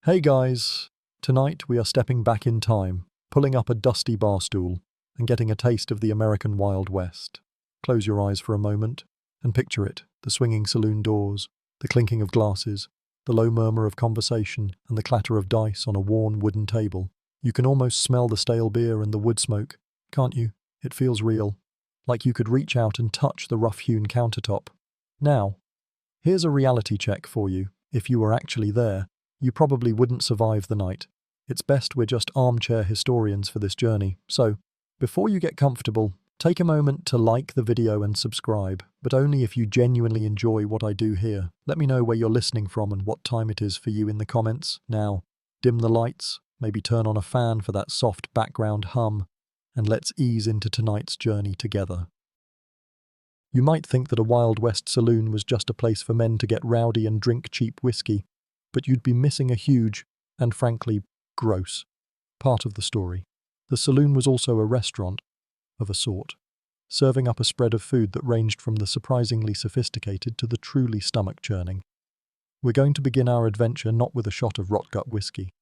Hey guys, tonight we are stepping back in time, pulling up a dusty bar stool and getting a taste of the American Wild West. Close your eyes for a moment and picture it, the swinging saloon doors, the clinking of glasses, the low murmur of conversation and the clatter of dice on a worn wooden table. You can almost smell the stale beer and the wood smoke, can't you? It feels real, like you could reach out and touch the rough-hewn countertop. Now, here's a reality check for you. If you were actually there, you probably wouldn't survive the night. It's best we're just armchair historians for this journey. So, before you get comfortable, take a moment to like the video and subscribe, but only if you genuinely enjoy what I do here. Let me know where you're listening from and what time it is for you in the comments. Now, dim the lights, maybe turn on a fan for that soft background hum, and let's ease into tonight's journey together. You might think that a Wild West saloon was just a place for men to get rowdy and drink cheap whiskey, but you'd be missing a huge, and frankly, gross, part of the story. The saloon was also a restaurant, of a sort, serving up a spread of food that ranged from the surprisingly sophisticated to the truly stomach-churning. We're going to begin our adventure not with a shot of rot-gut whiskey,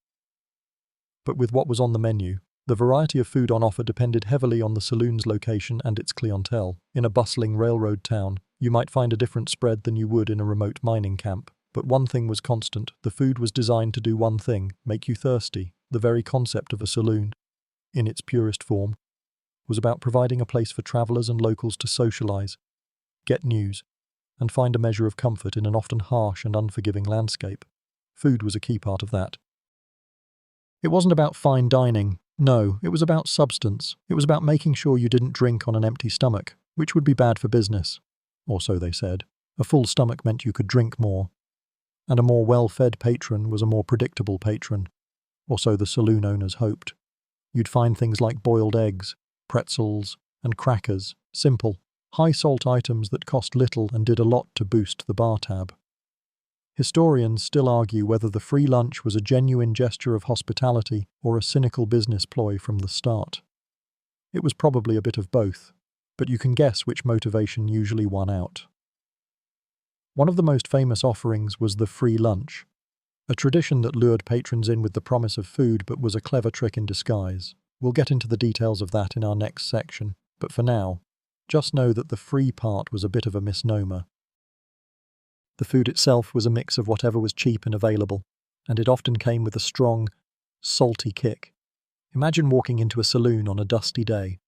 but with what was on the menu. The variety of food on offer depended heavily on the saloon's location and its clientele. In a bustling railroad town, you might find a different spread than you would in a remote mining camp. But one thing was constant: the food was designed to do one thing, make you thirsty. The very concept of a saloon, in its purest form, was about providing a place for travelers and locals to socialize, get news, and find a measure of comfort in an often harsh and unforgiving landscape. Food was a key part of that. It wasn't about fine dining. No, it was about substance. It was about making sure you didn't drink on an empty stomach, which would be bad for business. Or so they said. A full stomach meant you could drink more. And a more well-fed patron was a more predictable patron, or so the saloon owners hoped. You'd find things like boiled eggs, pretzels, and crackers, simple, high-salt items that cost little and did a lot to boost the bar tab. Historians still argue whether the free lunch was a genuine gesture of hospitality or a cynical business ploy from the start. It was probably a bit of both, but you can guess which motivation usually won out. One of the most famous offerings was the free lunch, a tradition that lured patrons in with the promise of food but was a clever trick in disguise. We'll get into the details of that in our next section, but for now, just know that the free part was a bit of a misnomer. The food itself was a mix of whatever was cheap and available, and it often came with a strong, salty kick. Imagine walking into a saloon on a dusty day,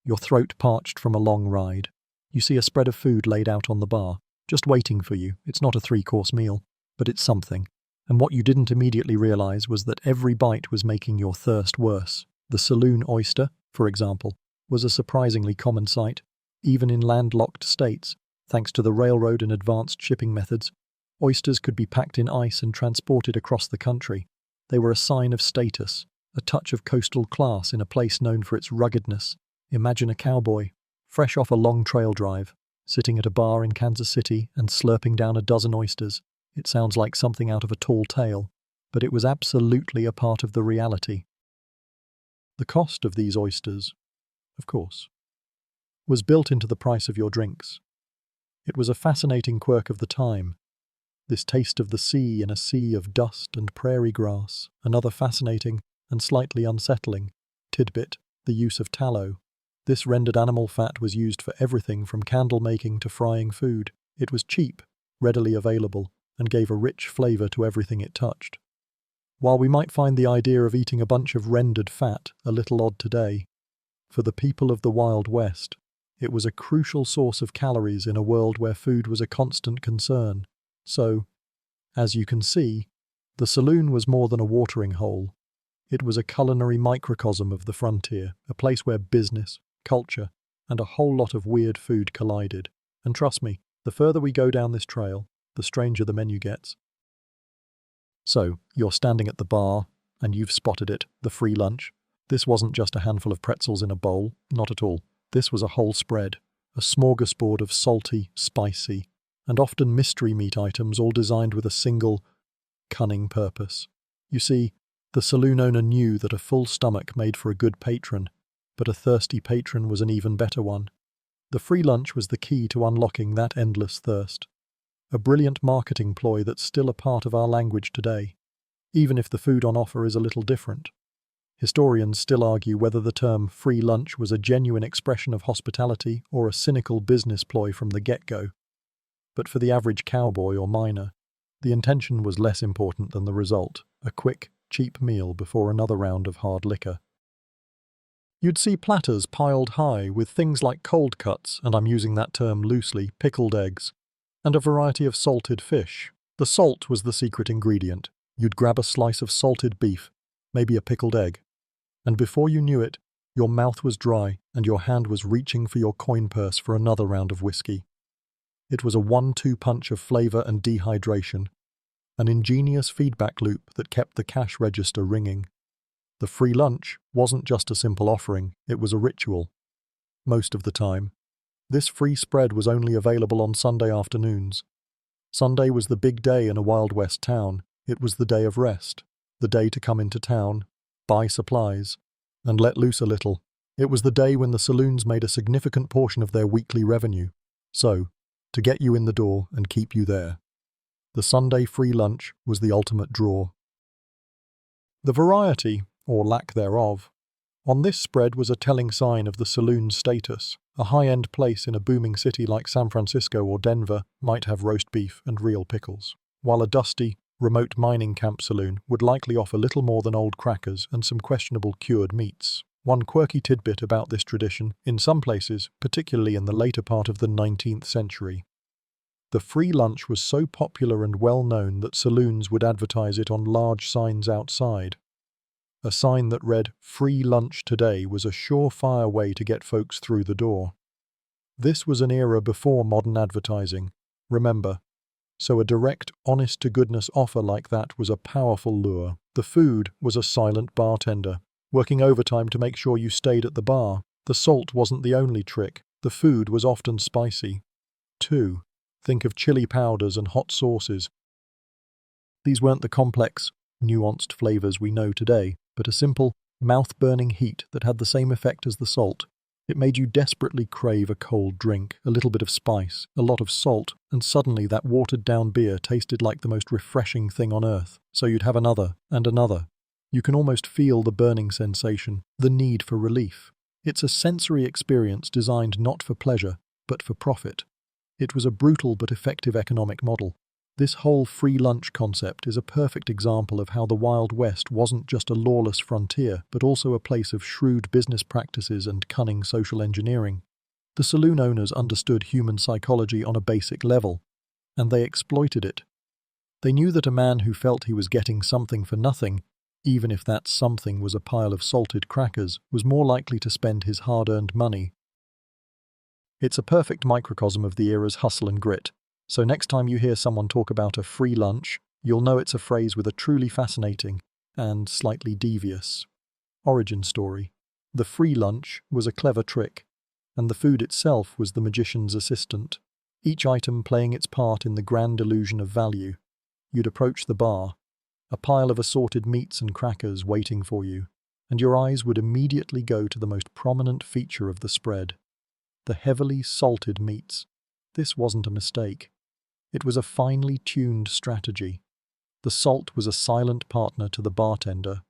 your throat parched from a long ride. You see a spread of food laid out on the bar, just waiting for you. It's not a 3-course meal, but it's something. And what you didn't immediately realize was that every bite was making your thirst worse. The saloon oyster, for example, was a surprisingly common sight, even in landlocked states. Thanks to the railroad and advanced shipping methods, oysters could be packed in ice and transported across the country. They were a sign of status, a touch of coastal class in a place known for its ruggedness. Imagine a cowboy, fresh off a long trail drive, sitting at a bar in Kansas City and slurping down a dozen oysters. It sounds like something out of a tall tale, but it was absolutely a part of the reality. The cost of these oysters, of course, was built into the price of your drinks. It was a fascinating quirk of the time, this taste of the sea in a sea of dust and prairie grass. Another fascinating and slightly unsettling tidbit: the use of tallow. This rendered animal fat was used for everything from candle making to frying food. It was cheap, readily available, and gave a rich flavor to everything it touched. While we might find the idea of eating a bunch of rendered fat a little odd today, for the people of the Wild West, it was a crucial source of calories in a world where food was a constant concern. So, as you can see, the saloon was more than a watering hole. It was a culinary microcosm of the frontier, a place where business, culture, and a whole lot of weird food collided. And trust me, the further we go down this trail, the stranger the menu gets. So, you're standing at the bar, and you've spotted it, the free lunch. This wasn't just a handful of pretzels in a bowl, not at all. This was a whole spread, a smorgasbord of salty, spicy, and often mystery meat items, all designed with a single, cunning purpose. You see, the saloon owner knew that a full stomach made for a good patron, but a thirsty patron was an even better one. The free lunch was the key to unlocking that endless thirst, a brilliant marketing ploy that's still a part of our language today. even if the food on offer is a little different. Historians still argue whether the term free lunch was a genuine expression of hospitality or a cynical business ploy from the get-go. But for the average cowboy or miner, the intention was less important than the result, a quick, cheap meal before another round of hard liquor. You'd see platters piled high with things like cold cuts, and I'm using that term loosely, pickled eggs, and a variety of salted fish. The salt was the secret ingredient. You'd grab a slice of salted beef, maybe a pickled egg, and before you knew it, your mouth was dry and your hand was reaching for your coin purse for another round of whiskey. It was a 1-2 punch of flavor and dehydration, an ingenious feedback loop that kept the cash register ringing. The free lunch wasn't just a simple offering, it was a ritual. Most of the time, this free spread was only available on Sunday afternoons. Sunday was the big day in a Wild West town. It was the day of rest, the day to come into town, buy supplies, and let loose a little. It was the day when the saloons made a significant portion of their weekly revenue. So, to get you in the door and keep you there, the Sunday free lunch was the ultimate draw. The variety, or lack thereof, on this spread was a telling sign of the saloon's status. A high-end place in a booming city like San Francisco or Denver might have roast beef and real pickles, while a dusty, remote mining camp saloon would likely offer little more than old crackers and some questionable cured meats. One quirky tidbit about this tradition, in some places, particularly in the later part of the 19th century, the free lunch was so popular and well known that saloons would advertise it on large signs outside. A sign that read, "Free lunch today," was a surefire way to get folks through the door. This was an era before modern advertising, remember, so a direct, honest-to-goodness offer like that was a powerful lure. The food was a silent bartender, working overtime to make sure you stayed at the bar. The salt wasn't the only trick. The food was often spicy. 2. Think of chili powders and hot sauces. These weren't the complex, nuanced flavors we know today, but a simple, mouth-burning heat that had the same effect as the salt. It made you desperately crave a cold drink, a little bit of spice, a lot of salt, and suddenly that watered-down beer tasted like the most refreshing thing on earth. So you'd have another, and another. You can almost feel the burning sensation, the need for relief. It's a sensory experience designed not for pleasure, but for profit. It was a brutal but effective economic model. This whole free lunch concept is a perfect example of how the Wild West wasn't just a lawless frontier, but also a place of shrewd business practices and cunning social engineering. The saloon owners understood human psychology on a basic level, and they exploited it. They knew that a man who felt he was getting something for nothing, even if that something was a pile of salted crackers, was more likely to spend his hard-earned money. It's a perfect microcosm of the era's hustle and grit. So next time you hear someone talk about a free lunch, you'll know it's a phrase with a truly fascinating and slightly devious origin story. The free lunch was a clever trick, and the food itself was the magician's assistant, each item playing its part in the grand illusion of value. You'd approach the bar, a pile of assorted meats and crackers waiting for you, and your eyes would immediately go to the most prominent feature of the spread, the heavily salted meats. This wasn't a mistake. It was a finely tuned strategy. The salt was a silent partner to the bartender,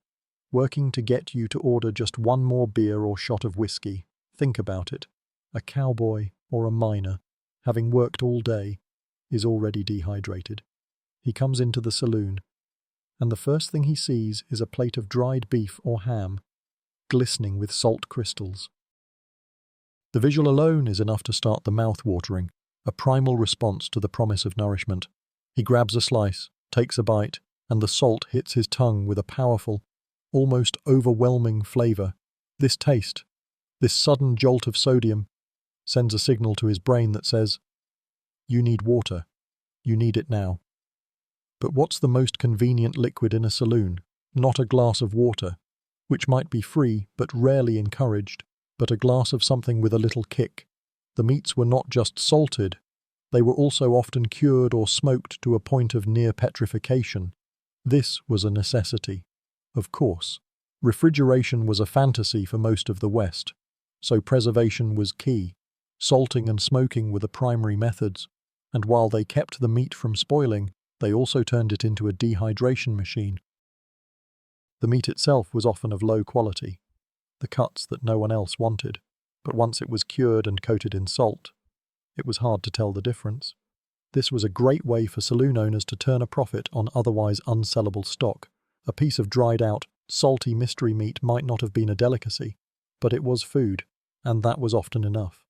working to get you to order just one more beer or shot of whiskey. Think about it. A cowboy or a miner, having worked all day, is already dehydrated. He comes into the saloon, and the first thing he sees is a plate of dried beef or ham, glistening with salt crystals. The visual alone is enough to start the mouth watering, a primal response to the promise of nourishment. He grabs a slice, takes a bite, and the salt hits his tongue with a powerful, almost overwhelming flavor. This taste, this sudden jolt of sodium, sends a signal to his brain that says, "You need water. You need it now." But what's the most convenient liquid in a saloon? Not a glass of water, which might be free but rarely encouraged, but a glass of something with a little kick. The meats were not just salted, they were also often cured or smoked to a point of near petrification. This was a necessity. Of course, refrigeration was a fantasy for most of the West, so preservation was key. Salting and smoking were the primary methods, and while they kept the meat from spoiling, they also turned it into a dehydration machine. The meat itself was often of low quality, the cuts that no one else wanted, but once it was cured and coated in salt, it was hard to tell the difference. This was a great way for saloon owners to turn a profit on otherwise unsellable stock. A piece of dried out, salty mystery meat might not have been a delicacy, but it was food, and that was often enough.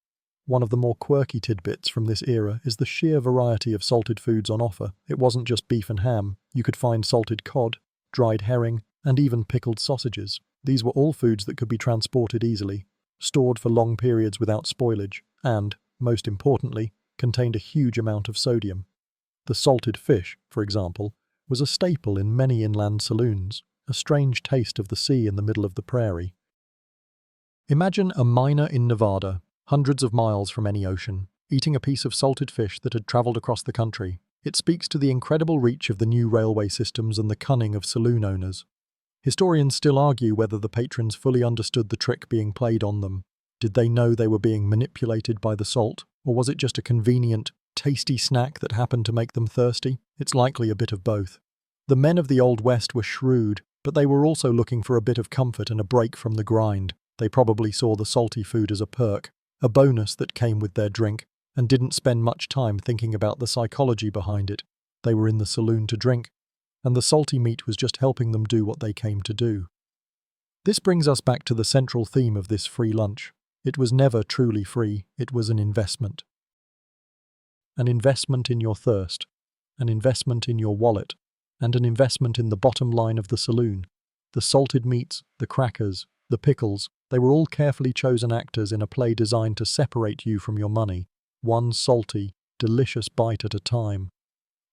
One of the more quirky tidbits from this era is the sheer variety of salted foods on offer. It wasn't just beef and ham. You could find salted cod, dried herring, and even pickled sausages. These were all foods that could be transported easily, stored for long periods without spoilage, and, most importantly, contained a huge amount of sodium. The salted fish, for example, was a staple in many inland saloons, a strange taste of the sea in the middle of the prairie. Imagine a miner in Nevada, hundreds of miles from any ocean, eating a piece of salted fish that had traveled across the country. It speaks to the incredible reach of the new railway systems and the cunning of saloon owners. Historians still argue whether the patrons fully understood the trick being played on them. Did they know they were being manipulated by the salt, or was it just a convenient, tasty snack that happened to make them thirsty? It's likely a bit of both. The men of the Old West were shrewd, but they were also looking for a bit of comfort and a break from the grind. They probably saw the salty food as a perk, a bonus that came with their drink, and didn't spend much time thinking about the psychology behind it. They were in the saloon to drink, and the salty meat was just helping them do what they came to do. This brings us back to the central theme of this free lunch. It was never truly free, it was an investment. An investment in your thirst, an investment in your wallet, and an investment in the bottom line of the saloon. The salted meats, the crackers, the pickles, they were all carefully chosen actors in a play designed to separate you from your money, one salty, delicious bite at a time.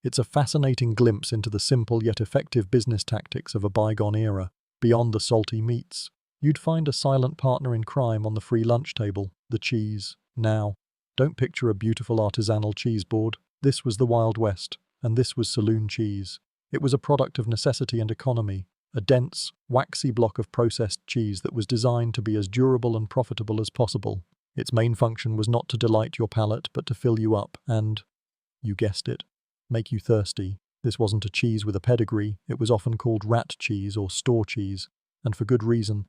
It's a fascinating glimpse into the simple yet effective business tactics of a bygone era. Beyond the salty meats, you'd find a silent partner in crime on the free lunch table, the cheese. Now, don't picture a beautiful artisanal cheese board. This was the Wild West, and this was saloon cheese. It was a product of necessity and economy, a dense, waxy block of processed cheese that was designed to be as durable and profitable as possible. Its main function was not to delight your palate, but to fill you up and, you guessed it, make you thirsty. This wasn't a cheese with a pedigree. It was often called rat cheese or store cheese, and for good reason.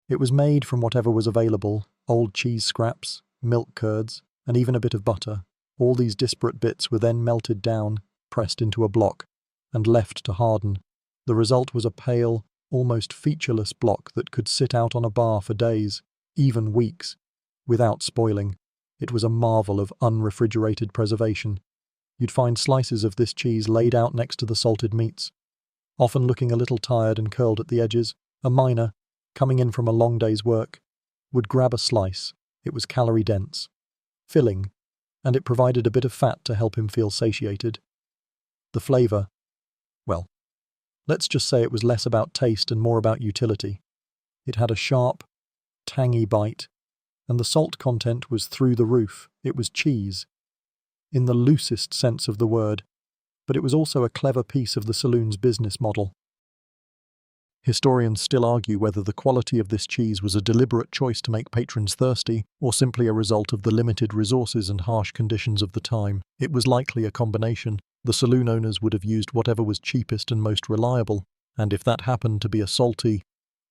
It was made from whatever was available, old cheese scraps, milk curds, and even a bit of butter. All these disparate bits were then melted down, pressed into a block, and left to harden. The result was a pale, almost featureless block that could sit out on a bar for days, even weeks, without spoiling. It was a marvel of unrefrigerated preservation. You'd find slices of this cheese laid out next to the salted meats, often looking a little tired and curled at the edges. A miner, coming in from a long day's work, would grab a slice. It was calorie-dense, filling, and it provided a bit of fat to help him feel satiated. The flavour, well, let's just say it was less about taste and more about utility. It had a sharp, tangy bite, and the salt content was through the roof. It was cheese, in the loosest sense of the word, but it was also a clever piece of the saloon's business model. Historians still argue whether the quality of this cheese was a deliberate choice to make patrons thirsty, or simply a result of the limited resources and harsh conditions of the time. It was likely a combination. The saloon owners would have used whatever was cheapest and most reliable, and if that happened to be a salty,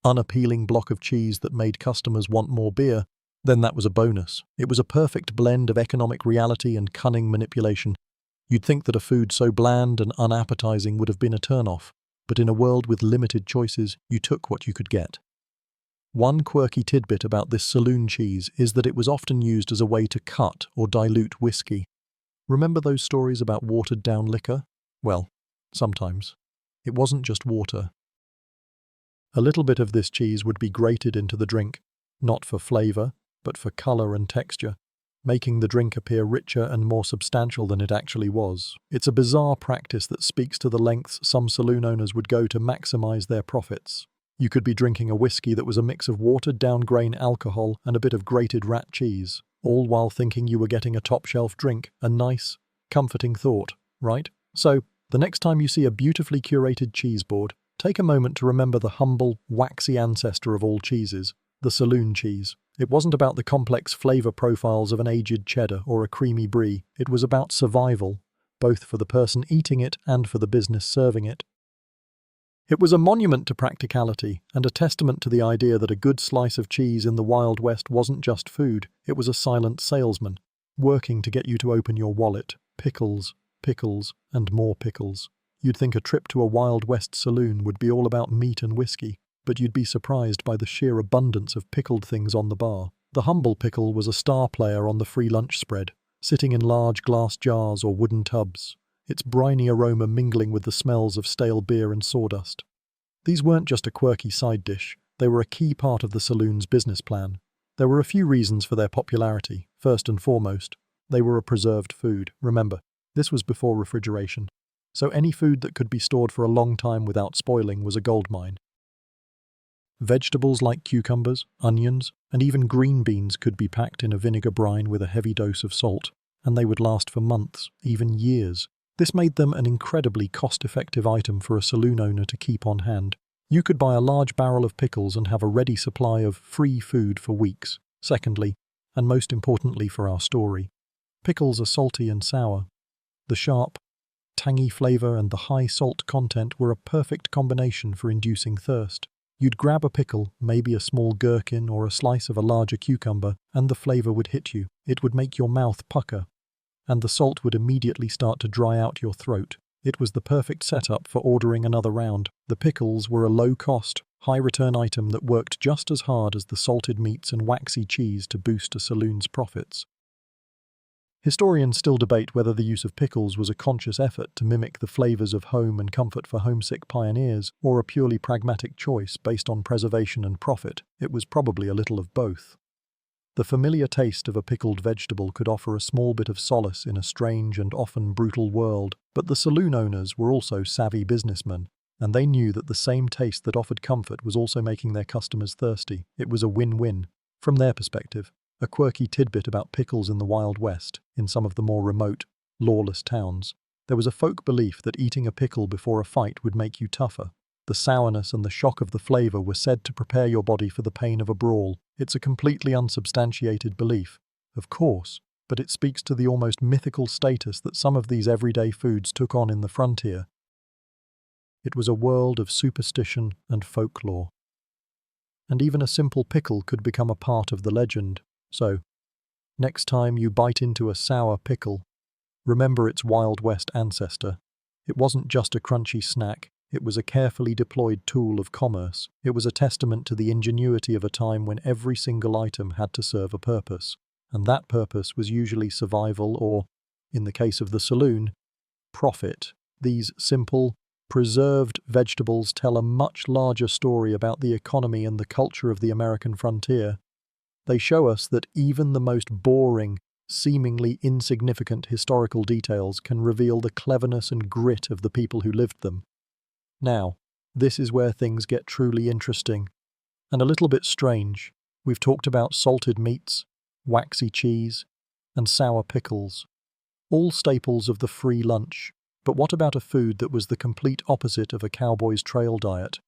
unappealing block of cheese that made customers want more beer, then that was a bonus. It was a perfect blend of economic reality and cunning manipulation. You'd think that a food so bland and unappetizing would have been a turn-off, but in a world with limited choices, you took what you could get. One quirky tidbit about this saloon cheese is that it was often used as a way to cut or dilute whiskey. Remember those stories about watered-down liquor? Well, sometimes. It wasn't just water. A little bit of this cheese would be grated into the drink, not for flavor, but for color and texture, making the drink appear richer and more substantial than it actually was. It's a bizarre practice that speaks to the lengths some saloon owners would go to maximize their profits. You could be drinking a whiskey that was a mix of watered-down grain alcohol and a bit of grated rat cheese, all while thinking you were getting a top-shelf drink, a nice, comforting thought, right? So, the next time you see a beautifully curated cheese board, take a moment to remember the humble, waxy ancestor of all cheeses, the saloon cheese. It wasn't about the complex flavor profiles of an aged cheddar or a creamy brie. It was about survival, both for the person eating it and for the business serving it. It was a monument to practicality and a testament to the idea that a good slice of cheese in the Wild West wasn't just food, it was a silent salesman, working to get you to open your wallet. Pickles, pickles, and more pickles. You'd think a trip to a Wild West saloon would be all about meat and whiskey, but you'd be surprised by the sheer abundance of pickled things on the bar. The humble pickle was a star player on the free lunch spread, sitting in large glass jars or wooden tubs, its briny aroma mingling with the smells of stale beer and sawdust. These weren't just a quirky side dish, they were a key part of the saloon's business plan. There were a few reasons for their popularity. First and foremost, they were a preserved food. Remember, this was before refrigeration, so any food that could be stored for a long time without spoiling was a goldmine. Vegetables like cucumbers, onions, and even green beans could be packed in a vinegar brine with a heavy dose of salt, and they would last for months, even years. This made them an incredibly cost-effective item for a saloon owner to keep on hand. You could buy a large barrel of pickles and have a ready supply of free food for weeks. Secondly, and most importantly for our story, pickles are salty and sour. The sharp, tangy flavor and the high salt content were a perfect combination for inducing thirst. You'd grab a pickle, maybe a small gherkin or a slice of a larger cucumber, and the flavor would hit you. It would make your mouth pucker, and the salt would immediately start to dry out your throat. It was the perfect setup for ordering another round. The pickles were a low-cost, high-return item that worked just as hard as the salted meats and waxy cheese to boost a saloon's profits. Historians still debate whether the use of pickles was a conscious effort to mimic the flavors of home and comfort for homesick pioneers, or a purely pragmatic choice based on preservation and profit. It was probably a little of both. The familiar taste of a pickled vegetable could offer a small bit of solace in a strange and often brutal world, but the saloon owners were also savvy businessmen, and they knew that the same taste that offered comfort was also making their customers thirsty. It was a win-win. From their perspective, a quirky tidbit about pickles in the Wild West, in some of the more remote, lawless towns, there was a folk belief that eating a pickle before a fight would make you tougher. The sourness and the shock of the flavor were said to prepare your body for the pain of a brawl. It's a completely unsubstantiated belief, of course, but it speaks to the almost mythical status that some of these everyday foods took on in the frontier. It was a world of superstition and folklore. And even a simple pickle could become a part of the legend. So, next time you bite into a sour pickle, remember its Wild West ancestor. It wasn't just a crunchy snack, it was a carefully deployed tool of commerce. It was a testament to the ingenuity of a time when every single item had to serve a purpose, and that purpose was usually survival or, in the case of the saloon, profit. These simple, preserved vegetables tell a much larger story about the economy and the culture of the American frontier. They show us that even the most boring, seemingly insignificant historical details can reveal the cleverness and grit of the people who lived them. Now, this is where things get truly interesting, and a little bit strange. We've talked about salted meats, waxy cheese, and sour pickles, all staples of the free lunch. But what about a food that was the complete opposite of a cowboy's trail diet?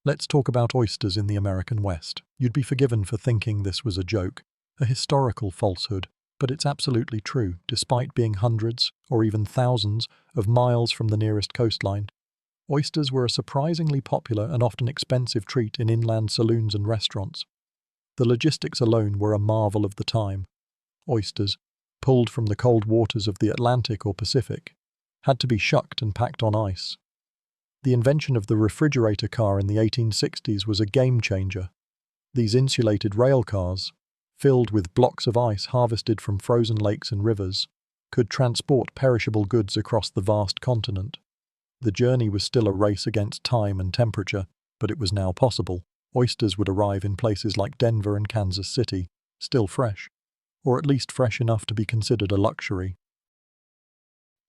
Let's talk about oysters in the American West. You'd be forgiven for thinking this was a joke, a historical falsehood, but it's absolutely true. Despite being hundreds, or even thousands, of miles from the nearest coastline, oysters were a surprisingly popular and often expensive treat in inland saloons and restaurants. The logistics alone were a marvel of the time. Oysters, pulled from the cold waters of the Atlantic or Pacific, had to be shucked and packed on ice. The invention of the refrigerator car in the 1860s was a game-changer. These insulated rail cars, filled with blocks of ice harvested from frozen lakes and rivers, could transport perishable goods across the vast continent. The journey was still a race against time and temperature, but it was now possible. Oysters would arrive in places like Denver and Kansas City, still fresh, or at least fresh enough to be considered a luxury.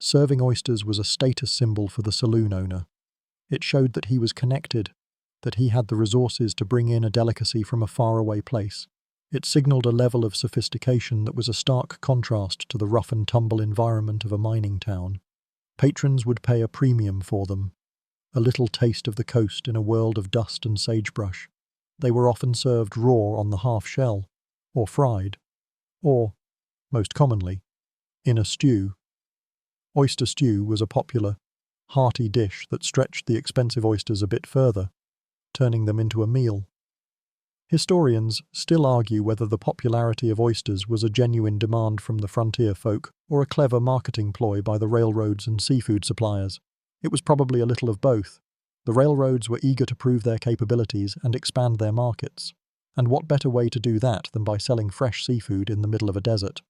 Serving oysters was a status symbol for the saloon owner. It showed that he was connected, that he had the resources to bring in a delicacy from a faraway place. It signaled a level of sophistication that was a stark contrast to the rough-and-tumble environment of a mining town. Patrons would pay a premium for them, a little taste of the coast in a world of dust and sagebrush. They were often served raw on the half-shell, or fried, or, most commonly, in a stew. Oyster stew was a popular, hearty dish that stretched the expensive oysters a bit further, turning them into a meal. Historians still argue whether the popularity of oysters was a genuine demand from the frontier folk or a clever marketing ploy by the railroads and seafood suppliers. It was probably a little of both. The railroads were eager to prove their capabilities and expand their markets. And what better way to do that than by selling fresh seafood in the middle of a desert?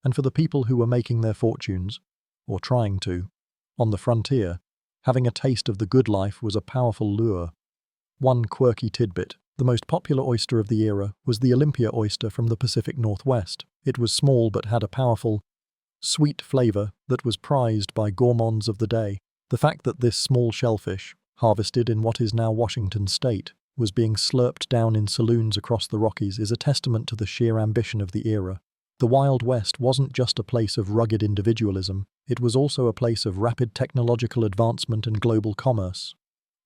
And for the people who were making their fortunes, or trying to, on the frontier, having a taste of the good life was a powerful lure. One quirky tidbit: the most popular oyster of the era was the Olympia oyster from the Pacific Northwest. It was small but had a powerful, sweet flavor that was prized by gourmands of the day. The fact that this small shellfish, harvested in what is now Washington state, was being slurped down in saloons across the Rockies is a testament to the sheer ambition of the era. The Wild West wasn't just a place of rugged individualism, it was also a place of rapid technological advancement and global commerce.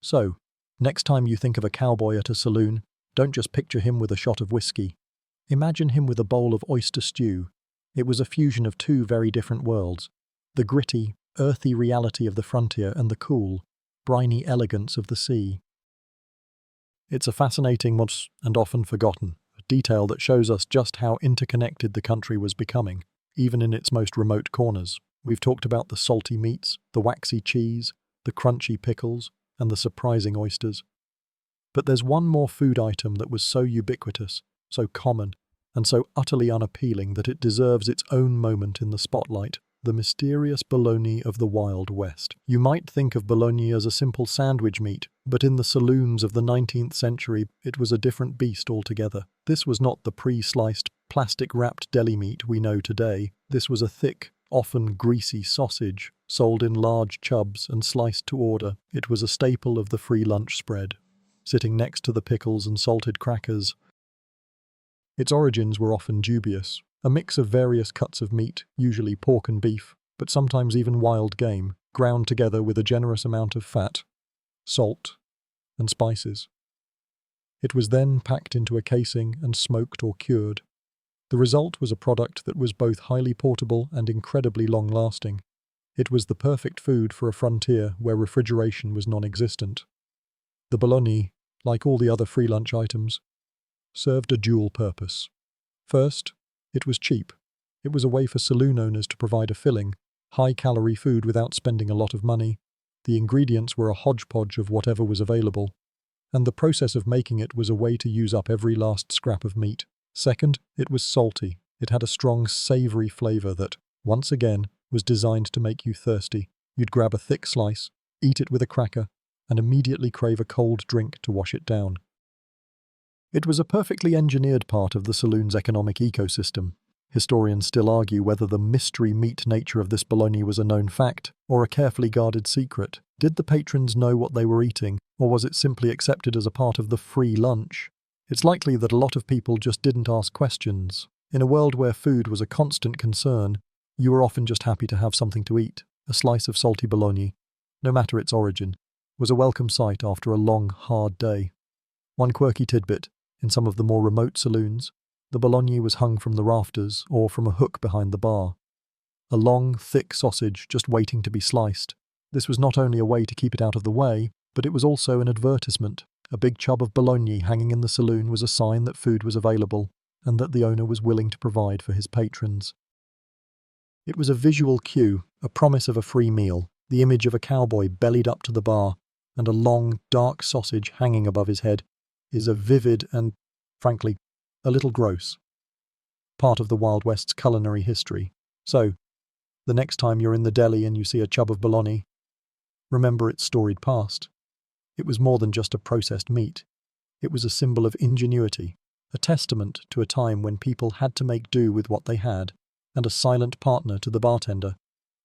So, next time you think of a cowboy at a saloon, don't just picture him with a shot of whiskey. Imagine him with a bowl of oyster stew. It was a fusion of two very different worlds: the gritty, earthy reality of the frontier and the cool, briny elegance of the sea. It's a fascinating and often forgotten detail that shows us just how interconnected the country was becoming, even in its most remote corners. We've talked about the salty meats, the waxy cheese, the crunchy pickles, and the surprising oysters. But there's one more food item that was so ubiquitous, so common, and so utterly unappealing that it deserves its own moment in the spotlight: the mysterious bologna of the Wild West. You might think of bologna as a simple sandwich meat, but in the saloons of the 19th century it was a different beast altogether. This was not the pre-sliced, plastic-wrapped deli meat we know today. This was a thick, often greasy sausage, sold in large chubs and sliced to order. It was a staple of the free lunch spread, sitting next to the pickles and salted crackers. Its origins were often dubious. A mix of various cuts of meat, usually pork and beef, but sometimes even wild game, ground together with a generous amount of fat, salt, and spices. It was then packed into a casing and smoked or cured. The result was a product that was both highly portable and incredibly long-lasting. It was the perfect food for a frontier where refrigeration was non-existent. The bologna, like all the other free lunch items, served a dual purpose. First, it was cheap. It was a way for saloon owners to provide a filling, high-calorie food without spending a lot of money. The ingredients were a hodgepodge of whatever was available, and the process of making it was a way to use up every last scrap of meat. Second, it was salty. It had a strong, savory flavor that, once again, was designed to make you thirsty. You'd grab a thick slice, eat it with a cracker, and immediately crave a cold drink to wash it down. It was a perfectly engineered part of the saloon's economic ecosystem. Historians still argue whether the mystery meat nature of this bologna was a known fact or a carefully guarded secret. Did the patrons know what they were eating, or was it simply accepted as a part of the free lunch? It's likely that a lot of people just didn't ask questions. In a world where food was a constant concern, you were often just happy to have something to eat. A slice of salty bologna, no matter its origin, was a welcome sight after a long, hard day. One quirky tidbit: in some of the more remote saloons, the bologna was hung from the rafters or from a hook behind the bar. A long, thick sausage just waiting to be sliced. This was not only a way to keep it out of the way, but it was also an advertisement. A big chub of bologna hanging in the saloon was a sign that food was available and that the owner was willing to provide for his patrons. It was a visual cue, a promise of a free meal, the image of a cowboy bellied up to the bar, and a long, dark sausage hanging above his head is a vivid and, frankly, a little gross part of the Wild West's culinary history. So, the next time you're in the deli and you see a chub of bologna, remember its storied past. It was more than just a processed meat. It was a symbol of ingenuity, a testament to a time when people had to make do with what they had, and a silent partner to the bartender,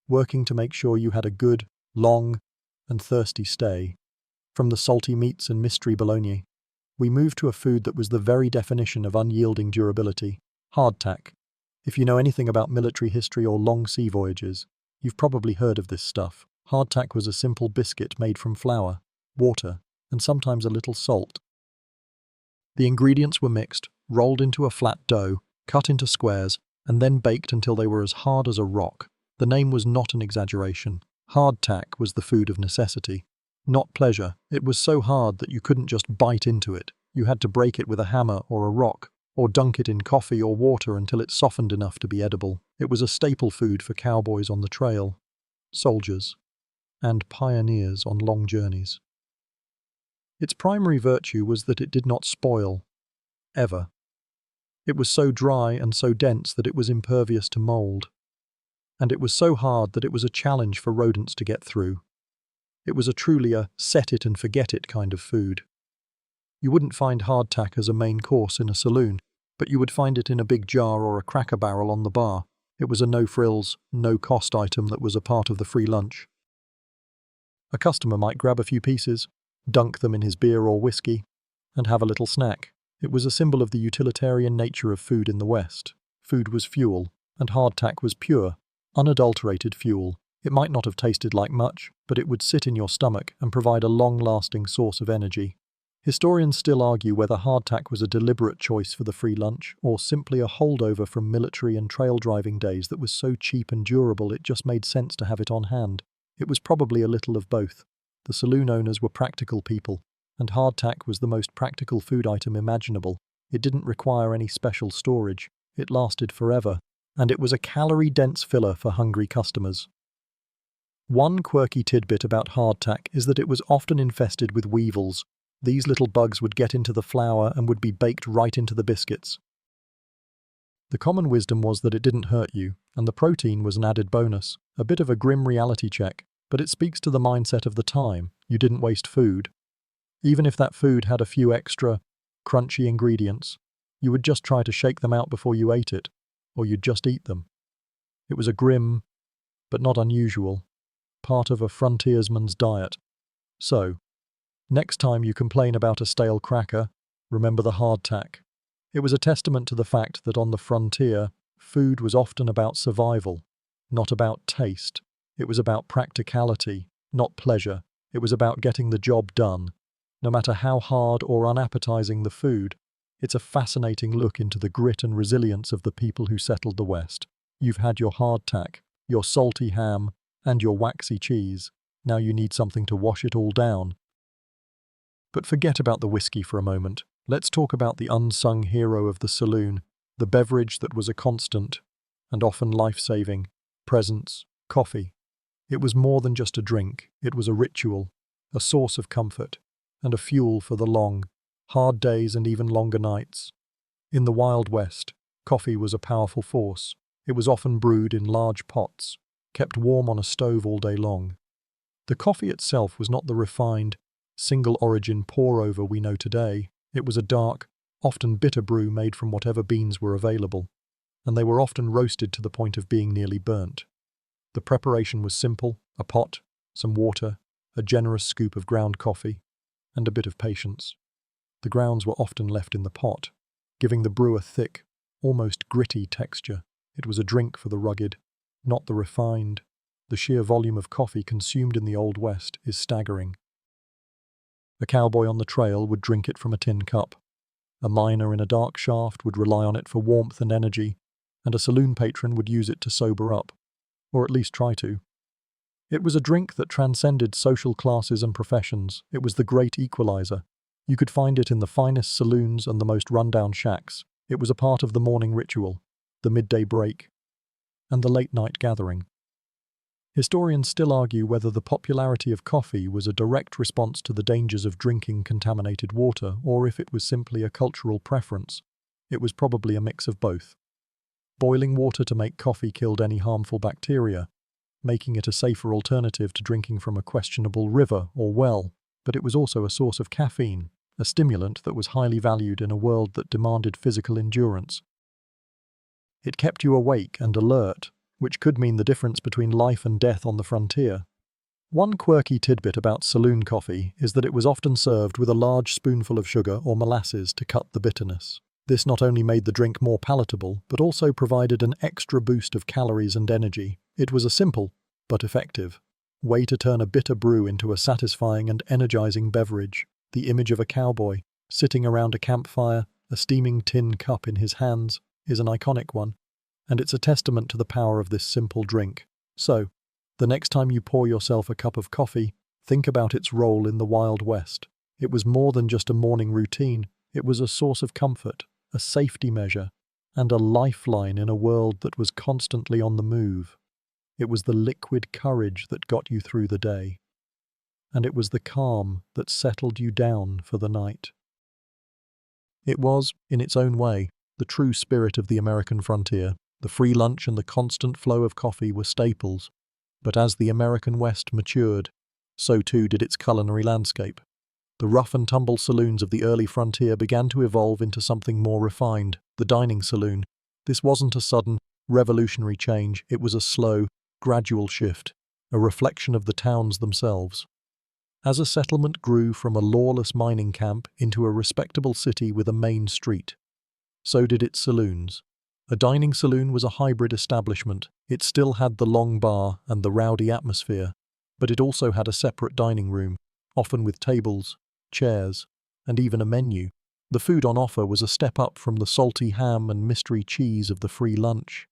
working to make sure you had a good, long, and thirsty stay. From the salty meats and mystery bologna, we moved to a food that was the very definition of unyielding durability: hardtack. If you know anything about military history or long sea voyages, you've probably heard of this stuff. Hardtack was a simple biscuit made from flour, water, and sometimes a little salt. The ingredients were mixed, rolled into a flat dough, cut into squares, and then baked until they were as hard as a rock. The name was not an exaggeration. Hardtack was the food of necessity, not pleasure. It was so hard that you couldn't just bite into it. You had to break it with a hammer or a rock, or dunk it in coffee or water until it softened enough to be edible. It was a staple food for cowboys on the trail, soldiers, and pioneers on long journeys. Its primary virtue was that it did not spoil, ever. It was so dry and so dense that it was impervious to mold. And it was so hard that it was a challenge for rodents to get through. It was truly a set-it-and-forget-it kind of food. You wouldn't find hardtack as a main course in a saloon, but you would find it in a big jar or a cracker barrel on the bar. It was a no-frills, no-cost item that was a part of the free lunch. A customer might grab a few pieces, dunk them in his beer or whiskey, and have a little snack. It was a symbol of the utilitarian nature of food in the West. Food was fuel, and hardtack was pure, unadulterated fuel. It might not have tasted like much, but it would sit in your stomach and provide a long-lasting source of energy. Historians still argue whether hardtack was a deliberate choice for the free lunch or simply a holdover from military and trail driving days that was so cheap and durable it just made sense to have it on hand. It was probably a little of both. The saloon owners were practical people, and hardtack was the most practical food item imaginable. It didn't require any special storage. It lasted forever, and it was a calorie-dense filler for hungry customers. One quirky tidbit about hardtack is that it was often infested with weevils. These little bugs would get into the flour and would be baked right into the biscuits. The common wisdom was that it didn't hurt you, and the protein was an added bonus, a bit of a grim reality check, but it speaks to the mindset of the time. You didn't waste food. Even if that food had a few extra, crunchy ingredients, you would just try to shake them out before you ate it, or you'd just eat them. It was a grim, but not unusual, part of a frontiersman's diet. So, next time you complain about a stale cracker, remember the hardtack. It was a testament to the fact that on the frontier, food was often about survival, not about taste. It was about practicality, not pleasure. It was about getting the job done. No matter how hard or unappetizing the food, it's a fascinating look into the grit and resilience of the people who settled the West. You've had your hardtack, your salty ham, and your waxy cheese. Now you need something to wash it all down. But forget about the whiskey for a moment. Let's talk about the unsung hero of the saloon, the beverage that was a constant, and often life-saving, presence, coffee. It was more than just a drink. It was a ritual, a source of comfort, and a fuel for the long, hard days and even longer nights. In the Wild West, coffee was a powerful force. It was often brewed in large pots, kept warm on a stove all day long. The coffee itself was not the refined, single-origin pour-over we know today. It was a dark, often bitter brew made from whatever beans were available, and they were often roasted to the point of being nearly burnt. The preparation was simple: a pot, some water, a generous scoop of ground coffee, and a bit of patience. The grounds were often left in the pot, giving the brew a thick, almost gritty texture. It was a drink for the rugged, not the refined. The sheer volume of coffee consumed in the Old West is staggering. A cowboy on the trail would drink it from a tin cup. A miner in a dark shaft would rely on it for warmth and energy, and a saloon patron would use it to sober up, or at least try to. It was a drink that transcended social classes and professions. It was the great equalizer. You could find it in the finest saloons and the most rundown shacks. It was a part of the morning ritual, the midday break, and the late-night gathering. Historians still argue whether the popularity of coffee was a direct response to the dangers of drinking contaminated water or if it was simply a cultural preference. It was probably a mix of both. Boiling water to make coffee killed any harmful bacteria, making it a safer alternative to drinking from a questionable river or well, but it was also a source of caffeine, a stimulant that was highly valued in a world that demanded physical endurance. It kept you awake and alert, which could mean the difference between life and death on the frontier. One quirky tidbit about saloon coffee is that it was often served with a large spoonful of sugar or molasses to cut the bitterness. This not only made the drink more palatable, but also provided an extra boost of calories and energy. It was a simple, but effective, way to turn a bitter brew into a satisfying and energizing beverage. The image of a cowboy, sitting around a campfire, a steaming tin cup in his hands, is an iconic one, and it's a testament to the power of this simple drink. So, The next time you pour yourself a cup of coffee, think about its role in the Wild West. It was more than just a morning routine. It was a source of comfort, a safety measure, and a lifeline in a world that was constantly on the move. It was the liquid courage that got you through the day. And it was the calm that settled you down for the night. It was, in its own way, the true spirit of the American frontier. The free lunch and the constant flow of coffee were staples. But as the American West matured, so too did its culinary landscape. The rough-and-tumble saloons of the early frontier began to evolve into something more refined, the dining saloon. This wasn't a sudden, revolutionary change, it was a slow, gradual shift, a reflection of the towns themselves. As a settlement grew from a lawless mining camp into a respectable city with a main street, so did its saloons. A dining saloon was a hybrid establishment. It still had the long bar and the rowdy atmosphere, but it also had a separate dining room, often with tables, chairs, and even a menu. The food on offer was a step up from the salty ham and mystery cheese of the free lunch.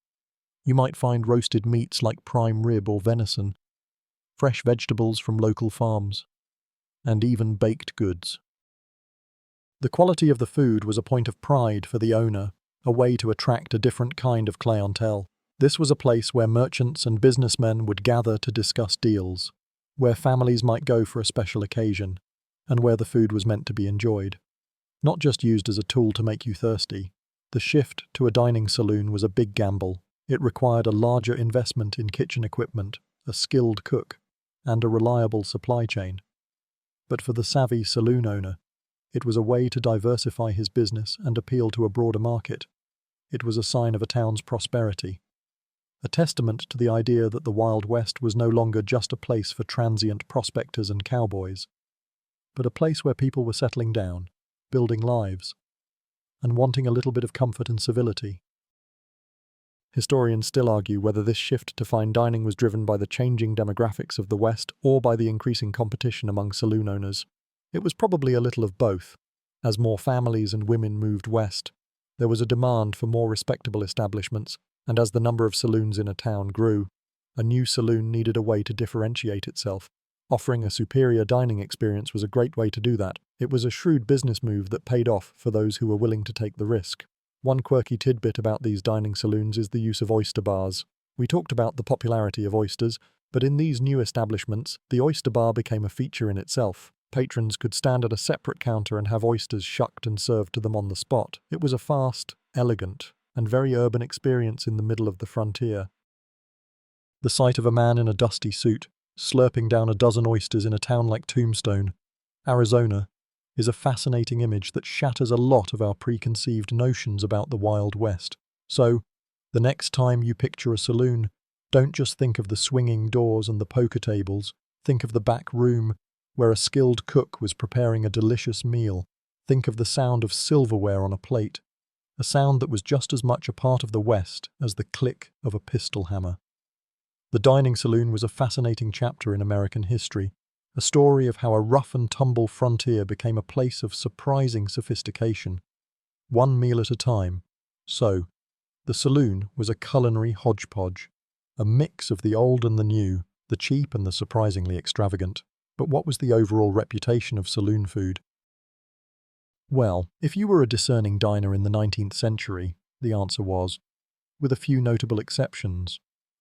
You might find roasted meats like prime rib or venison, fresh vegetables from local farms, and even baked goods. The quality of the food was a point of pride for the owner, a way to attract a different kind of clientele. This was a place where merchants and businessmen would gather to discuss deals, where families might go for a special occasion, and where the food was meant to be enjoyed, not just used as a tool to make you thirsty. The shift to a dining saloon was a big gamble. It required a larger investment in kitchen equipment, a skilled cook, and a reliable supply chain. But for the savvy saloon owner, it was a way to diversify his business and appeal to a broader market. It was a sign of a town's prosperity, a testament to the idea that the Wild West was no longer just a place for transient prospectors and cowboys, but a place where people were settling down, building lives, and wanting a little bit of comfort and civility. Historians still argue whether this shift to fine dining was driven by the changing demographics of the West or by the increasing competition among saloon owners. It was probably a little of both. As more families and women moved west, there was a demand for more respectable establishments, and as the number of saloons in a town grew, a new saloon needed a way to differentiate itself. Offering a superior dining experience was a great way to do that. It was a shrewd business move that paid off for those who were willing to take the risk. One quirky tidbit about these dining saloons is the use of oyster bars. We talked about the popularity of oysters, but in these new establishments, the oyster bar became a feature in itself. Patrons could stand at a separate counter and have oysters shucked and served to them on the spot. It was a fast, elegant, and very urban experience in the middle of the frontier. The sight of a man in a dusty suit, slurping down a dozen oysters in a town like Tombstone, Arizona, is a fascinating image that shatters a lot of our preconceived notions about the Wild West. So, the next time you picture a saloon, don't just think of the swinging doors and the poker tables. Think of the back room, where a skilled cook was preparing a delicious meal. Think of the sound of silverware on a plate, a sound that was just as much a part of the West as the click of a pistol hammer. The dining saloon was a fascinating chapter in American history, a story of how a rough-and-tumble frontier became a place of surprising sophistication, one meal at a time. So, the saloon was a culinary hodgepodge, a mix of the old and the new, the cheap and the surprisingly extravagant. But what was the overall reputation of saloon food? Well, if you were a discerning diner in the 19th century, the answer was, with a few notable exceptions,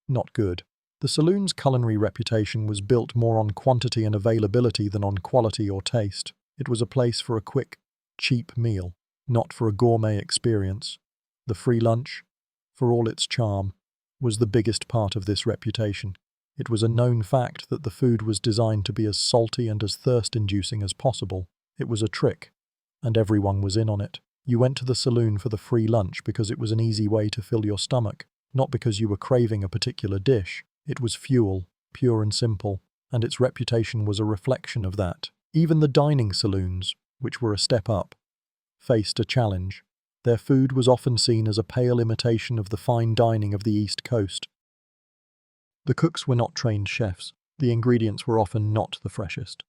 not good. The saloon's culinary reputation was built more on quantity and availability than on quality or taste. It was a place for a quick, cheap meal, not for a gourmet experience. The free lunch, for all its charm, was the biggest part of this reputation. It was a known fact that the food was designed to be as salty and as thirst-inducing as possible. It was a trick, and everyone was in on it. You went to the saloon for the free lunch because it was an easy way to fill your stomach, not because you were craving a particular dish. It was fuel, pure and simple, and its reputation was a reflection of that. Even the dining saloons, which were a step up, faced a challenge. Their food was often seen as a pale imitation of the fine dining of the East Coast. The cooks were not trained chefs, the ingredients were often not the freshest,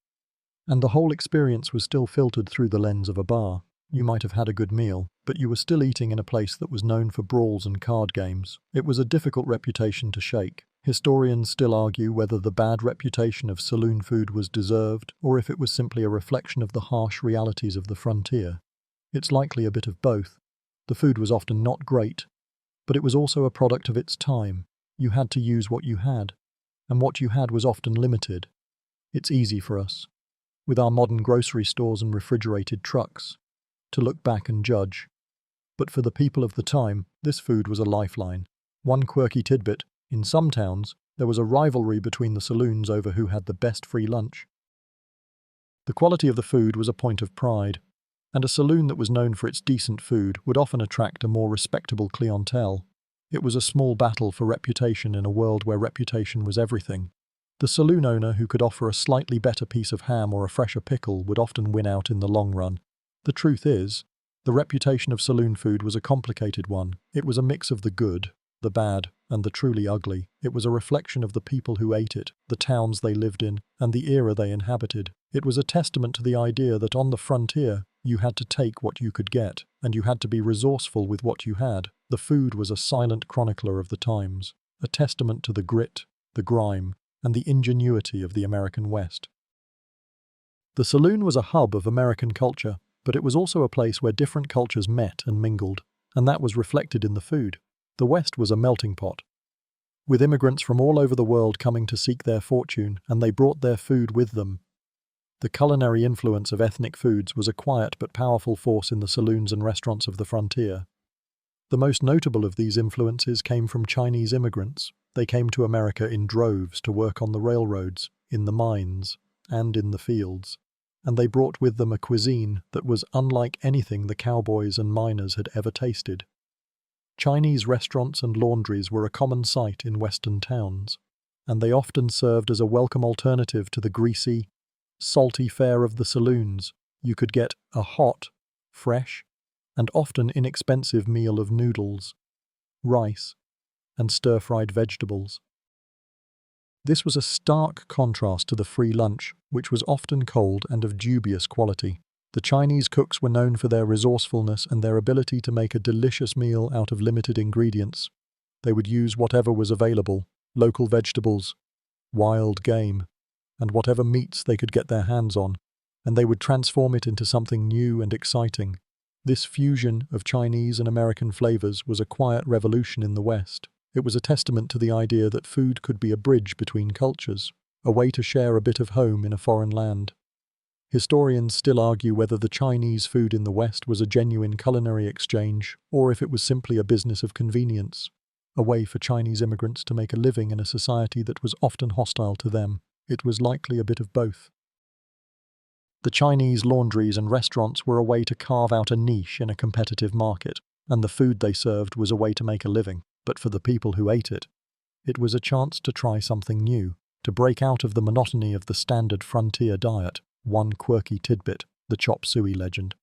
and the whole experience was still filtered through the lens of a bar. You might have had a good meal, but you were still eating in a place that was known for brawls and card games. It was a difficult reputation to shake. Historians still argue whether the bad reputation of saloon food was deserved or if it was simply a reflection of the harsh realities of the frontier. It's likely a bit of both. The food was often not great, but it was also a product of its time. You had to use what you had, and what you had was often limited. It's easy for us, with our modern grocery stores and refrigerated trucks, to look back and judge. But for the people of the time, this food was a lifeline. One quirky tidbit: in some towns, there was a rivalry between the saloons over who had the best free lunch. The quality of the food was a point of pride, and a saloon that was known for its decent food would often attract a more respectable clientele. It was a small battle for reputation in a world where reputation was everything. The saloon owner who could offer a slightly better piece of ham or a fresher pickle would often win out in the long run. The truth is, the reputation of saloon food was a complicated one. It was a mix of the good, the bad, and the truly ugly. It was a reflection of the people who ate it, the towns they lived in, and the era they inhabited. It was a testament to the idea that on the frontier, you had to take what you could get, and you had to be resourceful with what you had. The food was a silent chronicler of the times, a testament to the grit, the grime, and the ingenuity of the American West. The saloon was a hub of American culture, but it was also a place where different cultures met and mingled, and that was reflected in the food. The West was a melting pot, with immigrants from all over the world coming to seek their fortune, and they brought their food with them. The culinary influence of ethnic foods was a quiet but powerful force in the saloons and restaurants of the frontier. The most notable of these influences came from Chinese immigrants. They came to America in droves to work on the railroads, in the mines, and in the fields, and they brought with them a cuisine that was unlike anything the cowboys and miners had ever tasted. Chinese restaurants and laundries were a common sight in Western towns, and they often served as a welcome alternative to the greasy, salty fare of the saloons. You could get a hot, fresh, and often inexpensive meal of noodles, rice, and stir-fried vegetables. This was a stark contrast to the free lunch, which was often cold and of dubious quality. The Chinese cooks were known for their resourcefulness and their ability to make a delicious meal out of limited ingredients. They would use whatever was available, local vegetables, wild game, and whatever meats they could get their hands on, and they would transform it into something new and exciting. This fusion of Chinese and American flavors was a quiet revolution in the West. It was a testament to the idea that food could be a bridge between cultures, a way to share a bit of home in a foreign land. Historians still argue whether the Chinese food in the West was a genuine culinary exchange or if it was simply a business of convenience, a way for Chinese immigrants to make a living in a society that was often hostile to them. It was likely a bit of both. The Chinese laundries and restaurants were a way to carve out a niche in a competitive market, and the food they served was a way to make a living. But for the people who ate it, it was a chance to try something new, to break out of the monotony of the standard frontier diet. One quirky tidbit: the chop suey legend.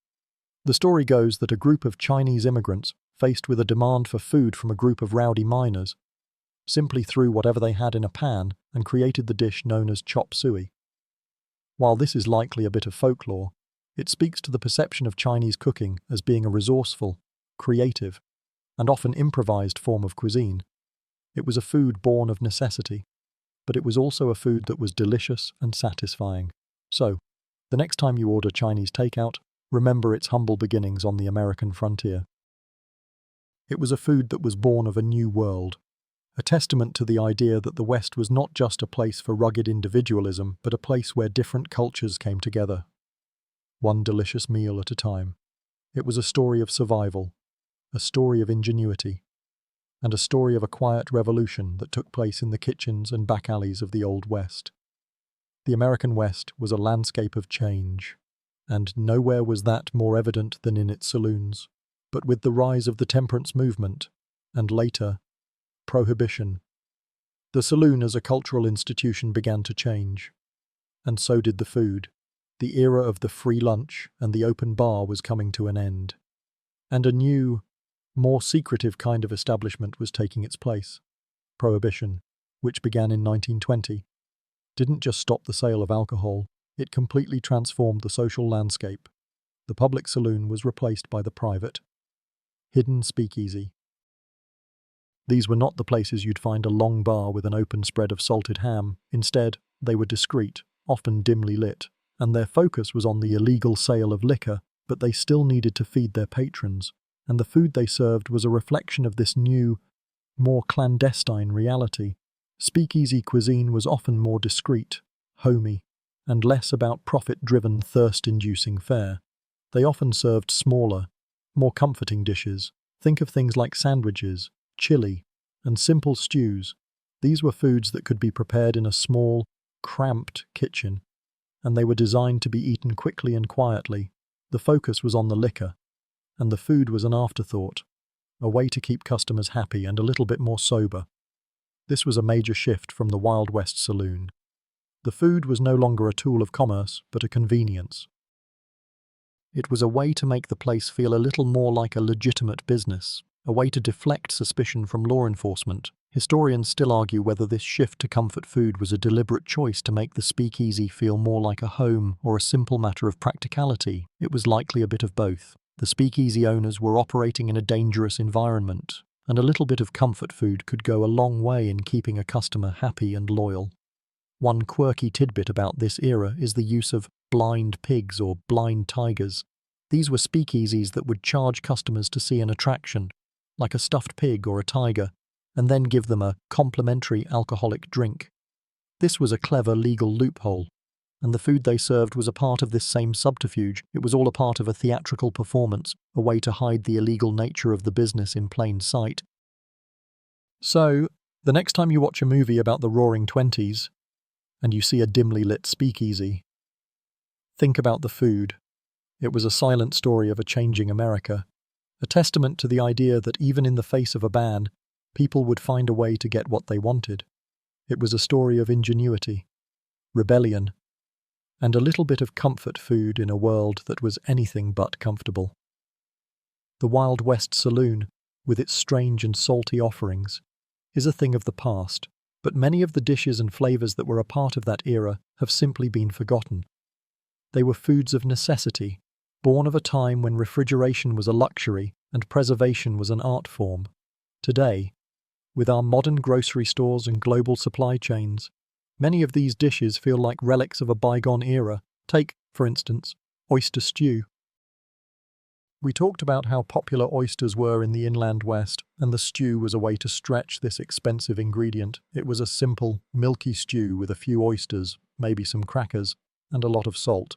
The story goes that a group of Chinese immigrants, faced with a demand for food from a group of rowdy miners, simply threw whatever they had in a pan and created the dish known as chop suey. While this is likely a bit of folklore, it speaks to the perception of Chinese cooking as being a resourceful, creative, and often improvised form of cuisine. It was a food born of necessity, but it was also a food that was delicious and satisfying. So, the next time you order Chinese takeout, remember its humble beginnings on the American frontier. It was a food that was born of a new world, a testament to the idea that the West was not just a place for rugged individualism, but a place where different cultures came together, one delicious meal at a time. It was a story of survival, a story of ingenuity, and a story of a quiet revolution that took place in the kitchens and back alleys of the Old West. The American West was a landscape of change, and nowhere was that more evident than in its saloons. But with the rise of the temperance movement, and later, prohibition, the saloon as a cultural institution began to change. And so did the food. The era of the free lunch and the open bar was coming to an end. And a new, more secretive kind of establishment was taking its place. Prohibition, which began in 1920, didn't just stop the sale of alcohol, it completely transformed the social landscape. The public saloon was replaced by the private, hidden speakeasy. These were not the places you'd find a long bar with an open spread of salted ham. Instead, they were discreet, often dimly lit, and their focus was on the illegal sale of liquor, but they still needed to feed their patrons, and the food they served was a reflection of this new, more clandestine reality. Speakeasy cuisine was often more discreet, homey, and less about profit-driven, thirst-inducing fare. They often served smaller, more comforting dishes. Think of things like sandwiches, chili, and simple stews. These were foods that could be prepared in a small, cramped kitchen, and they were designed to be eaten quickly and quietly. The focus was on the liquor, and the food was an afterthought, a way to keep customers happy and a little bit more sober. This was a major shift from the Wild West saloon. The food was no longer a tool of commerce, but a convenience. It was a way to make the place feel a little more like a legitimate business, a way to deflect suspicion from law enforcement. Historians still argue whether this shift to comfort food was a deliberate choice to make the speakeasy feel more like a home or a simple matter of practicality. It was likely a bit of both. The speakeasy owners were operating in a dangerous environment, and a little bit of comfort food could go a long way in keeping a customer happy and loyal. One quirky tidbit about this era is the use of blind pigs or blind tigers. These were speakeasies that would charge customers to see an attraction, like a stuffed pig or a tiger, and then give them a complimentary alcoholic drink. This was a clever legal loophole, and the food they served was a part of this same subterfuge. It was all a part of a theatrical performance, a way to hide the illegal nature of the business in plain sight. So, the next time you watch a movie about the Roaring Twenties, and you see a dimly lit speakeasy, think about the food. It was a silent story of a changing America, a testament to the idea that even in the face of a ban, people would find a way to get what they wanted. It was a story of ingenuity, rebellion, and a little bit of comfort food in a world that was anything but comfortable. The Wild West Saloon, with its strange and salty offerings, is a thing of the past, but many of the dishes and flavors that were a part of that era have simply been forgotten. They were foods of necessity, born of a time when refrigeration was a luxury and preservation was an art form. Today, with our modern grocery stores and global supply chains, many of these dishes feel like relics of a bygone era. Take, for instance, oyster stew. We talked about how popular oysters were in the inland West, and the stew was a way to stretch this expensive ingredient. It was a simple, milky stew with a few oysters, maybe some crackers, and a lot of salt.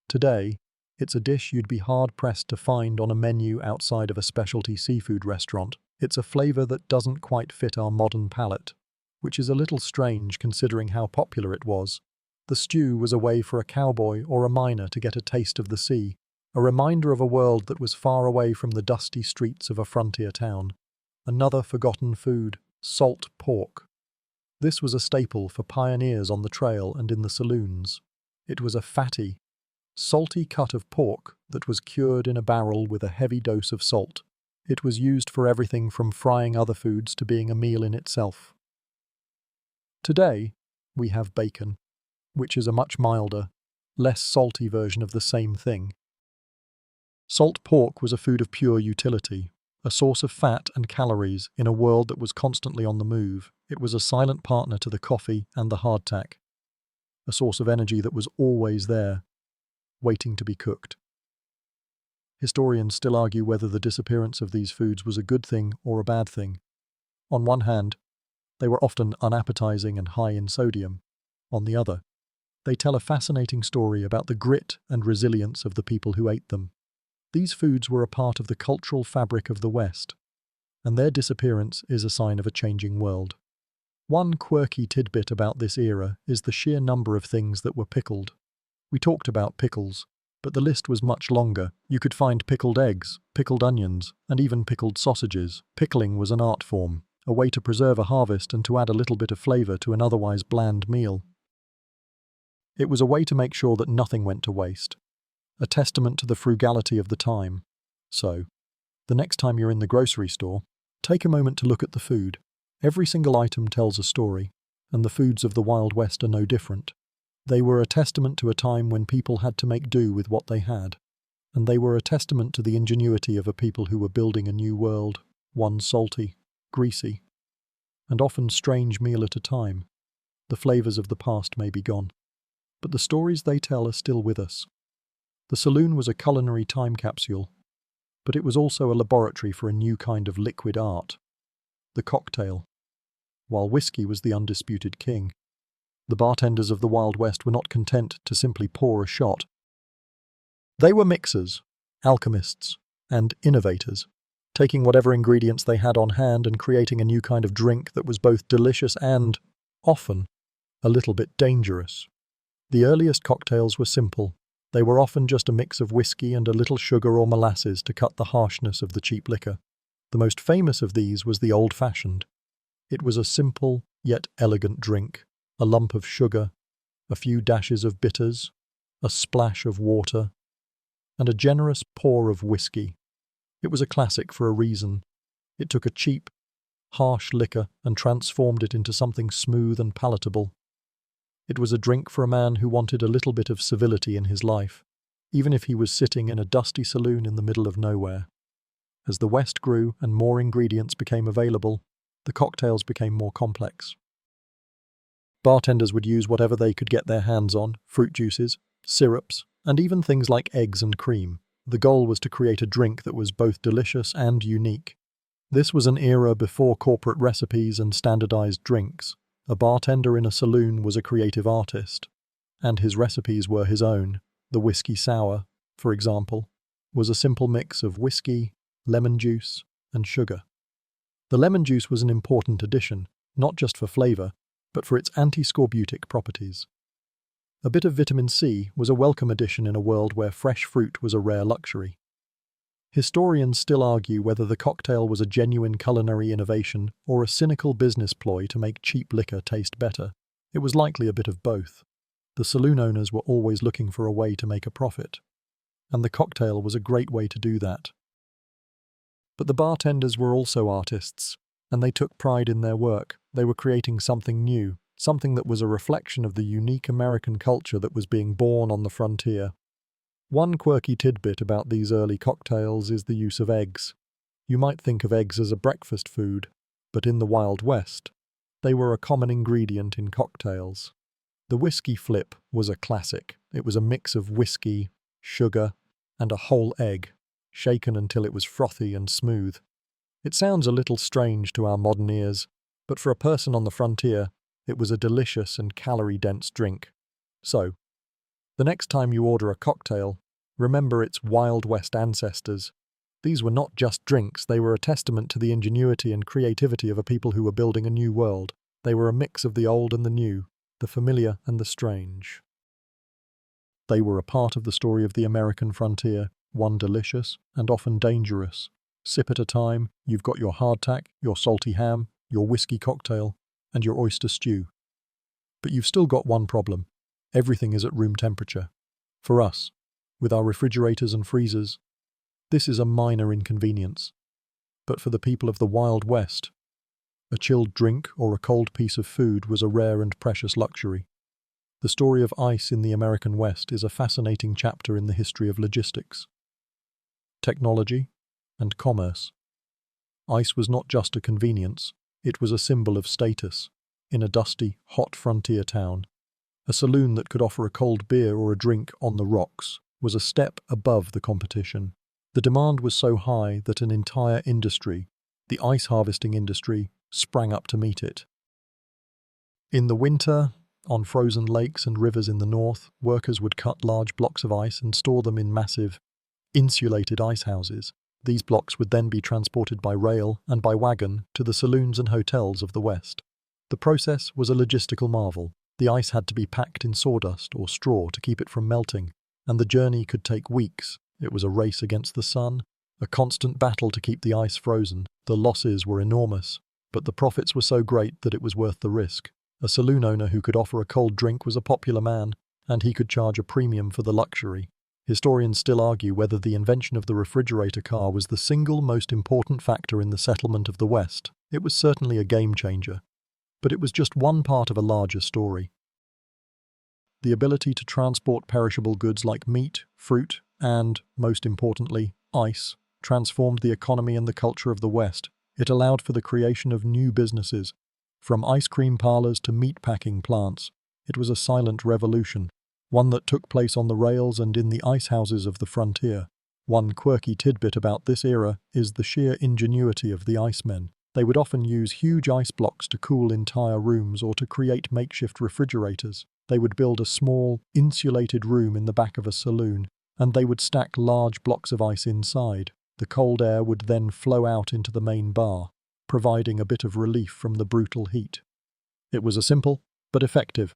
Today, it's a dish you'd be hard-pressed to find on a menu outside of a specialty seafood restaurant. It's a flavor that doesn't quite fit our modern palate, which is a little strange considering how popular it was. The stew was a way for a cowboy or a miner to get a taste of the sea, a reminder of a world that was far away from the dusty streets of a frontier town. Another forgotten food, salt pork. This was a staple for pioneers on the trail and in the saloons. It was a fatty, salty cut of pork that was cured in a barrel with a heavy dose of salt. It was used for everything from frying other foods to being a meal in itself. Today, we have bacon, which is a much milder, less salty version of the same thing. Salt pork was a food of pure utility, a source of fat and calories in a world that was constantly on the move. It was a silent partner to the coffee and the hardtack, a source of energy that was always there, waiting to be cooked. Historians still argue whether the disappearance of these foods was a good thing or a bad thing. On one hand, they were often unappetizing and high in sodium. On the other, they tell a fascinating story about the grit and resilience of the people who ate them. These foods were a part of the cultural fabric of the West, and their disappearance is a sign of a changing world. One quirky tidbit about this era is the sheer number of things that were pickled. We talked about pickles, but the list was much longer. You could find pickled eggs, pickled onions, and even pickled sausages. Pickling was an art form, a way to preserve a harvest and to add a little bit of flavor to an otherwise bland meal. It was a way to make sure that nothing went to waste, a testament to the frugality of the time. So, the next time you're in the grocery store, take a moment to look at the food. Every single item tells a story, and the foods of the Wild West are no different. They were a testament to a time when people had to make do with what they had, and they were a testament to the ingenuity of a people who were building a new world, one salty, greasy, and often strange meal at a time. The flavors of the past may be gone, but the stories they tell are still with us. The saloon was a culinary time capsule, but it was also a laboratory for a new kind of liquid art, the cocktail. While whiskey was the undisputed king, the bartenders of the Wild West were not content to simply pour a shot. They were mixers, alchemists, and innovators, taking whatever ingredients they had on hand and creating a new kind of drink that was both delicious and, often, a little bit dangerous. The earliest cocktails were simple. They were often just a mix of whiskey and a little sugar or molasses to cut the harshness of the cheap liquor. The most famous of these was the old-fashioned. It was a simple yet elegant drink, a lump of sugar, a few dashes of bitters, a splash of water, and a generous pour of whiskey. It was a classic for a reason. It took a cheap, harsh liquor and transformed it into something smooth and palatable. It was a drink for a man who wanted a little bit of civility in his life, even if he was sitting in a dusty saloon in the middle of nowhere. As the West grew and more ingredients became available, the cocktails became more complex. Bartenders would use whatever they could get their hands on, fruit juices, syrups, and even things like eggs and cream. The goal was to create a drink that was both delicious and unique. This was an era before corporate recipes and standardized drinks. A bartender in a saloon was a creative artist, and his recipes were his own. The whiskey sour, for example, was a simple mix of whiskey, lemon juice, and sugar. The lemon juice was an important addition, not just for flavor, but for its anti-scorbutic properties. A bit of vitamin C was a welcome addition in a world where fresh fruit was a rare luxury. Historians still argue whether the cocktail was a genuine culinary innovation or a cynical business ploy to make cheap liquor taste better. It was likely a bit of both. The saloon owners were always looking for a way to make a profit, and the cocktail was a great way to do that. But the bartenders were also artists, and they took pride in their work. They were creating something new, something that was a reflection of the unique American culture that was being born on the frontier. One quirky tidbit about these early cocktails is the use of eggs. You might think of eggs as a breakfast food, but in the Wild West, they were a common ingredient in cocktails. The whiskey flip was a classic. It was a mix of whiskey, sugar, and a whole egg, shaken until it was frothy and smooth. It sounds a little strange to our modern ears, but for a person on the frontier, it was a delicious and calorie-dense drink. So, the next time you order a cocktail, remember its Wild West ancestors. These were not just drinks, they were a testament to the ingenuity and creativity of a people who were building a new world. They were a mix of the old and the new, the familiar and the strange. They were a part of the story of the American frontier, one delicious and often dangerous. Sip at a time, you've got your hardtack, your salty ham, your whiskey cocktail, and your oyster stew. But you've still got one problem. Everything is at room temperature. For us, with our refrigerators and freezers, this is a minor inconvenience. But for the people of the Wild West, a chilled drink or a cold piece of food was a rare and precious luxury. The story of ice in the American West is a fascinating chapter in the history of logistics, technology, and commerce. Ice was not just a convenience, it was a symbol of status. In a dusty, hot frontier town, a saloon that could offer a cold beer or a drink on the rocks was a step above the competition. The demand was so high that an entire industry, the ice harvesting industry, sprang up to meet it. In the winter, on frozen lakes and rivers in the north, workers would cut large blocks of ice and store them in massive, insulated ice houses. These blocks would then be transported by rail and by wagon to the saloons and hotels of the West. The process was a logistical marvel. The ice had to be packed in sawdust or straw to keep it from melting, and the journey could take weeks. It was a race against the sun, a constant battle to keep the ice frozen. The losses were enormous, but the profits were so great that it was worth the risk. A saloon owner who could offer a cold drink was a popular man, and he could charge a premium for the luxury. Historians still argue whether the invention of the refrigerator car was the single most important factor in the settlement of the West. It was certainly a game changer, but it was just one part of a larger story. The ability to transport perishable goods like meat, fruit, and, most importantly, ice, transformed the economy and the culture of the West. It allowed for the creation of new businesses, From ice cream parlors to meat-packing plants, it was a silent revolution, one that took place on the rails and in the ice houses of the frontier. One quirky tidbit about this era is the sheer ingenuity of the icemen. They would often use huge ice blocks to cool entire rooms or to create makeshift refrigerators. They would build a small, insulated room in the back of a saloon, and they would stack large blocks of ice inside. The cold air would then flow out into the main bar, providing a bit of relief from the brutal heat. It was a simple, but effective,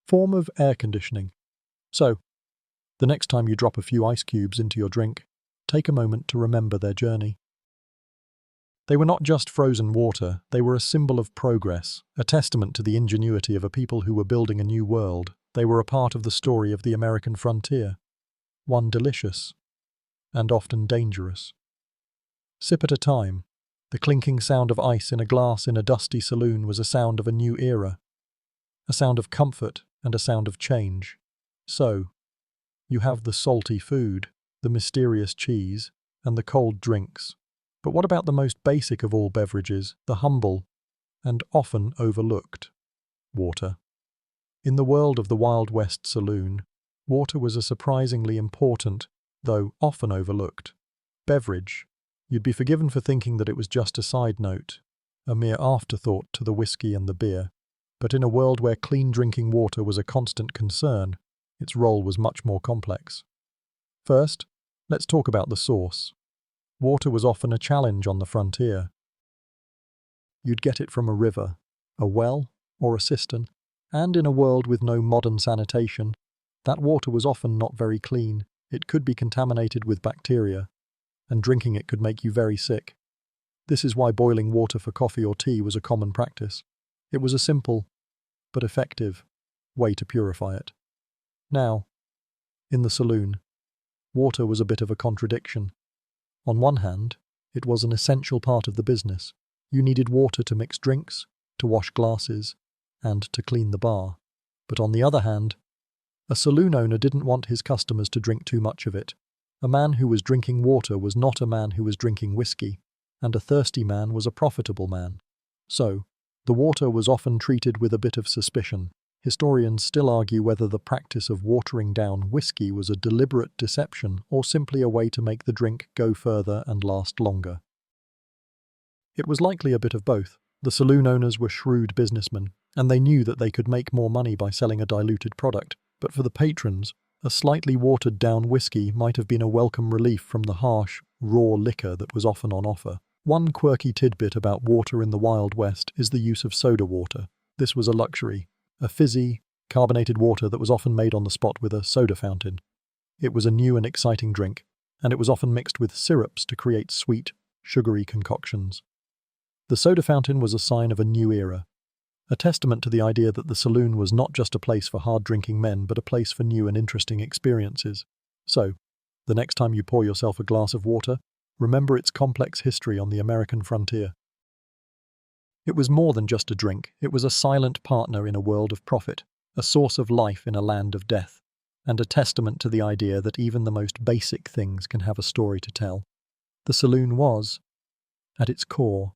form of air conditioning. So, the next time you drop a few ice cubes into your drink, take a moment to remember their journey. They were not just frozen water, they were a symbol of progress, a testament to the ingenuity of a people who were building a new world. They were a part of the story of the American frontier, one delicious and often dangerous. Sip at a time, the clinking sound of ice in a glass in a dusty saloon was a sound of a new era, a sound of comfort and a sound of change. So, you have the salty food, the mysterious cheese, and the cold drinks. But what about the most basic of all beverages, the humble and often overlooked water? In the world of the Wild West saloon, water was a surprisingly important, though often overlooked, beverage. You'd be forgiven for thinking that it was just a side note, a mere afterthought to the whiskey and the beer. But in a world where clean drinking water was a constant concern, its role was much more complex. First, let's talk about the source. Water was often a challenge on the frontier. You'd get it from a river, a well, or a cistern, and in a world with no modern sanitation, that water was often not very clean. It could be contaminated with bacteria, and drinking it could make you very sick. This is why boiling water for coffee or tea was a common practice. It was a simple, but effective, way to purify it. Now, in the saloon, water was a bit of a contradiction. On one hand, it was an essential part of the business. You needed water to mix drinks, to wash glasses, and to clean the bar. But on the other hand, a saloon owner didn't want his customers to drink too much of it. A man who was drinking water was not a man who was drinking whiskey, and a thirsty man was a profitable man. So, the water was often treated with a bit of suspicion. Historians still argue whether the practice of watering down whiskey was a deliberate deception or simply a way to make the drink go further and last longer. It was likely a bit of both. The saloon owners were shrewd businessmen, and they knew that they could make more money by selling a diluted product. But for the patrons, a slightly watered-down whiskey might have been a welcome relief from the harsh, raw liquor that was often on offer. One quirky tidbit about water in the Wild West is the use of soda water. This was a luxury, a fizzy, carbonated water that was often made on the spot with a soda fountain. It was a new and exciting drink, and it was often mixed with syrups to create sweet, sugary concoctions. The soda fountain was a sign of a new era, a testament to the idea that the saloon was not just a place for hard-drinking men, but a place for new and interesting experiences. So, the next time you pour yourself a glass of water, remember its complex history on the American frontier. It was more than just a drink. It was a silent partner in a world of profit, a source of life in a land of death, and a testament to the idea that even the most basic things can have a story to tell. The saloon was, at its core,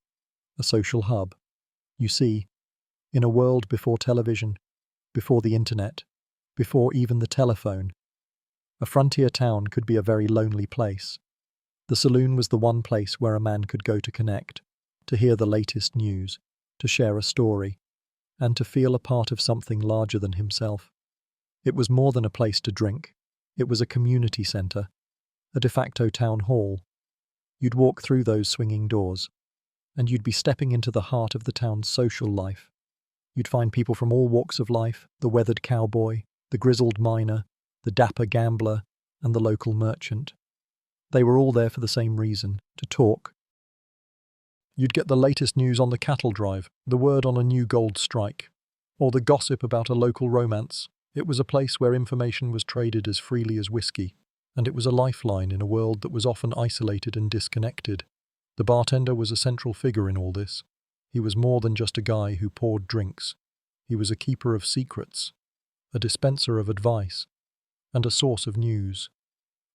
a social hub. You see, in a world before television, before the internet, before even the telephone, a frontier town could be a very lonely place. The saloon was the one place where a man could go to connect, to hear the latest news, to share a story, and to feel a part of something larger than himself. It was more than a place to drink. It was a community centre, a de facto town hall. You'd walk through those swinging doors, and you'd be stepping into the heart of the town's social life. You'd find people from all walks of life, the weathered cowboy, the grizzled miner, the dapper gambler, and the local merchant. They were all there for the same reason, to talk. You'd get the latest news on the cattle drive, the word on a new gold strike, or the gossip about a local romance. It was a place where information was traded as freely as whiskey, and it was a lifeline in a world that was often isolated and disconnected. The bartender was a central figure in all this. He was more than just a guy who poured drinks. He was a keeper of secrets, a dispenser of advice, and a source of news.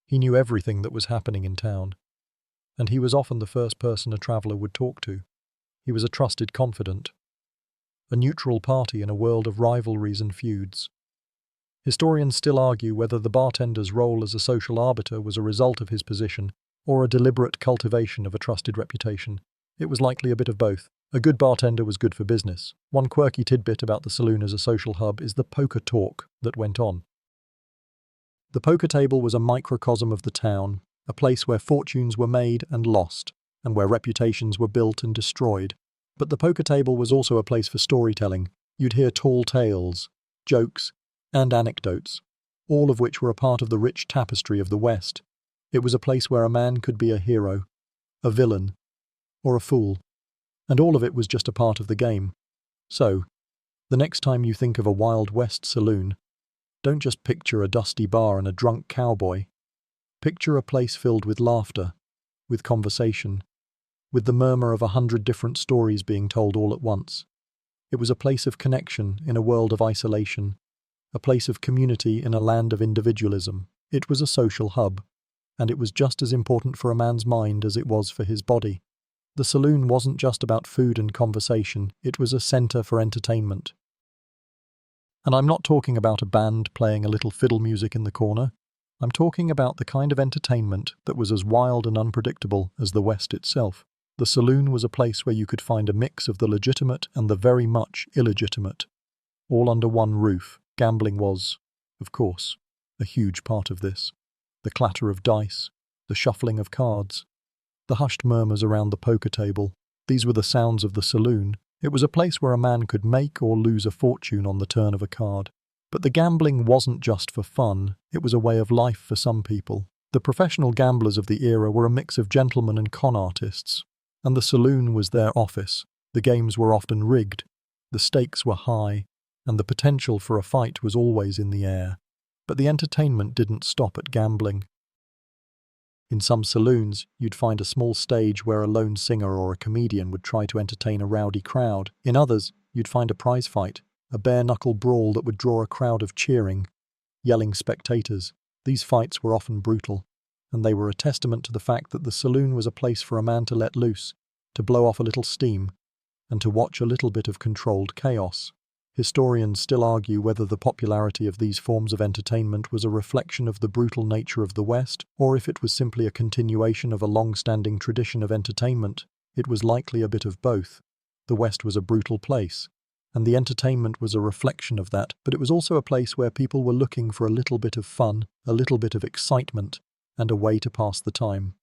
He knew everything that was happening in town, and he was often the first person a traveller would talk to. He was a trusted confidant, a neutral party in a world of rivalries and feuds. Historians still argue whether the bartender's role as a social arbiter was a result of his position or a deliberate cultivation of a trusted reputation. It was likely a bit of both. A good bartender was good for business. One quirky tidbit about the saloon as a social hub is the poker talk that went on. The poker table was a microcosm of the town, a place where fortunes were made and lost, and where reputations were built and destroyed. But the poker table was also a place for storytelling. You'd hear tall tales, jokes, and anecdotes, all of which were a part of the rich tapestry of the West. It was a place where a man could be a hero, a villain, or a fool, and all of it was just a part of the game. So, the next time you think of a Wild West saloon, don't just picture a dusty bar and a drunk cowboy. Picture a place filled with laughter, with conversation, with the murmur of 100 different stories being told all at once. It was a place of connection in a world of isolation, a place of community in a land of individualism. It was a social hub, and it was just as important for a man's mind as it was for his body. The saloon wasn't just about food and conversation, it was a center for entertainment. And I'm not talking about a band playing a little fiddle music in the corner. I'm talking about the kind of entertainment that was as wild and unpredictable as the West itself. The saloon was a place where you could find a mix of the legitimate and the very much illegitimate, all under one roof. Gambling was, of course, a huge part of this. The clatter of dice, the shuffling of cards, the hushed murmurs around the poker table. These were the sounds of the saloon. It was a place where a man could make or lose a fortune on the turn of a card. But the gambling wasn't just for fun, it was a way of life for some people. The professional gamblers of the era were a mix of gentlemen and con artists, and the saloon was their office. The games were often rigged, the stakes were high, and the potential for a fight was always in the air. But the entertainment didn't stop at gambling. In some saloons, you'd find a small stage where a lone singer or a comedian would try to entertain a rowdy crowd. In others, you'd find a prize fight, a bare-knuckle brawl that would draw a crowd of cheering, yelling spectators. These fights were often brutal, and they were a testament to the fact that the saloon was a place for a man to let loose, to blow off a little steam, and to watch a little bit of controlled chaos. Historians still argue whether the popularity of these forms of entertainment was a reflection of the brutal nature of the West, or if it was simply a continuation of a long-standing tradition of entertainment. It was likely a bit of both. The West was a brutal place, and the entertainment was a reflection of that, but it was also a place where people were looking for a little bit of fun, a little bit of excitement, and a way to pass the time.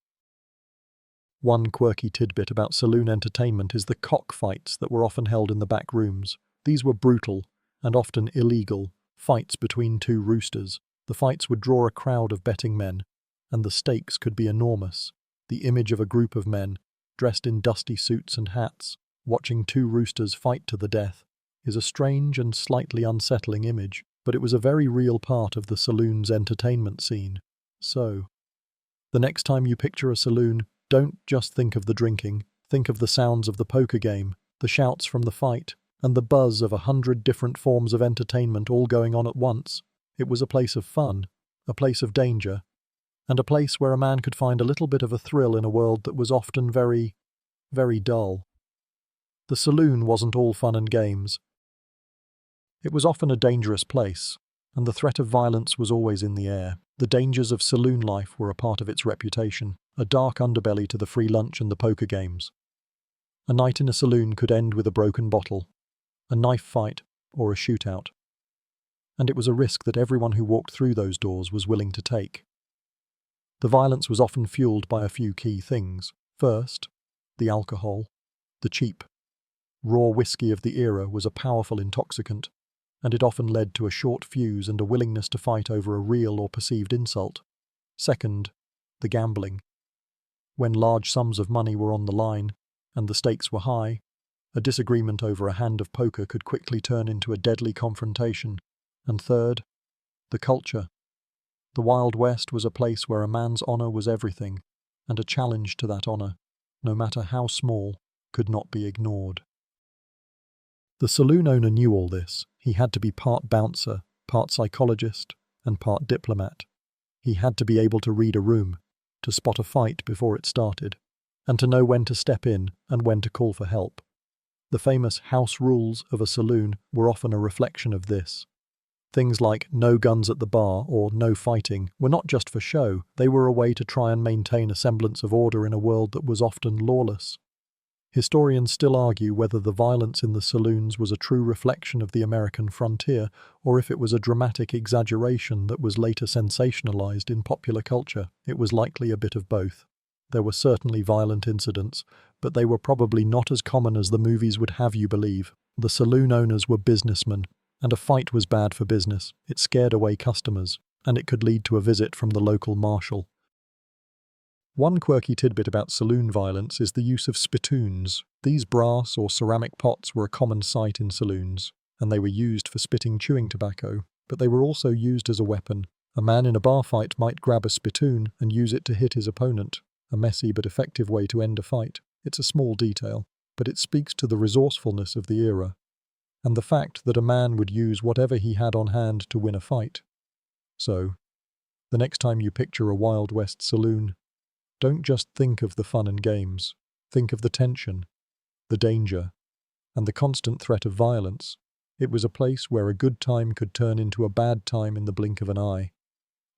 One quirky tidbit about saloon entertainment is the cockfights that were often held in the back rooms. These were brutal, and often illegal, fights between two roosters. The fights would draw a crowd of betting men, and the stakes could be enormous. The image of a group of men, dressed in dusty suits and hats, watching two roosters fight to the death, is a strange and slightly unsettling image, but it was a very real part of the saloon's entertainment scene. So, the next time you picture a saloon, don't just think of the drinking, think of the sounds of the poker game, the shouts from the fight, and the buzz of 100 different forms of entertainment all going on at once. It was a place of fun, a place of danger, and a place where a man could find a little bit of a thrill in a world that was often very, very dull. The saloon wasn't all fun and games. It was often a dangerous place, and the threat of violence was always in the air. The dangers of saloon life were a part of its reputation, a dark underbelly to the free lunch and the poker games. A night in a saloon could end with a broken bottle, a knife fight, or a shootout. And it was a risk that everyone who walked through those doors was willing to take. The violence was often fueled by a few key things. First, the alcohol. The cheap, raw whiskey of the era was a powerful intoxicant, and it often led to a short fuse and a willingness to fight over a real or perceived insult. Second, the gambling. When large sums of money were on the line, and the stakes were high, a disagreement over a hand of poker could quickly turn into a deadly confrontation. And third, the culture. The Wild West was a place where a man's honor was everything, and a challenge to that honor, no matter how small, could not be ignored. The saloon owner knew all this. He had to be part bouncer, part psychologist, and part diplomat. He had to be able to read a room, to spot a fight before it started, and to know when to step in and when to call for help. The famous house rules of a saloon were often a reflection of this. Things like no guns at the bar or no fighting were not just for show, they were a way to try and maintain a semblance of order in a world that was often lawless. Historians still argue whether the violence in the saloons was a true reflection of the American frontier or if it was a dramatic exaggeration that was later sensationalized in popular culture. It was likely a bit of both. There were certainly violent incidents, but they were probably not as common as the movies would have you believe. The saloon owners were businessmen, and a fight was bad for business. It scared away customers, and it could lead to a visit from the local marshal. One quirky tidbit about saloon violence is the use of spittoons. These brass or ceramic pots were a common sight in saloons, and they were used for spitting chewing tobacco, but they were also used as a weapon. A man in a bar fight might grab a spittoon and use it to hit his opponent, a messy but effective way to end a fight. It's a small detail, but it speaks to the resourcefulness of the era, and the fact that a man would use whatever he had on hand to win a fight. So, the next time you picture a Wild West saloon, don't just think of the fun and games. Think of the tension, the danger, and the constant threat of violence. It was a place where a good time could turn into a bad time in the blink of an eye.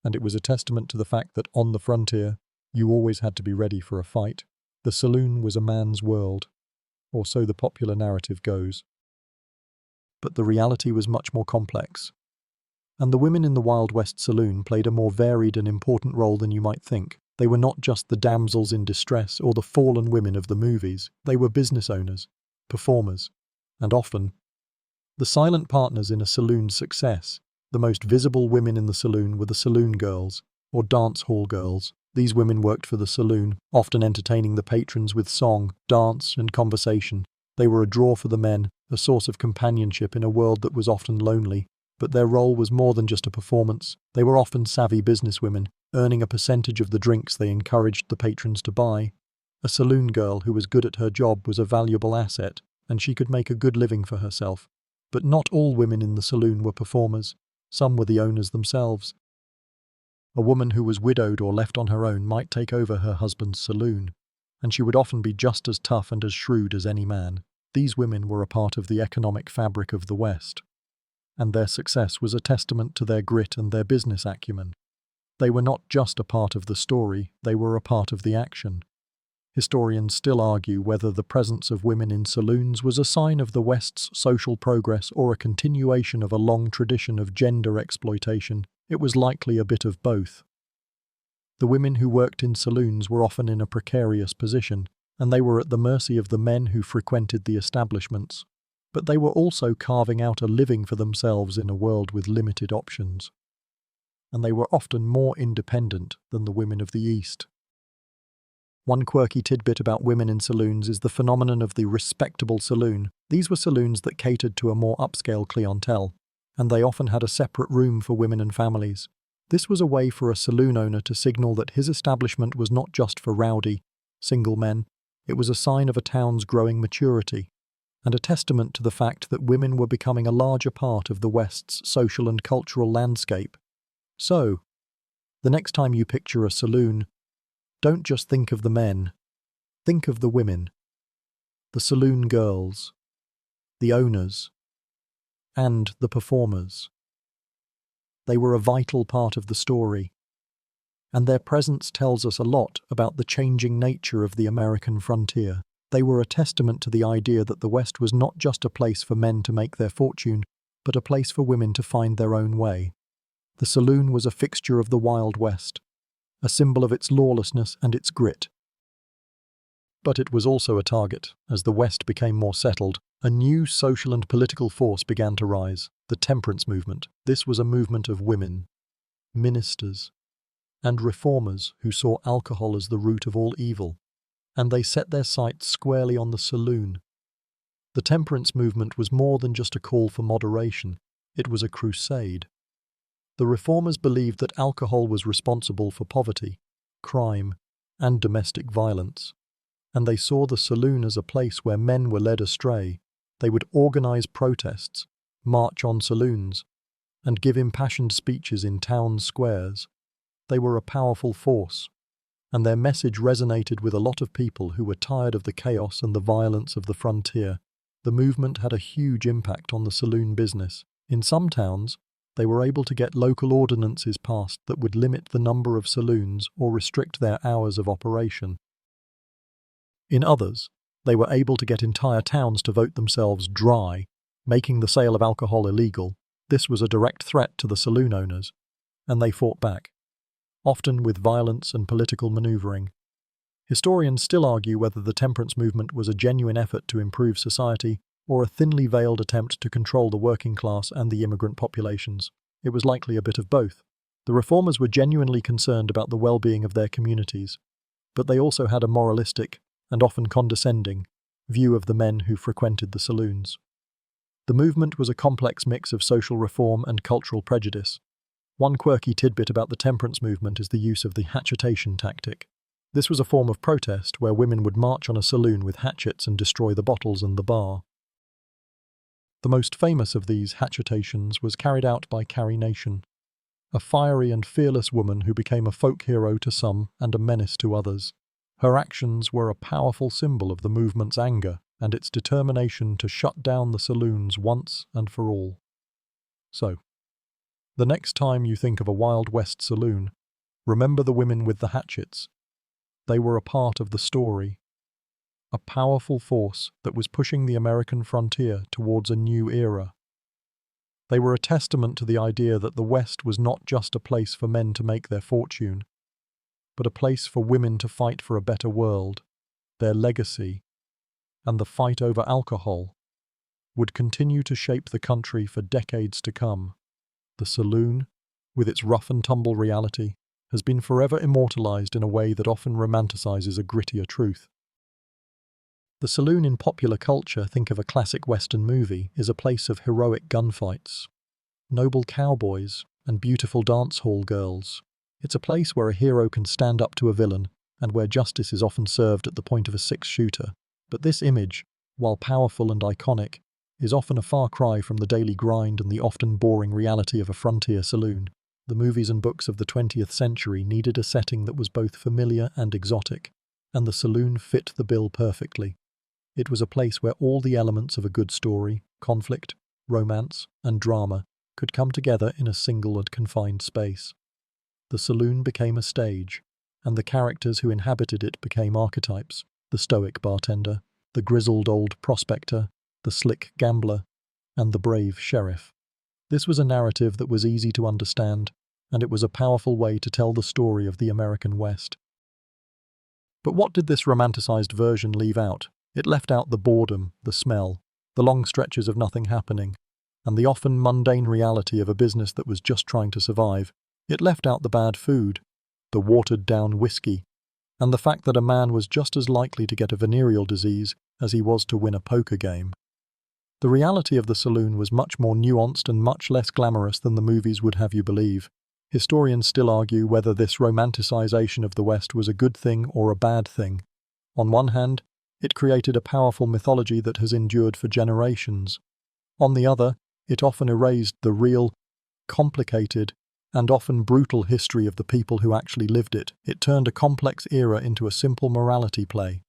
And it was a testament to the fact that on the frontier, you always had to be ready for a fight. The saloon was a man's world, or so the popular narrative goes. But the reality was much more complex. And the women in the Wild West saloon played a more varied and important role than you might think. They were not just the damsels in distress or the fallen women of the movies. They were business owners, performers, and often the silent partners in a saloon's success. The most visible women in the saloon were the saloon girls, or dance hall girls. These women worked for the saloon, often entertaining the patrons with song, dance, and conversation. They were a draw for the men, a source of companionship in a world that was often lonely. But their role was more than just a performance. They were often savvy businesswomen, earning a percentage of the drinks they encouraged the patrons to buy. A saloon girl who was good at her job was a valuable asset, and she could make a good living for herself. But not all women in the saloon were performers. Some were the owners themselves. A woman who was widowed or left on her own might take over her husband's saloon, and she would often be just as tough and as shrewd as any man. These women were a part of the economic fabric of the West, and their success was a testament to their grit and their business acumen. They were not just a part of the story, they were a part of the action. Historians still argue whether the presence of women in saloons was a sign of the West's social progress or a continuation of a long tradition of gender exploitation. It was likely a bit of both. The women who worked in saloons were often in a precarious position, and they were at the mercy of the men who frequented the establishments. But they were also carving out a living for themselves in a world with limited options. And they were often more independent than the women of the East. One quirky tidbit about women in saloons is the phenomenon of the respectable saloon. These were saloons that catered to a more upscale clientele, and they often had a separate room for women and families. This was a way for a saloon owner to signal that his establishment was not just for rowdy, single men. It was a sign of a town's growing maturity, and a testament to the fact that women were becoming a larger part of the West's social and cultural landscape. So, the next time you picture a saloon, don't just think of the men. Think of the women, the saloon girls, the owners, and the performers. They were a vital part of the story, and their presence tells us a lot about the changing nature of the American frontier. They were a testament to the idea that the West was not just a place for men to make their fortune, but a place for women to find their own way. The saloon was a fixture of the Wild West, a symbol of its lawlessness and its grit. But it was also a target. As the West became more settled, a new social and political force began to rise, the temperance movement. This was a movement of women, ministers, and reformers who saw alcohol as the root of all evil, and they set their sights squarely on the saloon. The temperance movement was more than just a call for moderation, it was a crusade. The reformers believed that alcohol was responsible for poverty, crime, and domestic violence, and they saw the saloon as a place where men were led astray. They would organize protests, march on saloons, and give impassioned speeches in town squares. They were a powerful force, and their message resonated with a lot of people who were tired of the chaos and the violence of the frontier. the movement had a huge impact on the saloon business. In some towns, they were able to get local ordinances passed that would limit the number of saloons or restrict their hours of operation. In others, they were able to get entire towns to vote themselves dry, making the sale of alcohol illegal. This was a direct threat to the saloon owners, and they fought back, often with violence and political maneuvering. Historians still argue whether the temperance movement was a genuine effort to improve society or a thinly veiled attempt to control the working class and the immigrant populations. It was likely a bit of both. The reformers were genuinely concerned about the well-being of their communities, but they also had a moralistic, and often condescending, view of the men who frequented the saloons. The movement was a complex mix of social reform and cultural prejudice. One quirky tidbit about the temperance movement is the use of the hatchetation tactic. This was a form of protest where women would march on a saloon with hatchets and destroy the bottles and the bar. The most famous of these hatchetations was carried out by Carrie Nation, a fiery and fearless woman who became a folk hero to some and a menace to others. Her actions were a powerful symbol of the movement's anger and its determination to shut down the saloons once and for all. So, the next time you think of a Wild West saloon, remember the women with the hatchets. They were a part of the story, a powerful force that was pushing the American frontier towards a new era. They were a testament to the idea that the West was not just a place for men to make their fortune, but a place for women to fight for a better world. Their legacy, and the fight over alcohol, would continue to shape the country for decades to come. The saloon, with its rough-and-tumble reality, has been forever immortalized in a way that often romanticizes a grittier truth. The saloon in popular culture, think of a classic Western movie, is a place of heroic gunfights, noble cowboys, and beautiful dance hall girls. It's a place where a hero can stand up to a villain, and where justice is often served at the point of a six-shooter. But this image, while powerful and iconic, is often a far cry from the daily grind and the often boring reality of a frontier saloon. The movies and books of the 20th century needed a setting that was both familiar and exotic, and the saloon fit the bill perfectly. It was a place where all the elements of a good story, conflict, romance, and drama could come together in a single and confined space. The saloon became a stage, and the characters who inhabited it became archetypes: the stoic bartender, the grizzled old prospector, the slick gambler, and the brave sheriff. This was a narrative that was easy to understand, and it was a powerful way to tell the story of the American West. But what did this romanticized version leave out? It left out the boredom, the smell, the long stretches of nothing happening, and the often mundane reality of a business that was just trying to survive. It left out the bad food, the watered-down whiskey, and the fact that a man was just as likely to get a venereal disease as he was to win a poker game. The reality of the saloon was much more nuanced and much less glamorous than the movies would have you believe. Historians still argue whether this romanticization of the West was a good thing or a bad thing. On one hand, it created a powerful mythology that has endured for generations. On the other, it often erased the real, complicated, and often brutal history of the people who actually lived it. It turned a complex era into a simple morality play,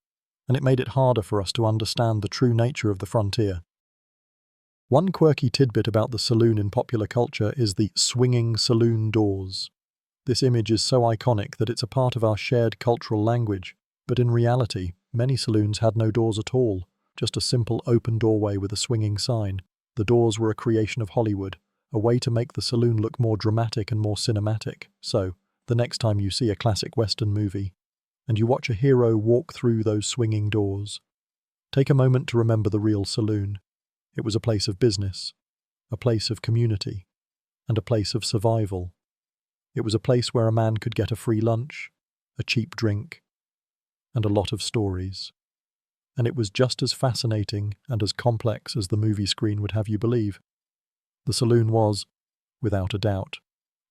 and it made it harder for us to understand the true nature of the frontier. One quirky tidbit about the saloon in popular culture is the swinging saloon doors. This image is so iconic that it's a part of our shared cultural language, but in reality, many saloons had no doors at all, just a simple open doorway with a swinging sign. The doors were a creation of Hollywood, a way to make the saloon look more dramatic and more cinematic. So, the next time you see a classic Western movie, and you watch a hero walk through those swinging doors, take a moment to remember the real saloon. It was a place of business, a place of community, and a place of survival. It was a place where a man could get a free lunch, a cheap drink, and a lot of stories. And it was just as fascinating and as complex as the movie screen would have you believe. The saloon was, without a doubt,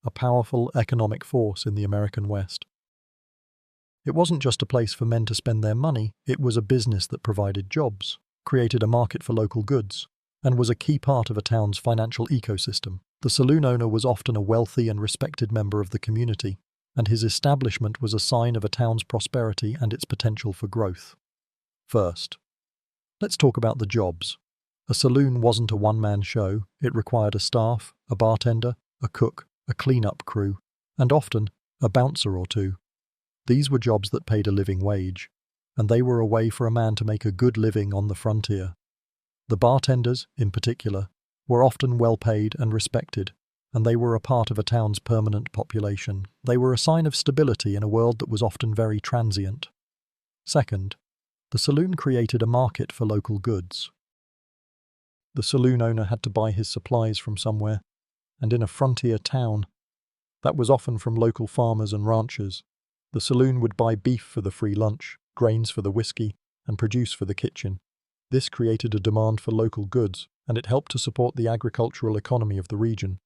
a powerful economic force in the American West. It wasn't just a place for men to spend their money, it was a business that provided jobs, created a market for local goods, and was a key part of a town's financial ecosystem. The saloon owner was often a wealthy and respected member of the community, and his establishment was a sign of a town's prosperity and its potential for growth. First, let's talk about the jobs. A saloon wasn't a one-man show. It required a staff, a bartender, a cook, a clean-up crew, and often a bouncer or two. These were jobs that paid a living wage, and they were a way for a man to make a good living on the frontier. The bartenders, in particular, were often well paid and respected, and they were a part of a town's permanent population. They were a sign of stability in a world that was often very transient. Second, the saloon created a market for local goods. The saloon owner had to buy his supplies from somewhere, and in a frontier town, that was often from local farmers and ranchers. The saloon would buy beef for the free lunch, grains for the whiskey, and produce for the kitchen. This created a demand for local goods, and it helped to support the agricultural economy of the region.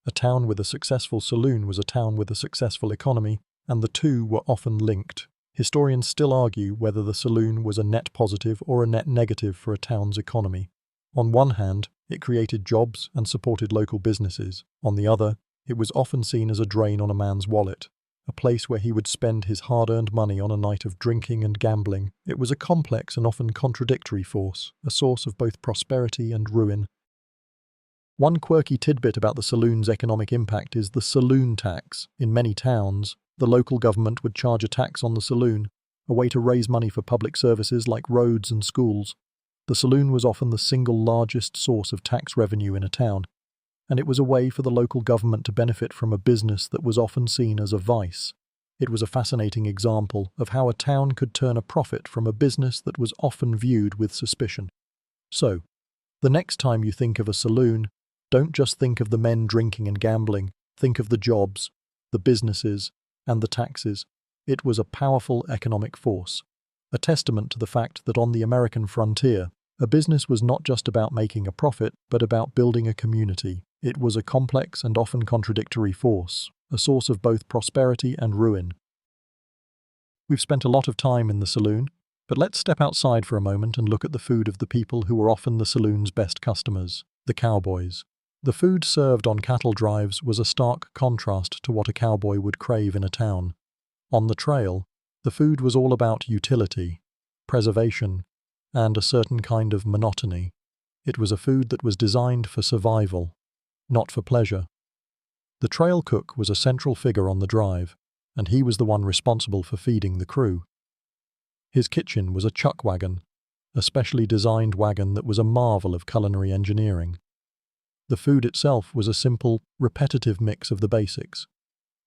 A town with a successful saloon was a town with a successful economy, and the two were often linked. Historians still argue whether the saloon was a net positive or a net negative for a town's economy. On one hand, it created jobs and supported local businesses. On the other, it was often seen as a drain on a man's wallet, a place where he would spend his hard-earned money on a night of drinking and gambling. It was a complex and often contradictory force, a source of both prosperity and ruin. One quirky tidbit about the saloon's economic impact is the saloon tax. In many towns, the local government would charge a tax on the saloon, a way to raise money for public services like roads and schools. The saloon was often the single largest source of tax revenue in a town, and it was a way for the local government to benefit from a business that was often seen as a vice. It was a fascinating example of how a town could turn a profit from a business that was often viewed with suspicion. So, the next time you think of a saloon, don't just think of the men drinking and gambling, think of the jobs, the businesses, and the taxes. It was a powerful economic force, a testament to the fact that on the American frontier, a business was not just about making a profit, but about building a community. It was a complex and often contradictory force, a source of both prosperity and ruin. We've spent a lot of time in the saloon, but let's step outside for a moment and look at the food of the people who were often the saloon's best customers, the cowboys. The food served on cattle drives was a stark contrast to what a cowboy would crave in a town. On the trail, the food was all about utility, preservation, and a certain kind of monotony. It was a food that was designed for survival, not for pleasure. The trail cook was a central figure on the drive, and he was the one responsible for feeding the crew. His kitchen was a chuck wagon, a specially designed wagon that was a marvel of culinary engineering. The food itself was a simple, repetitive mix of the basics.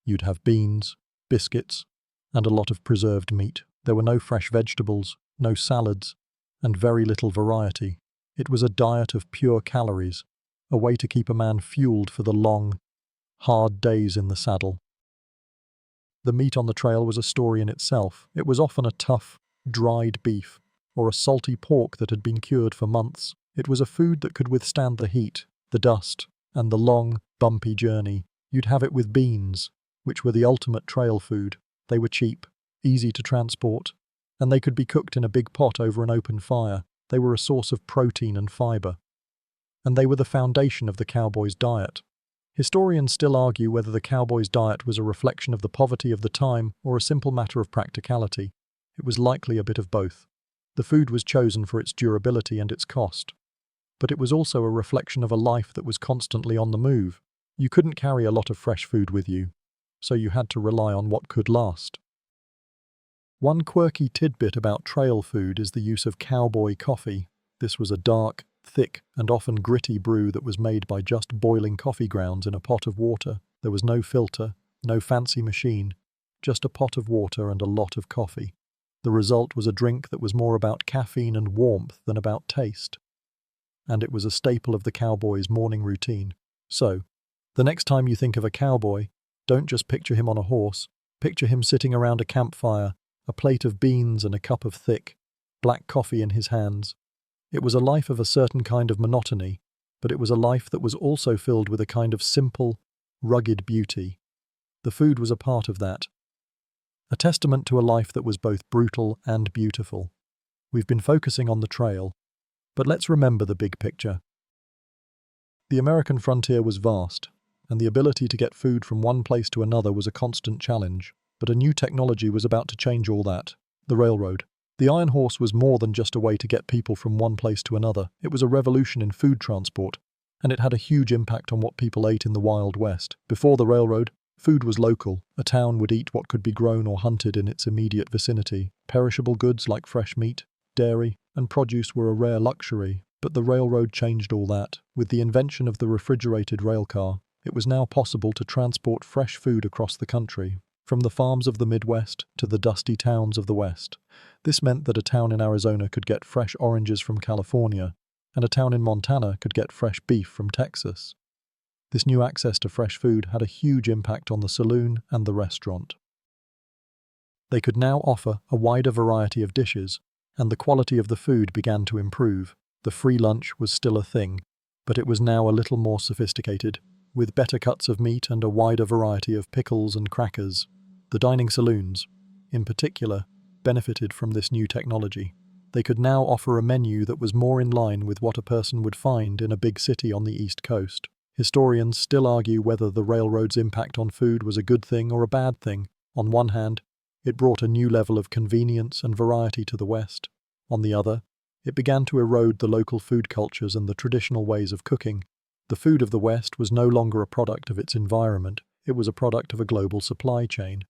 You'd have beans, biscuits, and a lot of preserved meat. There were no fresh vegetables, no salads, and very little variety. It was a diet of pure calories, a way to keep a man fueled for the long, hard days in the saddle. The meat on the trail was a story in itself. It was often a tough, dried beef, or a salty pork that had been cured for months. It was a food that could withstand the heat, the dust, and the long, bumpy journey. You'd have it with beans, which were the ultimate trail food. They were cheap, easy to transport, and they could be cooked in a big pot over an open fire. They were a source of protein and fiber, and they were the foundation of the cowboy's diet. Historians still argue whether the cowboy's diet was a reflection of the poverty of the time or a simple matter of practicality. It was likely a bit of both. The food was chosen for its durability and its cost, but it was also a reflection of a life that was constantly on the move. You couldn't carry a lot of fresh food with you, so you had to rely on what could last. One quirky tidbit about trail food is the use of cowboy coffee. This was a dark, thick, and often gritty brew that was made by just boiling coffee grounds in a pot of water. There was no filter, no fancy machine, just a pot of water and a lot of coffee. The result was a drink that was more about caffeine and warmth than about taste. And it was a staple of the cowboy's morning routine. So, the next time you think of a cowboy, don't just picture him on a horse. Picture him sitting around a campfire, a plate of beans and a cup of thick, black coffee in his hands. It was a life of a certain kind of monotony, but it was a life that was also filled with a kind of simple, rugged beauty. The food was a part of that, a testament to a life that was both brutal and beautiful. We've been focusing on the trail, but let's remember the big picture. The American frontier was vast, and the ability to get food from one place to another was a constant challenge. But a new technology was about to change all that: the railroad. The Iron Horse was more than just a way to get people from one place to another. It was a revolution in food transport, and it had a huge impact on what people ate in the Wild West. Before the railroad, food was local. A town would eat what could be grown or hunted in its immediate vicinity. Perishable goods like fresh meat, dairy, and produce were a rare luxury, but the railroad changed all that. With the invention of the refrigerated railcar, it was now possible to transport fresh food across the country, from the farms of the Midwest to the dusty towns of the West. This meant that a town in Arizona could get fresh oranges from California, and a town in Montana could get fresh beef from Texas. This new access to fresh food had a huge impact on the saloon and the restaurant. They could now offer a wider variety of dishes, and the quality of the food began to improve. The free lunch was still a thing, but it was now a little more sophisticated, with better cuts of meat and a wider variety of pickles and crackers. The dining saloons, in particular, benefited from this new technology. They could now offer a menu that was more in line with what a person would find in a big city on the East Coast. Historians still argue whether the railroad's impact on food was a good thing or a bad thing. On one hand, it brought a new level of convenience and variety to the West. On the other, it began to erode the local food cultures and the traditional ways of cooking. The food of the West was no longer a product of its environment, it was a product of a global supply chain.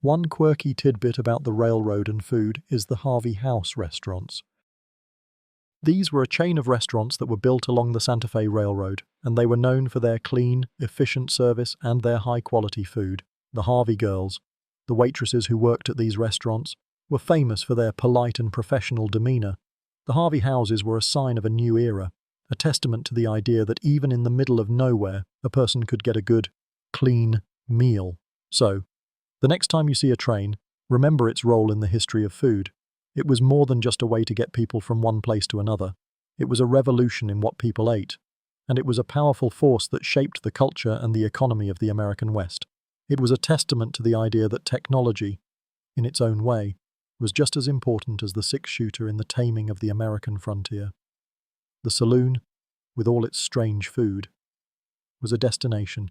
One quirky tidbit about the railroad and food is the Harvey House restaurants. These were a chain of restaurants that were built along the Santa Fe Railroad, and they were known for their clean, efficient service and their high-quality food. The Harvey girls, the waitresses who worked at these restaurants, were famous for their polite and professional demeanor. The Harvey houses were a sign of a new era, a testament to the idea that even in the middle of nowhere, a person could get a good, clean meal. So, the next time you see a train, remember its role in the history of food. It was more than just a way to get people from one place to another. It was a revolution in what people ate, and it was a powerful force that shaped the culture and the economy of the American West. It was a testament to the idea that technology, in its own way, was just as important as the six-shooter in the taming of the American frontier. The saloon, with all its strange food, was a destination.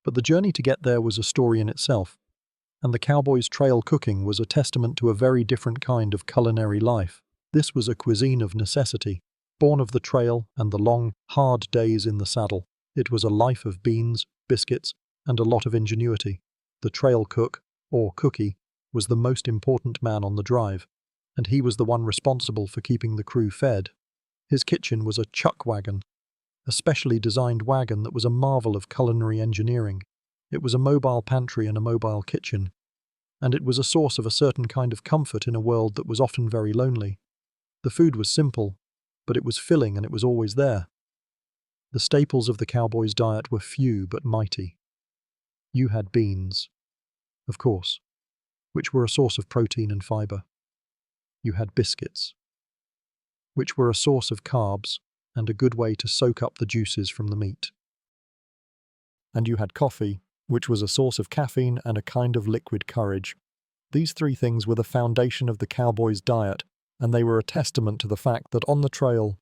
But the journey to get there was a story in itself, and the cowboys' trail cooking was a testament to a very different kind of culinary life. This was a cuisine of necessity, born of the trail and the long, hard days in the saddle. It was a life of beans, biscuits, and a lot of ingenuity. The trail cook, or cookie, was the most important man on the drive, and he was the one responsible for keeping the crew fed. His kitchen was a chuck wagon, a specially designed wagon that was a marvel of culinary engineering. It was a mobile pantry and a mobile kitchen, and it was a source of a certain kind of comfort in a world that was often very lonely. The food was simple, but it was filling and it was always there. The staples of the cowboys' diet were few but mighty. You had beans, of course, which were a source of protein and fiber. You had biscuits, which were a source of carbs and a good way to soak up the juices from the meat. And you had coffee, which was a source of caffeine and a kind of liquid courage. These three things were the foundation of the cowboys' diet, and they were a testament to the fact that on the trail,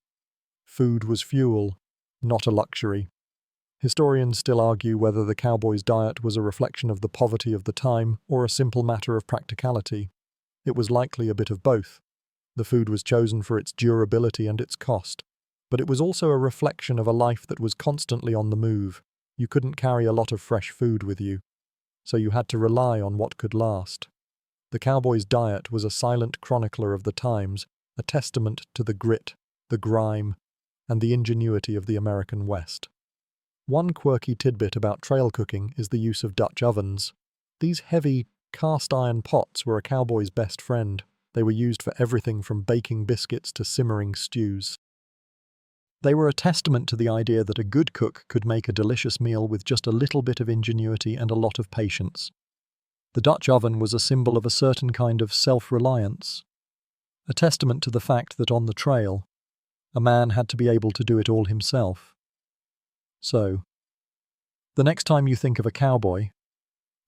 food was fuel, not a luxury. Historians still argue whether the cowboys' diet was a reflection of the poverty of the time or a simple matter of practicality. It was likely a bit of both. The food was chosen for its durability and its cost, but it was also a reflection of a life that was constantly on the move. You couldn't carry a lot of fresh food with you, so you had to rely on what could last. The cowboys' diet was a silent chronicler of the times, a testament to the grit, the grime, and the ingenuity of the American West. One quirky tidbit about trail cooking is the use of Dutch ovens. These heavy, cast-iron pots were a cowboy's best friend. They were used for everything from baking biscuits to simmering stews. They were a testament to the idea that a good cook could make a delicious meal with just a little bit of ingenuity and a lot of patience. The Dutch oven was a symbol of a certain kind of self-reliance, a testament to the fact that on the trail, a man had to be able to do it all himself. So, the next time you think of a cowboy,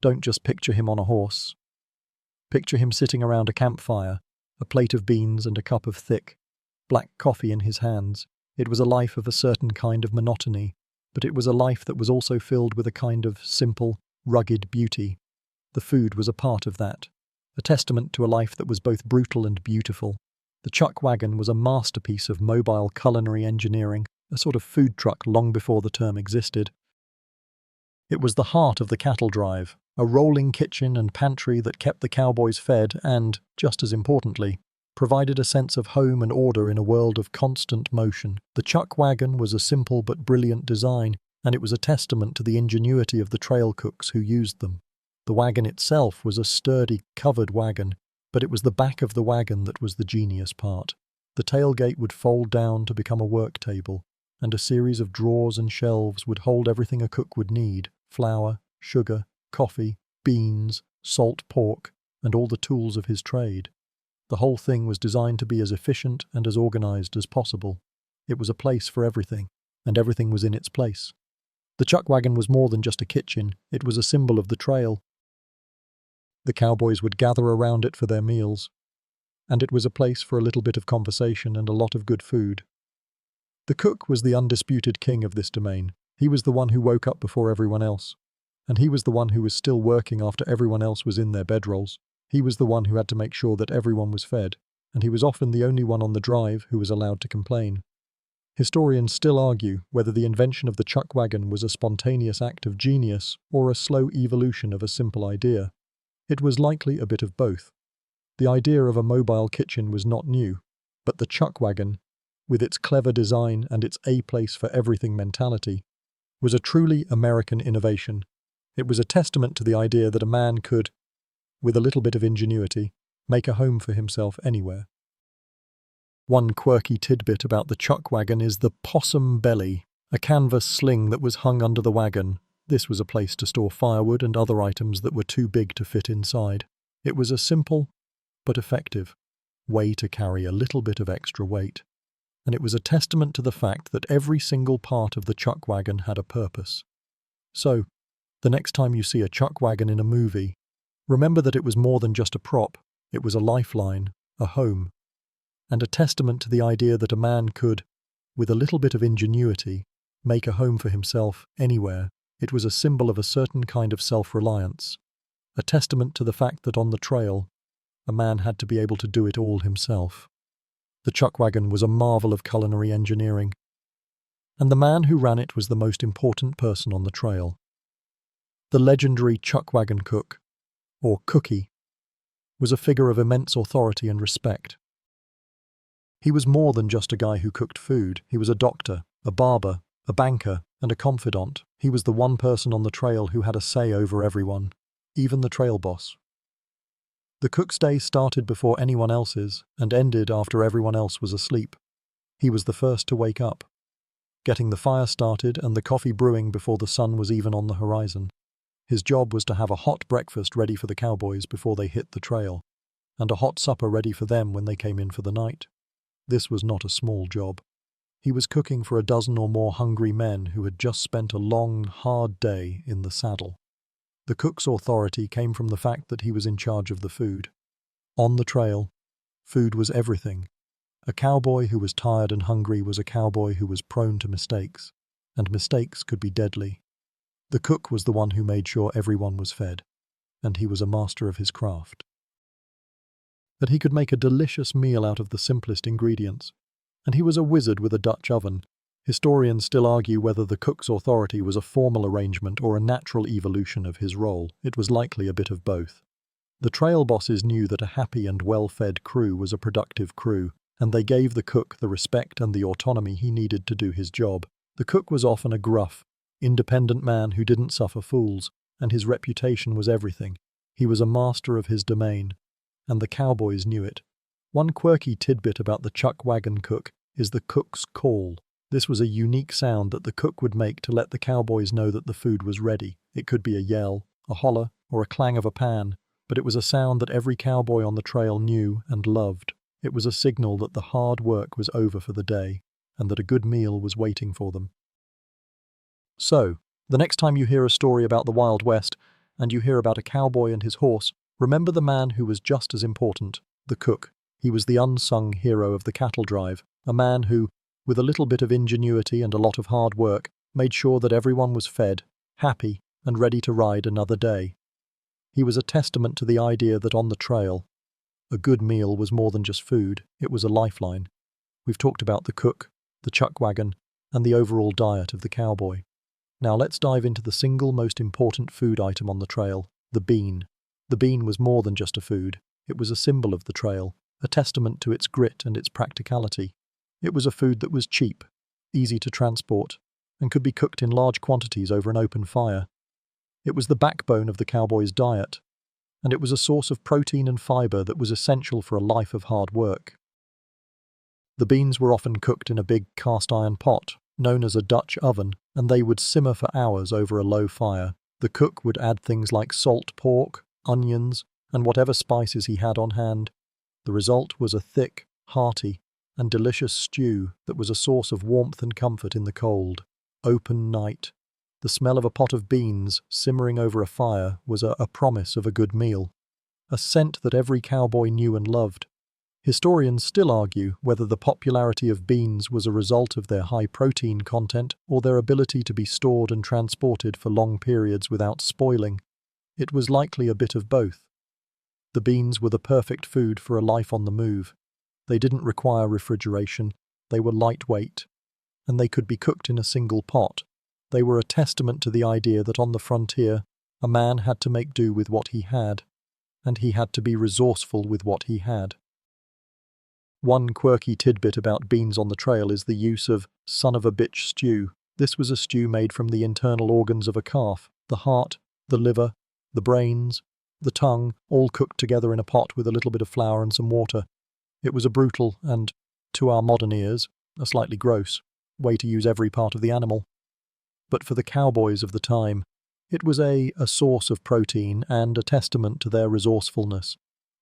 don't just picture him on a horse. Picture him sitting around a campfire, a plate of beans and a cup of thick, black coffee in his hands. It was a life of a certain kind of monotony, but it was a life that was also filled with a kind of simple, rugged beauty. The food was a part of that. a testament to a life that was both brutal and beautiful. The chuck wagon was a masterpiece of mobile culinary engineering, a sort of food truck long before the term existed. It was the heart of the cattle drive, a rolling kitchen and pantry that kept the cowboys fed and, just as importantly, provided a sense of home and order in a world of constant motion. The chuck wagon was a simple but brilliant design, and it was a testament to the ingenuity of the trail cooks who used them. The wagon itself was a sturdy, covered wagon, but it was the back of the wagon that was the genius part. The tailgate would fold down to become a work table, and a series of drawers and shelves would hold everything a cook would need: flour, sugar, coffee, beans, salt pork, and all the tools of his trade. The whole thing was designed to be as efficient and as organized as possible. It was a place for everything, and everything was in its place. The chuck wagon was more than just a kitchen, it was a symbol of the trail. The cowboys would gather around it for their meals, and it was a place for a little bit of conversation and a lot of good food. The cook was the undisputed king of this domain. He was the one who woke up before everyone else, and he was the one who was still working after everyone else was in their bedrolls. He was the one who had to make sure that everyone was fed, and he was often the only one on the drive who was allowed to complain. Historians still argue whether the invention of the chuck wagon was a spontaneous act of genius or a slow evolution of a simple idea. It was likely a bit of both. The idea of a mobile kitchen was not new, but the chuck wagon, with its clever design and its a place for everything mentality, was a truly American innovation. It was a testament to the idea that a man could, with a little bit of ingenuity, make a home for himself anywhere. One quirky tidbit about the chuck wagon is the possum belly, a canvas sling that was hung under the wagon. This was a place to store firewood and other items that were too big to fit inside. It was a simple, but effective, way to carry a little bit of extra weight. And it was a testament to the fact that every single part of the chuck wagon had a purpose. So, the next time you see a chuck wagon in a movie, remember that it was more than just a prop. It was a lifeline, a home, and a testament to the idea that a man could, with a little bit of ingenuity, make a home for himself anywhere. It was a symbol of a certain kind of self-reliance, a testament to the fact that on the trail, a man had to be able to do it all himself. The chuck wagon was a marvel of culinary engineering, and the man who ran it was the most important person on the trail. The legendary chuck wagon cook, or cookie, was a figure of immense authority and respect. He was more than just a guy who cooked food. He was a doctor, a barber, a banker, and a confidant. He was the one person on the trail who had a say over everyone, even the trail boss. The cook's day started before anyone else's and ended after everyone else was asleep. He was the first to wake up, getting the fire started and the coffee brewing before the sun was even on the horizon. His job was to have a hot breakfast ready for the cowboys before they hit the trail, and a hot supper ready for them when they came in for the night. This was not a small job. He was cooking for a dozen or more hungry men who had just spent a long, hard day in the saddle. The cook's authority came from the fact that he was in charge of the food. On the trail, food was everything. A cowboy who was tired and hungry was a cowboy who was prone to mistakes, and mistakes could be deadly. The cook was the one who made sure everyone was fed, and he was a master of his craft. That he could make a delicious meal out of the simplest ingredients, and he was a wizard with a Dutch oven. Historians still argue whether the cook's authority was a formal arrangement or a natural evolution of his role. It was likely a bit of both. The trail bosses knew that a happy and well-fed crew was a productive crew, and they gave the cook the respect and the autonomy he needed to do his job. The cook was often a gruff, independent man who didn't suffer fools, and his reputation was everything. He was a master of his domain, and the cowboys knew it. One quirky tidbit about the chuck wagon cook is the cook's call. This was a unique sound that the cook would make to let the cowboys know that the food was ready. It could be a yell, a holler, or a clang of a pan, but it was a sound that every cowboy on the trail knew and loved. It was a signal that the hard work was over for the day, and that a good meal was waiting for them. So, the next time you hear a story about the Wild West, and you hear about a cowboy and his horse, remember the man who was just as important, the cook. He was the unsung hero of the cattle drive, a man who, with a little bit of ingenuity and a lot of hard work, made sure that everyone was fed, happy, and ready to ride another day. He was a testament to the idea that on the trail, a good meal was more than just food, it was a lifeline. We've talked about the cook, the chuck wagon, and the overall diet of the cowboy. Now let's dive into the single most important food item on the trail, the bean. The bean was more than just a food. It was a symbol of the trail, a testament to its grit and its practicality. It was a food that was cheap, easy to transport, and could be cooked in large quantities over an open fire. It was the backbone of the cowboy's diet, and it was a source of protein and fiber that was essential for a life of hard work. The beans were often cooked in a big cast-iron pot, known as a Dutch oven, and they would simmer for hours over a low fire. The cook would add things like salt pork, onions, and whatever spices he had on hand. The result was a thick, hearty, and delicious stew that was a source of warmth and comfort in the cold, open night. The smell of a pot of beans simmering over a fire was a promise of a good meal, a scent that every cowboy knew and loved. Historians still argue whether the popularity of beans was a result of their high protein content or their ability to be stored and transported for long periods without spoiling. It was likely a bit of both. The beans were the perfect food for a life on the move. They didn't require refrigeration, they were lightweight, and they could be cooked in a single pot. They were a testament to the idea that on the frontier, a man had to make do with what he had, and he had to be resourceful with what he had. One quirky tidbit about beans on the trail is the use of son of a bitch stew. This was a stew made from the internal organs of a calf, the heart, the liver, the brains, the tongue, all cooked together in a pot with a little bit of flour and some water. It was a brutal and, to our modern ears, a slightly gross way to use every part of the animal. But for the cowboys of the time, it was a source of protein and a testament to their resourcefulness.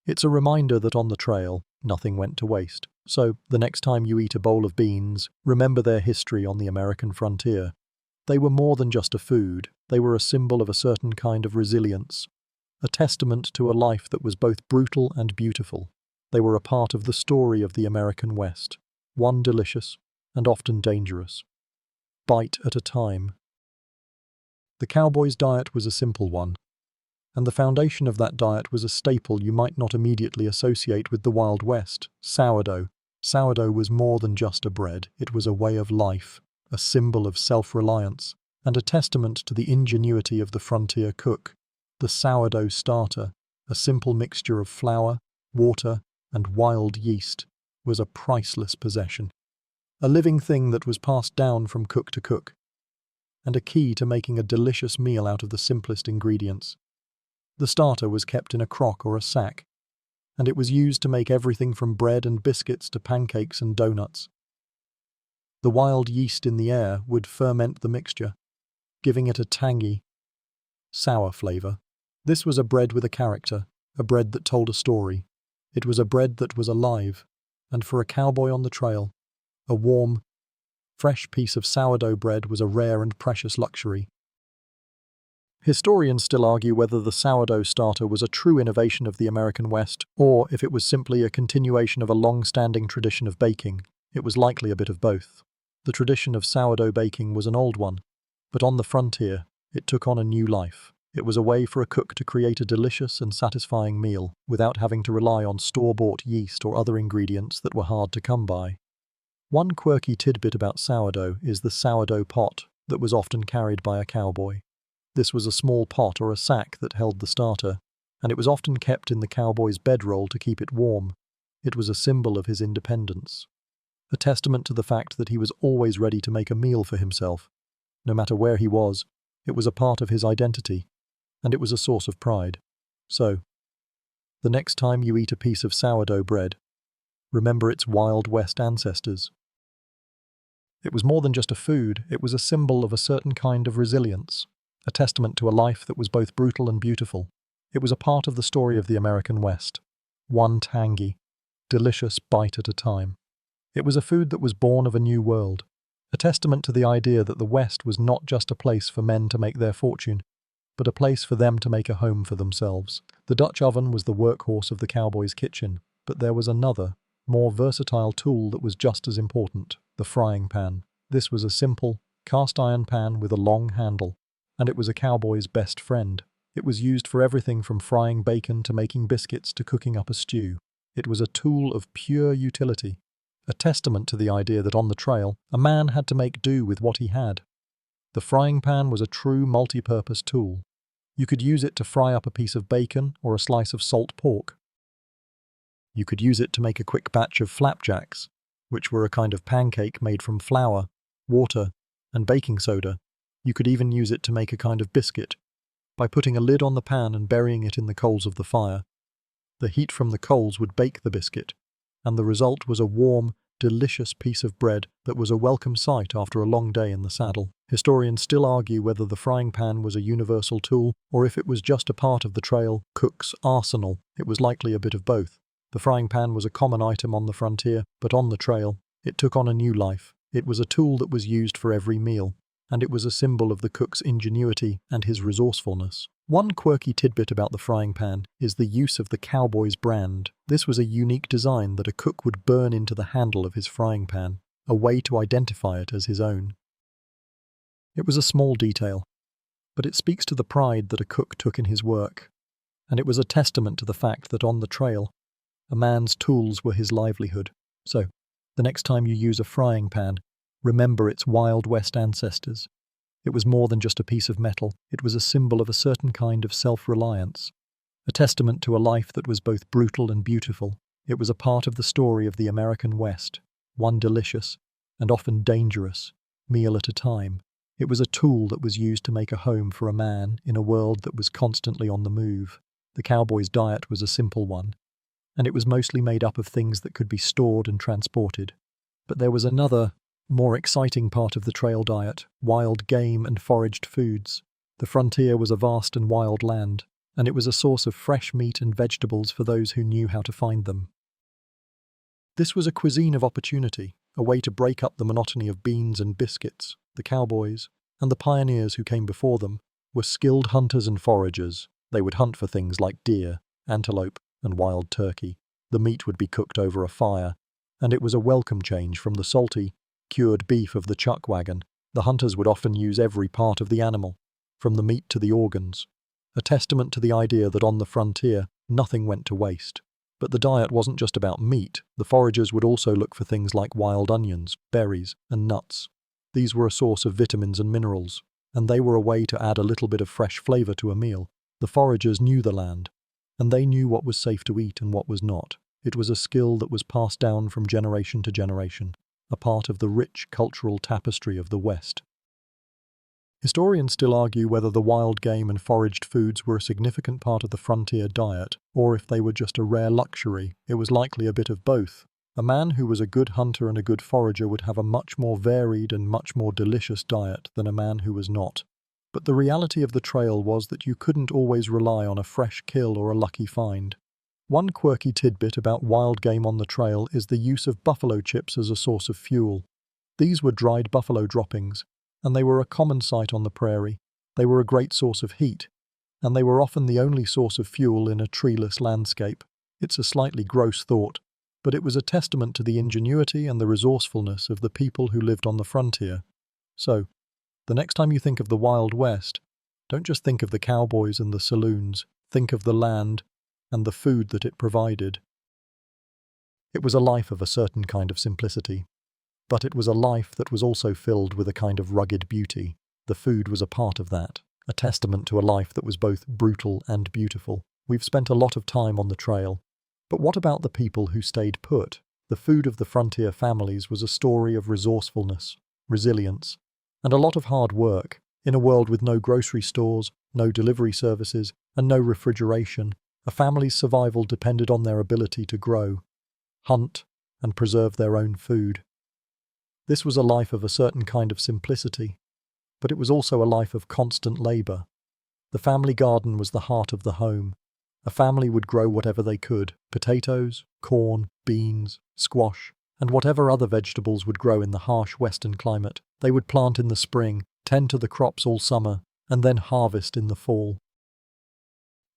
It's a reminder that on the trail, nothing went to waste. So, the next time you eat a bowl of beans, remember their history on the American frontier. They were more than just a food, they were a symbol of a certain kind of resilience, a testament to a life that was both brutal and beautiful. They were a part of the story of the American West, one delicious and often dangerous. Bite at a time. The cowboy's diet was a simple one, and the foundation of that diet was a staple you might not immediately associate with the Wild West: sourdough. Sourdough was more than just a bread, it was a way of life, a symbol of self-reliance, and a testament to the ingenuity of the frontier cook. The sourdough starter, a simple mixture of flour, water, and wild yeast, was a priceless possession. A living thing that was passed down from cook to cook, and a key to making a delicious meal out of the simplest ingredients. The starter was kept in a crock or a sack, and it was used to make everything from bread and biscuits to pancakes and donuts. The wild yeast in the air would ferment the mixture, giving it a tangy, sour flavor. This was a bread with a character, a bread that told a story. It was a bread that was alive, and for a cowboy on the trail, a warm, fresh piece of sourdough bread was a rare and precious luxury. Historians still argue whether the sourdough starter was a true innovation of the American West, or if it was simply a continuation of a long-standing tradition of baking. It was likely a bit of both. The tradition of sourdough baking was an old one, but on the frontier, it took on a new life. It was a way for a cook to create a delicious and satisfying meal without having to rely on store-bought yeast or other ingredients that were hard to come by. One quirky tidbit about sourdough is the sourdough pot that was often carried by a cowboy. This was a small pot or a sack that held the starter, and it was often kept in the cowboy's bedroll to keep it warm. It was a symbol of his independence, a testament to the fact that he was always ready to make a meal for himself. No matter where he was, it was a part of his identity, and it was a source of pride. So, the next time you eat a piece of sourdough bread, remember its Wild West ancestors. It was more than just a food, it was a symbol of a certain kind of resilience, a testament to a life that was both brutal and beautiful. It was a part of the story of the American West, one tangy, delicious bite at a time. It was a food that was born of a new world, a testament to the idea that the West was not just a place for men to make their fortune, but a place for them to make a home for themselves. The Dutch oven was the workhorse of the cowboy's kitchen, but there was another, more versatile tool that was just as important: the frying pan. This was a simple, cast-iron pan with a long handle, and it was a cowboy's best friend. It was used for everything from frying bacon to making biscuits to cooking up a stew. It was a tool of pure utility, a testament to the idea that on the trail, a man had to make do with what he had. The frying pan was a true multi-purpose tool. You could use it to fry up a piece of bacon or a slice of salt pork. You could use it to make a quick batch of flapjacks, which were a kind of pancake made from flour, water, and baking soda. You could even use it to make a kind of biscuit, by putting a lid on the pan and burying it in the coals of the fire. The heat from the coals would bake the biscuit, and the result was a warm, delicious piece of bread that was a welcome sight after a long day in the saddle. Historians still argue whether the frying pan was a universal tool or if it was just a part of the trail cook's arsenal. It was likely a bit of both. The frying pan was a common item on the frontier, but on the trail, it took on a new life. It was a tool that was used for every meal, and it was a symbol of the cook's ingenuity and his resourcefulness. One quirky tidbit about the frying pan is the use of the Cowboys brand. This was a unique design that a cook would burn into the handle of his frying pan, a way to identify it as his own. It was a small detail, but it speaks to the pride that a cook took in his work, and it was a testament to the fact that on the trail, a man's tools were his livelihood. So, the next time you use a frying pan, remember its Wild West ancestors. It was more than just a piece of metal. It was a symbol of a certain kind of self-reliance, a testament to a life that was both brutal and beautiful. It was a part of the story of the American West, one delicious, and often dangerous, meal at a time. It was a tool that was used to make a home for a man in a world that was constantly on the move. The cowboy's diet was a simple one, and it was mostly made up of things that could be stored and transported. But there was another, more exciting part of the trail diet: wild game and foraged foods. The frontier was a vast and wild land, and it was a source of fresh meat and vegetables for those who knew how to find them. This was a cuisine of opportunity, a way to break up the monotony of beans and biscuits. The cowboys, and the pioneers who came before them, were skilled hunters and foragers. They would hunt for things like deer, antelope, and wild turkey. The meat would be cooked over a fire, and it was a welcome change from the salty, cured beef of the chuck wagon. The hunters would often use every part of the animal, from the meat to the organs, a testament to the idea that on the frontier, nothing went to waste. But the diet wasn't just about meat. The foragers would also look for things like wild onions, berries, and nuts. These were a source of vitamins and minerals, and they were a way to add a little bit of fresh flavor to a meal. The foragers knew the land, and they knew what was safe to eat and what was not. It was a skill that was passed down from generation to generation, a part of the rich cultural tapestry of the West. Historians still argue whether the wild game and foraged foods were a significant part of the frontier diet, or if they were just a rare luxury. It was likely a bit of both. A man who was a good hunter and a good forager would have a much more varied and much more delicious diet than a man who was not. But the reality of the trail was that you couldn't always rely on a fresh kill or a lucky find. One quirky tidbit about wild game on the trail is the use of buffalo chips as a source of fuel. These were dried buffalo droppings, and they were a common sight on the prairie. They were a great source of heat, and they were often the only source of fuel in a treeless landscape. It's a slightly gross thought, but it was a testament to the ingenuity and the resourcefulness of the people who lived on the frontier. So, the next time you think of the Wild West, don't just think of the cowboys and the saloons. Think of the land and the food that it provided. It was a life of a certain kind of simplicity, but it was a life that was also filled with a kind of rugged beauty. The food was a part of that, a testament to a life that was both brutal and beautiful. We've spent a lot of time on the trail, but what about the people who stayed put? The food of the frontier families was a story of resourcefulness, resilience, and a lot of hard work. In a world with no grocery stores, no delivery services, and no refrigeration, a family's survival depended on their ability to grow, hunt, and preserve their own food. This was a life of a certain kind of simplicity, but it was also a life of constant labor. The family garden was the heart of the home. A family would grow whatever they could: potatoes, corn, beans, squash, and whatever other vegetables would grow in the harsh western climate. They would plant in the spring, tend to the crops all summer, and then harvest in the fall.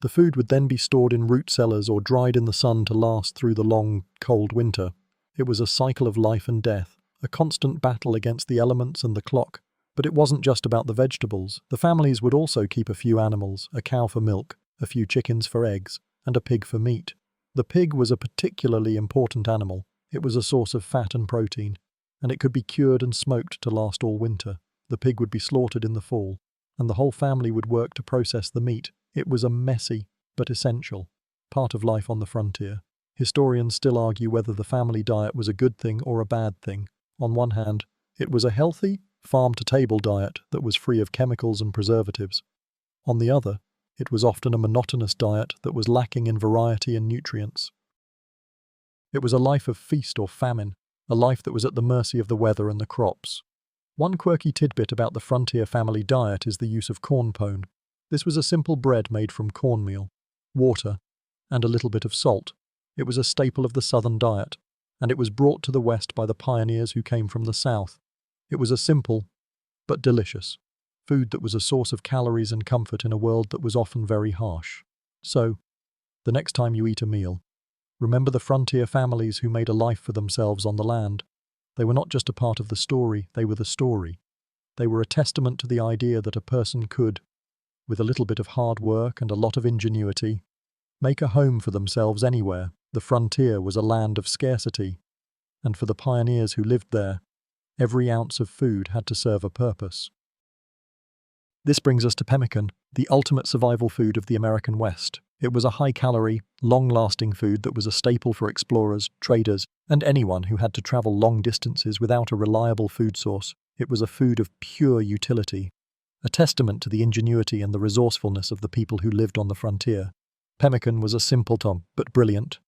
The food would then be stored in root cellars or dried in the sun to last through the long, cold winter. It was a cycle of life and death, a constant battle against the elements and the clock, But it wasn't just about the vegetables. The families would also keep a few animals, a cow for milk, a few chickens for eggs, and a pig for meat. The pig was a particularly important animal. It was a source of fat and protein, and it could be cured and smoked to last all winter. The pig would be slaughtered in the fall, and the whole family would work to process the meat. It was a messy, but essential, part of life on the frontier. Historians still argue whether the family diet was a good thing or a bad thing. On one hand, it was a healthy, farm-to-table diet that was free of chemicals and preservatives. On the other, it was often a monotonous diet that was lacking in variety and nutrients. It was a life of feast or famine, a life that was at the mercy of the weather and the crops. One quirky tidbit about the frontier family diet is the use of corn pone. This was a simple bread made from cornmeal, water, and a little bit of salt. It was a staple of the southern diet, and it was brought to the west by the pioneers who came from the south. It was a simple, but delicious, food that was a source of calories and comfort in a world that was often very harsh. So, the next time you eat a meal, remember the frontier families who made a life for themselves on the land. They were not just a part of the story, they were the story. They were a testament to the idea that a person could, with a little bit of hard work and a lot of ingenuity, make a home for themselves anywhere. The frontier was a land of scarcity, and for the pioneers who lived there, every ounce of food had to serve a purpose. This brings us to pemmican, the ultimate survival food of the American West. It was a high-calorie, long-lasting food that was a staple for explorers, traders, and anyone who had to travel long distances without a reliable food source. It was a food of pure utility, a testament to the ingenuity and the resourcefulness of the people who lived on the frontier. Pemmican was a simple but brilliant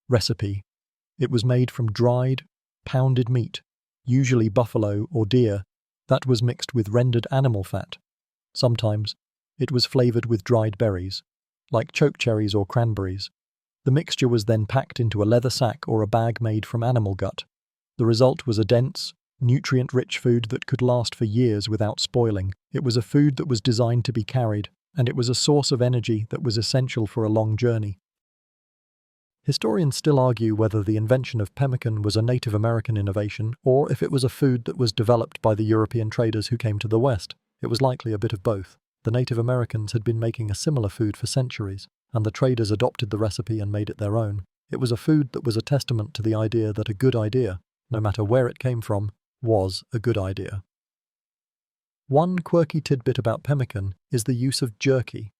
recipe. It was made from dried, pounded meat, usually buffalo or deer, that was mixed with rendered animal fat. Sometimes it was flavored with dried berries, like chokecherries or cranberries. The mixture was then packed into a leather sack or a bag made from animal gut. The result was a dense, nutrient-rich food that could last for years without spoiling. It was a food that was designed to be carried, and it was a source of energy that was essential for a long journey. Historians still argue whether the invention of pemmican was a Native American innovation or if it was a food that was developed by the European traders who came to the West. It was likely a bit of both. The Native Americans had been making a similar food for centuries, and the traders adopted the recipe and made it their own. It was a food that was a testament to the idea that a good idea, no matter where it came from, was a good idea. One quirky tidbit about pemmican is the use of jerky.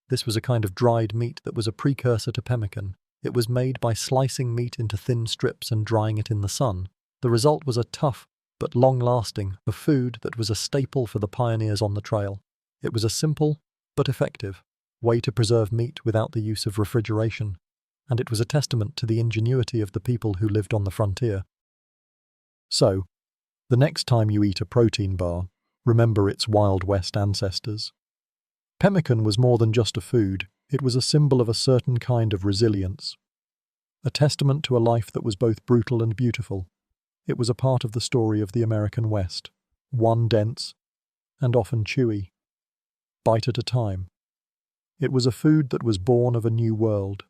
This was a kind of dried meat that was a precursor to pemmican. It was made by slicing meat into thin strips and drying it in the sun. The result was a tough, but long-lasting, food that was a staple for the pioneers on the trail. It was a simple, but effective, way to preserve meat without the use of refrigeration, and it was a testament to the ingenuity of the people who lived on the frontier. So, the next time you eat a protein bar, remember its Wild West ancestors. Pemmican was more than just a food. It was a symbol of a certain kind of resilience, a testament to a life that was both brutal and beautiful. It was a part of the story of the American West, one dense and often chewy, bite at a time. It was a food that was born of a new world,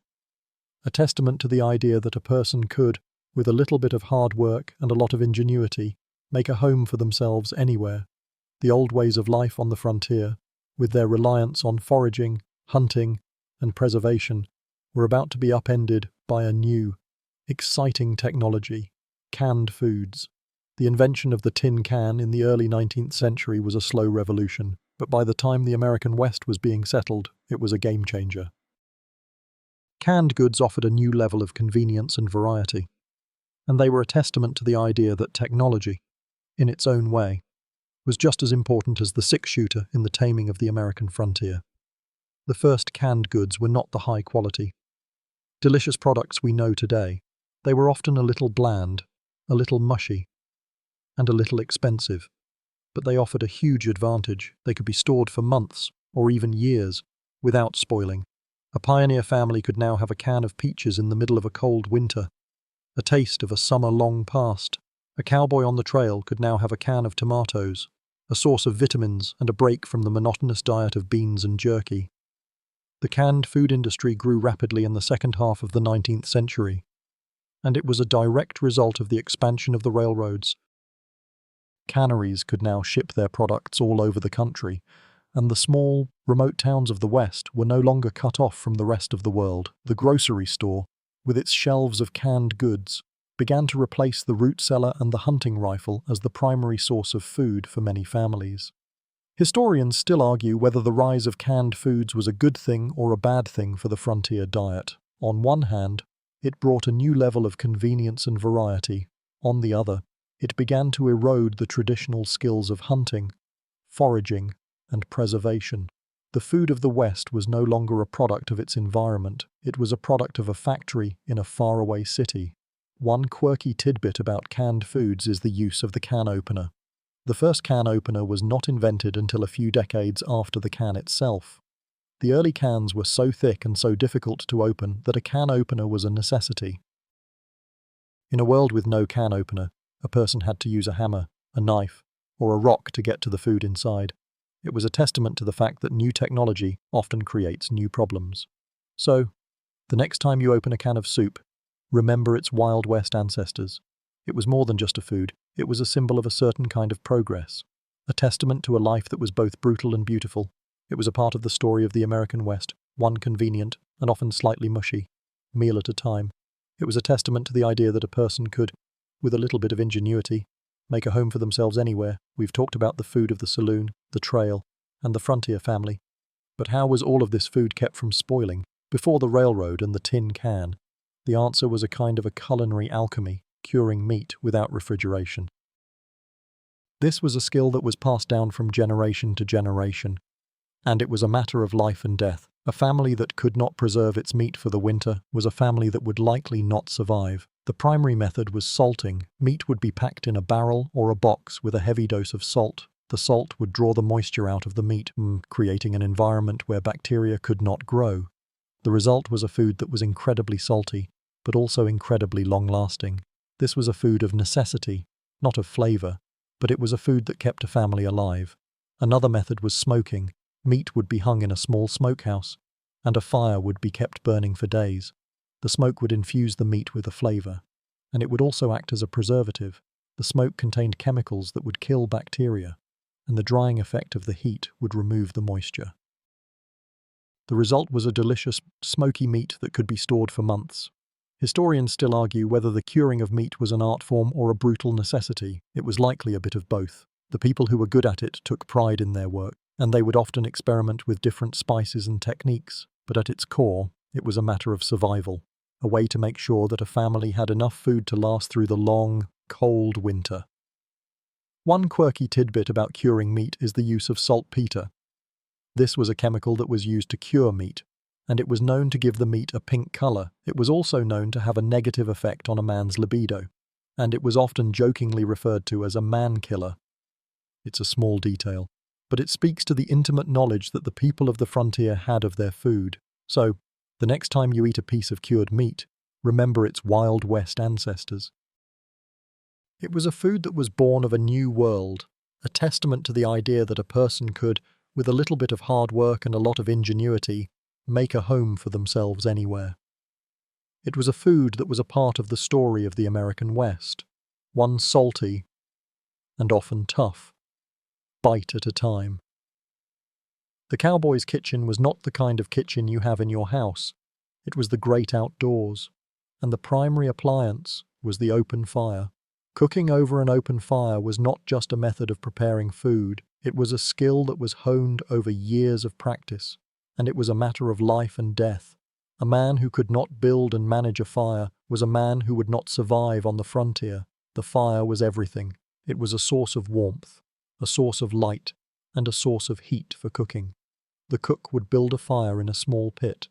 a testament to the idea that a person could, with a little bit of hard work and a lot of ingenuity, make a home for themselves anywhere. The old ways of life on the frontier, with their reliance on foraging, hunting, and preservation, were about to be upended by a new, exciting technology: canned foods. The invention of the tin can in the early 19th century was a slow revolution, but by the time the American West was being settled, it was a game changer. Canned goods offered a new level of convenience and variety, and they were a testament to the idea that technology, in its own way, was just as important as the six-shooter in the taming of the American frontier. The first canned goods were not the high-quality, delicious products we know today. They were often a little bland, a little mushy, and a little expensive. But they offered a huge advantage. They could be stored for months, or even years, without spoiling. A pioneer family could now have a can of peaches in the middle of a cold winter, a taste of a summer long past. A cowboy on the trail could now have a can of tomatoes, a source of vitamins and a break from the monotonous diet of beans and jerky. The canned food industry grew rapidly in the second half of the 19th century, and it was a direct result of the expansion of the railroads. Canneries could now ship their products all over the country, and the small, remote towns of the West were no longer cut off from the rest of the world. The grocery store, with its shelves of canned goods, began to replace the root cellar and the hunting rifle as the primary source of food for many families. Historians still argue whether the rise of canned foods was a good thing or a bad thing for the frontier diet. On one hand, it brought a new level of convenience and variety. On the other, it began to erode the traditional skills of hunting, foraging, and preservation. The food of the West was no longer a product of its environment, it was a product of a factory in a faraway city. One quirky tidbit about canned foods is the use of the can opener. The first can opener was not invented until a few decades after the can itself. The early cans were so thick and so difficult to open that a can opener was a necessity. In a world with no can opener, a person had to use a hammer, a knife, or a rock to get to the food inside. It was a testament to the fact that new technology often creates new problems. So, the next time you open a can of soup, remember its Wild West ancestors. It was more than just a food, it was a symbol of a certain kind of progress, a testament to a life that was both brutal and beautiful. It was a part of the story of the American West, one convenient, and often slightly mushy, meal at a time. It was a testament to the idea that a person could, with a little bit of ingenuity, make a home for themselves anywhere. We've talked about the food of the saloon, the trail, and the frontier family. But how was all of this food kept from spoiling? Before the railroad and the tin can, the answer was a kind of a culinary alchemy, curing meat without refrigeration. This was a skill that was passed down from generation to generation, and it was a matter of life and death. A family that could not preserve its meat for the winter was a family that would likely not survive. The primary method was salting. Meat would be packed in a barrel or a box with a heavy dose of salt. The salt would draw the moisture out of the meat, creating an environment where bacteria could not grow. The result was a food that was incredibly salty, but also incredibly long-lasting. This was a food of necessity, not of flavor, but it was a food that kept a family alive. Another method was smoking. Meat would be hung in a small smokehouse, and a fire would be kept burning for days. The smoke would infuse the meat with a flavor, and it would also act as a preservative. The smoke contained chemicals that would kill bacteria, and the drying effect of the heat would remove the moisture. The result was a delicious, smoky meat that could be stored for months. Historians still argue whether the curing of meat was an art form or a brutal necessity. It was likely a bit of both. The people who were good at it took pride in their work, and they would often experiment with different spices and techniques, but at its core, it was a matter of survival, a way to make sure that a family had enough food to last through the long, cold winter. One quirky tidbit about curing meat is the use of saltpeter. This was a chemical that was used to cure meat, and it was known to give the meat a pink color. It was also known to have a negative effect on a man's libido, and it was often jokingly referred to as a man killer. It's a small detail, but it speaks to the intimate knowledge that the people of the frontier had of their food. So, the next time you eat a piece of cured meat, remember its Wild West ancestors. It was a food that was born of a new world, a testament to the idea that a person could, with a little bit of hard work and a lot of ingenuity, make a home for themselves anywhere. It was a food that was a part of the story of the American West, one salty and often tough, bite at a time. The cowboy's kitchen was not the kind of kitchen you have in your house. It was the great outdoors, and the primary appliance was the open fire. Cooking over an open fire was not just a method of preparing food, it was a skill that was honed over years of practice, and it was a matter of life and death. A man who could not build and manage a fire was a man who would not survive on the frontier. The fire was everything. It was a source of warmth, a source of light, and a source of heat for cooking. The cook would build a fire in a small pit,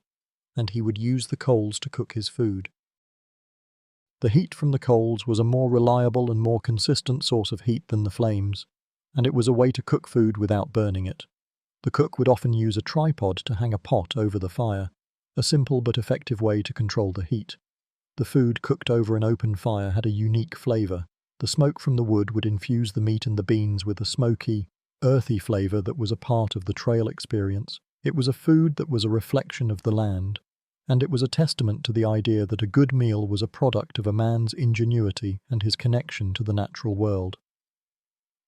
and he would use the coals to cook his food. The heat from the coals was a more reliable and more consistent source of heat than the flames, and it was a way to cook food without burning it. The cook would often use a tripod to hang a pot over the fire, a simple but effective way to control the heat. The food cooked over an open fire had a unique flavor. The smoke from the wood would infuse the meat and the beans with a smoky, earthy flavor that was a part of the trail experience. It was a food that was a reflection of the land, and it was a testament to the idea that a good meal was a product of a man's ingenuity and his connection to the natural world.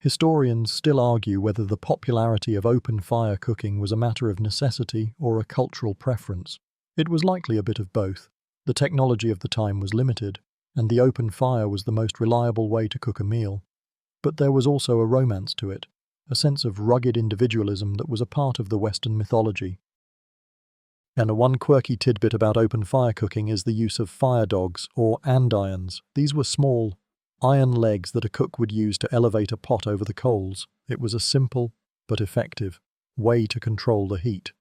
Historians still argue whether the popularity of open-fire cooking was a matter of necessity or a cultural preference. It was likely a bit of both. The technology of the time was limited, and the open fire was the most reliable way to cook a meal. But there was also a romance to it, a sense of rugged individualism that was a part of the Western mythology. And one quirky tidbit about open fire cooking is the use of fire dogs, or andirons. These were small, iron legs that a cook would use to elevate a pot over the coals. It was a simple, but effective, way to control the heat.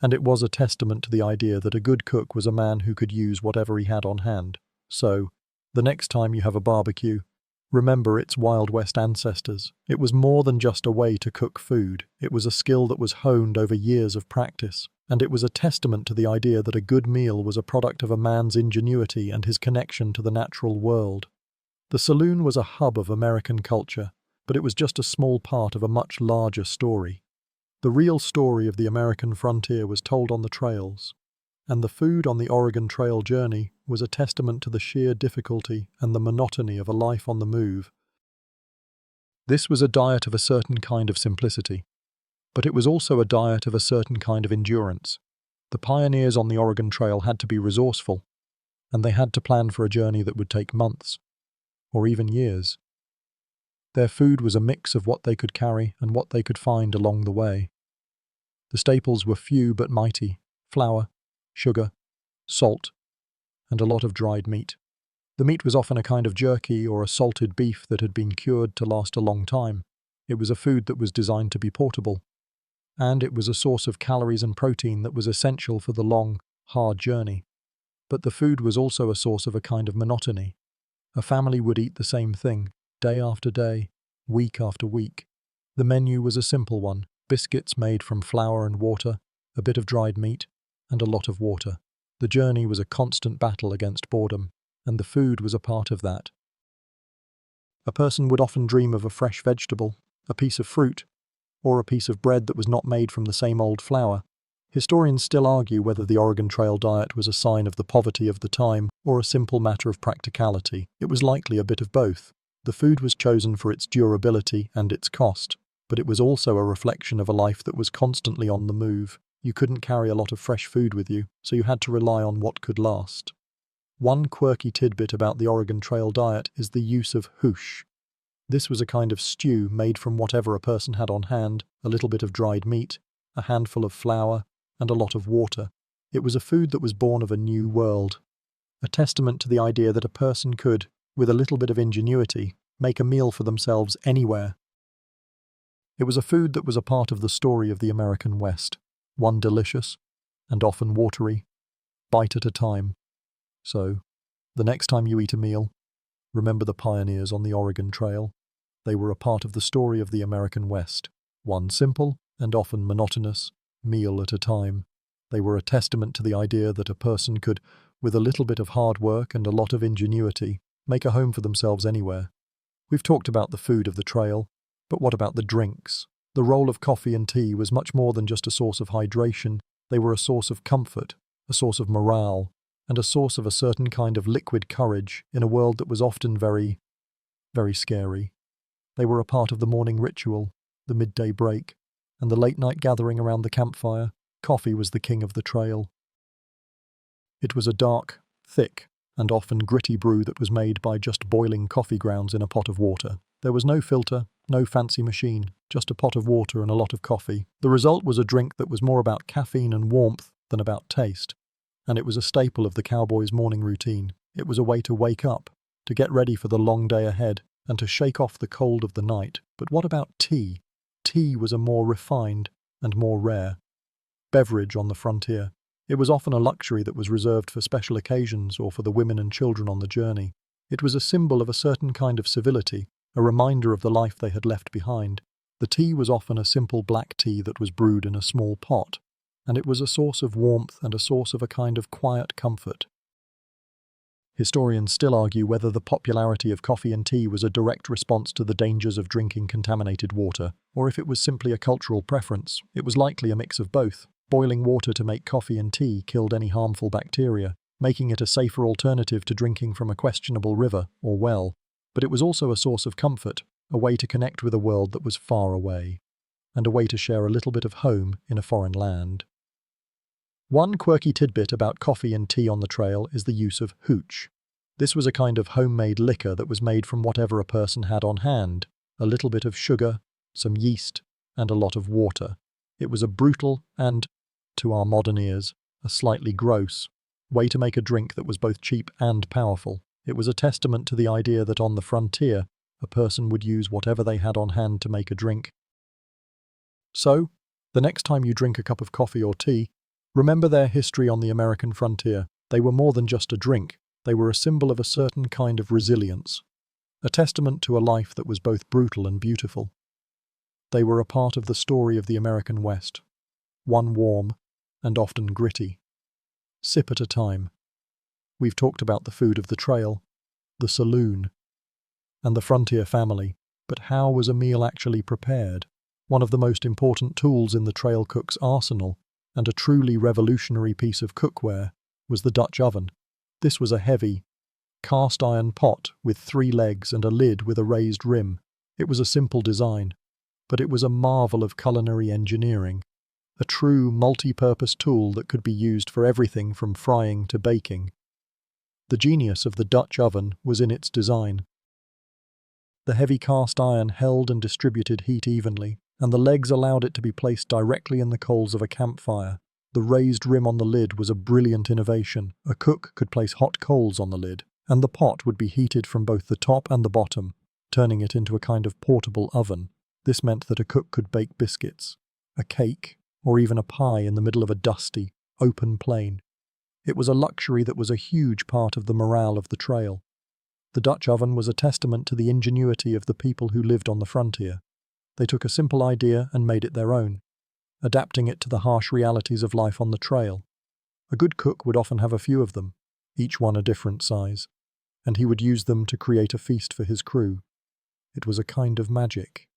And it was a testament to the idea that a good cook was a man who could use whatever he had on hand. So, the next time you have a barbecue, remember its Wild West ancestors. It was more than just a way to cook food. It was a skill that was honed over years of practice. And it was a testament to the idea that a good meal was a product of a man's ingenuity and his connection to the natural world. The saloon was a hub of American culture, but it was just a small part of a much larger story. The real story of the American frontier was told on the trails, and the food on the Oregon Trail journey was a testament to the sheer difficulty and the monotony of a life on the move. This was a diet of a certain kind of simplicity, but it was also a diet of a certain kind of endurance. The pioneers on the Oregon Trail had to be resourceful, and they had to plan for a journey that would take months, or even years. Their food was a mix of what they could carry and what they could find along the way. The staples were few but mighty: flour, sugar, salt, and a lot of dried meat. The meat was often a kind of jerky or a salted beef that had been cured to last a long time. It was a food that was designed to be portable, and it was a source of calories and protein that was essential for the long, hard journey. But the food was also a source of a kind of monotony. A family would eat the same thing, day after day, week after week. The menu was a simple one: biscuits made from flour and water, a bit of dried meat, and a lot of water. The journey was a constant battle against boredom, and the food was a part of that. A person would often dream of a fresh vegetable, a piece of fruit, or a piece of bread that was not made from the same old flour. Historians still argue whether the Oregon Trail diet was a sign of the poverty of the time or a simple matter of practicality. It was likely a bit of both. The food was chosen for its durability and its cost, but it was also a reflection of a life that was constantly on the move. You couldn't carry a lot of fresh food with you, so you had to rely on what could last. One quirky tidbit about the Oregon Trail diet is the use of hoosh. This was a kind of stew made from whatever a person had on hand: a little bit of dried meat, a handful of flour, and a lot of water. It was a food that was born of a new world, a testament to the idea that a person could, with a little bit of ingenuity, make a meal for themselves anywhere. It was a food that was a part of the story of the American West, one delicious, and often watery, bite at a time. So, the next time you eat a meal, remember the pioneers on the Oregon Trail. They were a part of the story of the American West, one simple and often monotonous meal at a time. They were a testament to the idea that a person could, with a little bit of hard work and a lot of ingenuity, make a home for themselves anywhere. We've talked about the food of the trail, but what about the drinks? The role of coffee and tea was much more than just a source of hydration. They were a source of comfort, a source of morale, and a source of a certain kind of liquid courage in a world that was often very, very scary. They were a part of the morning ritual, the midday break, and the late-night gathering around the campfire. Coffee was the king of the trail. It was a dark, thick, and often gritty brew that was made by just boiling coffee grounds in a pot of water. There was no filter, no fancy machine, just a pot of water and a lot of coffee. The result was a drink that was more about caffeine and warmth than about taste, and it was a staple of the cowboys' morning routine. It was a way to wake up, to get ready for the long day ahead, and to shake off the cold of the night. But what about tea? Tea was a more refined and more rare beverage on the frontier. It was often a luxury that was reserved for special occasions or for the women and children on the journey. It was a symbol of a certain kind of civility, a reminder of the life they had left behind. The tea was often a simple black tea that was brewed in a small pot, and it was a source of warmth and a source of a kind of quiet comfort. Historians still argue whether the popularity of coffee and tea was a direct response to the dangers of drinking contaminated water, or if it was simply a cultural preference. It was likely a mix of both. Boiling water to make coffee and tea killed any harmful bacteria, making it a safer alternative to drinking from a questionable river or well. But it was also a source of comfort, a way to connect with a world that was far away, and a way to share a little bit of home in a foreign land. One quirky tidbit about coffee and tea on the trail is the use of hooch. This was a kind of homemade liquor that was made from whatever a person had on hand, a little bit of sugar, some yeast, and a lot of water. It was a brutal and, to our modern ears, a slightly gross way to make a drink that was both cheap and powerful. It was a testament to the idea that on the frontier, a person would use whatever they had on hand to make a drink. So, the next time you drink a cup of coffee or tea, remember their history on the American frontier. They were more than just a drink. They were a symbol of a certain kind of resilience, a testament to a life that was both brutal and beautiful. They were a part of the story of the American West, one warm and often gritty. Sip at a time. We've talked about the food of the trail, the saloon, and the frontier family, but how was a meal actually prepared? One of the most important tools in the trail cook's arsenal, and a truly revolutionary piece of cookware, was the Dutch oven. This was a heavy, cast-iron pot with 3 legs and a lid with a raised rim. It was a simple design, but it was a marvel of culinary engineering, a true multi-purpose tool that could be used for everything from frying to baking. The genius of the Dutch oven was in its design. The heavy cast iron held and distributed heat evenly, and the legs allowed it to be placed directly in the coals of a campfire. The raised rim on the lid was a brilliant innovation. A cook could place hot coals on the lid, and the pot would be heated from both the top and the bottom, turning it into a kind of portable oven. This meant that a cook could bake biscuits, a cake, or even a pie in the middle of a dusty, open plain. It was a luxury that was a huge part of the morale of the trail. The Dutch oven was a testament to the ingenuity of the people who lived on the frontier. They took a simple idea and made it their own, adapting it to the harsh realities of life on the trail. A good cook would often have a few of them, each one a different size, and he would use them to create a feast for his crew. It was a kind of magic,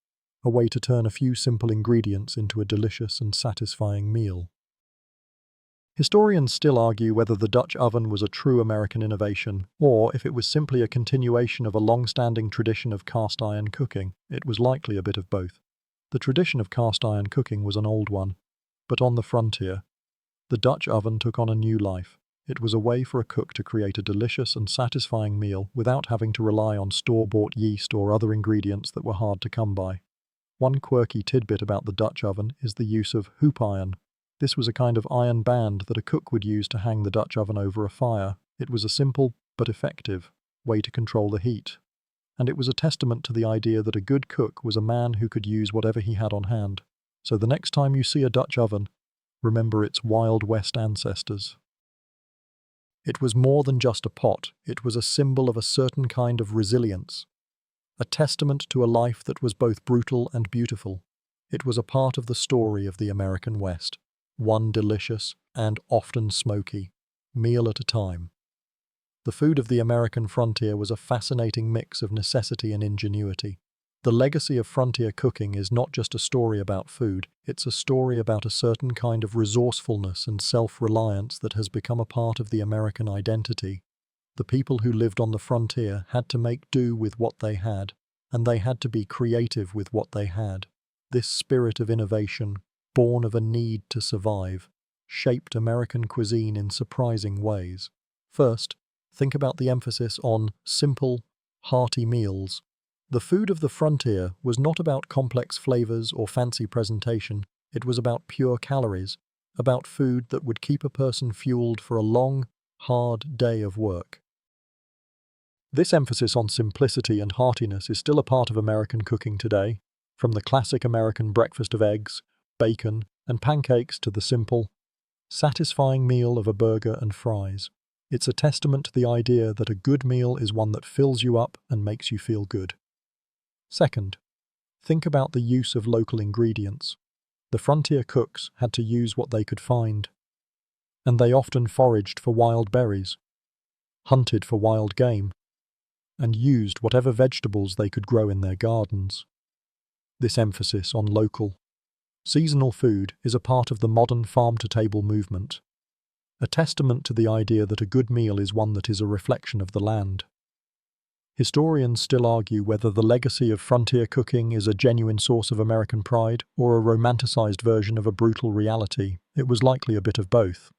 a way to turn a few simple ingredients into a delicious and satisfying meal. Historians still argue whether the Dutch oven was a true American innovation, or if it was simply a continuation of a long-standing tradition of cast-iron cooking. It was likely a bit of both. The tradition of cast-iron cooking was an old one, but on the frontier, the Dutch oven took on a new life. It was a way for a cook to create a delicious and satisfying meal without having to rely on store-bought yeast or other ingredients that were hard to come by. One quirky tidbit about the Dutch oven is the use of hoop iron. This was a kind of iron band that a cook would use to hang the Dutch oven over a fire. It was a simple, but effective, way to control the heat. And it was a testament to the idea that a good cook was a man who could use whatever he had on hand. So the next time you see a Dutch oven, remember its Wild West ancestors. It was more than just a pot. It was a symbol of a certain kind of resilience, a testament to a life that was both brutal and beautiful. It was a part of the story of the American West, one delicious and often smoky meal at a time. The food of the American frontier was a fascinating mix of necessity and ingenuity. The legacy of frontier cooking is not just a story about food, it's a story about a certain kind of resourcefulness and self-reliance that has become a part of the American identity. The people who lived on the frontier had to make do with what they had, and they had to be creative with what they had. This spirit of innovation, born of a need to survive, shaped American cuisine in surprising ways. First, think about the emphasis on simple, hearty meals. The food of the frontier was not about complex flavors or fancy presentation. It was about pure calories, about food that would keep a person fueled for a long, hard day of work. This emphasis on simplicity and heartiness is still a part of American cooking today, from the classic American breakfast of eggs, bacon, and pancakes to the simple, satisfying meal of a burger and fries. It's a testament to the idea that a good meal is one that fills you up and makes you feel good. Second, think about the use of local ingredients. The frontier cooks had to use what they could find, and they often foraged for wild berries, hunted for wild game, and used whatever vegetables they could grow in their gardens. This emphasis on local, seasonal food is a part of the modern farm-to-table movement, a testament to the idea that a good meal is one that is a reflection of the land. Historians still argue whether the legacy of frontier cooking is a genuine source of American pride or a romanticized version of a brutal reality. It was likely a bit of both.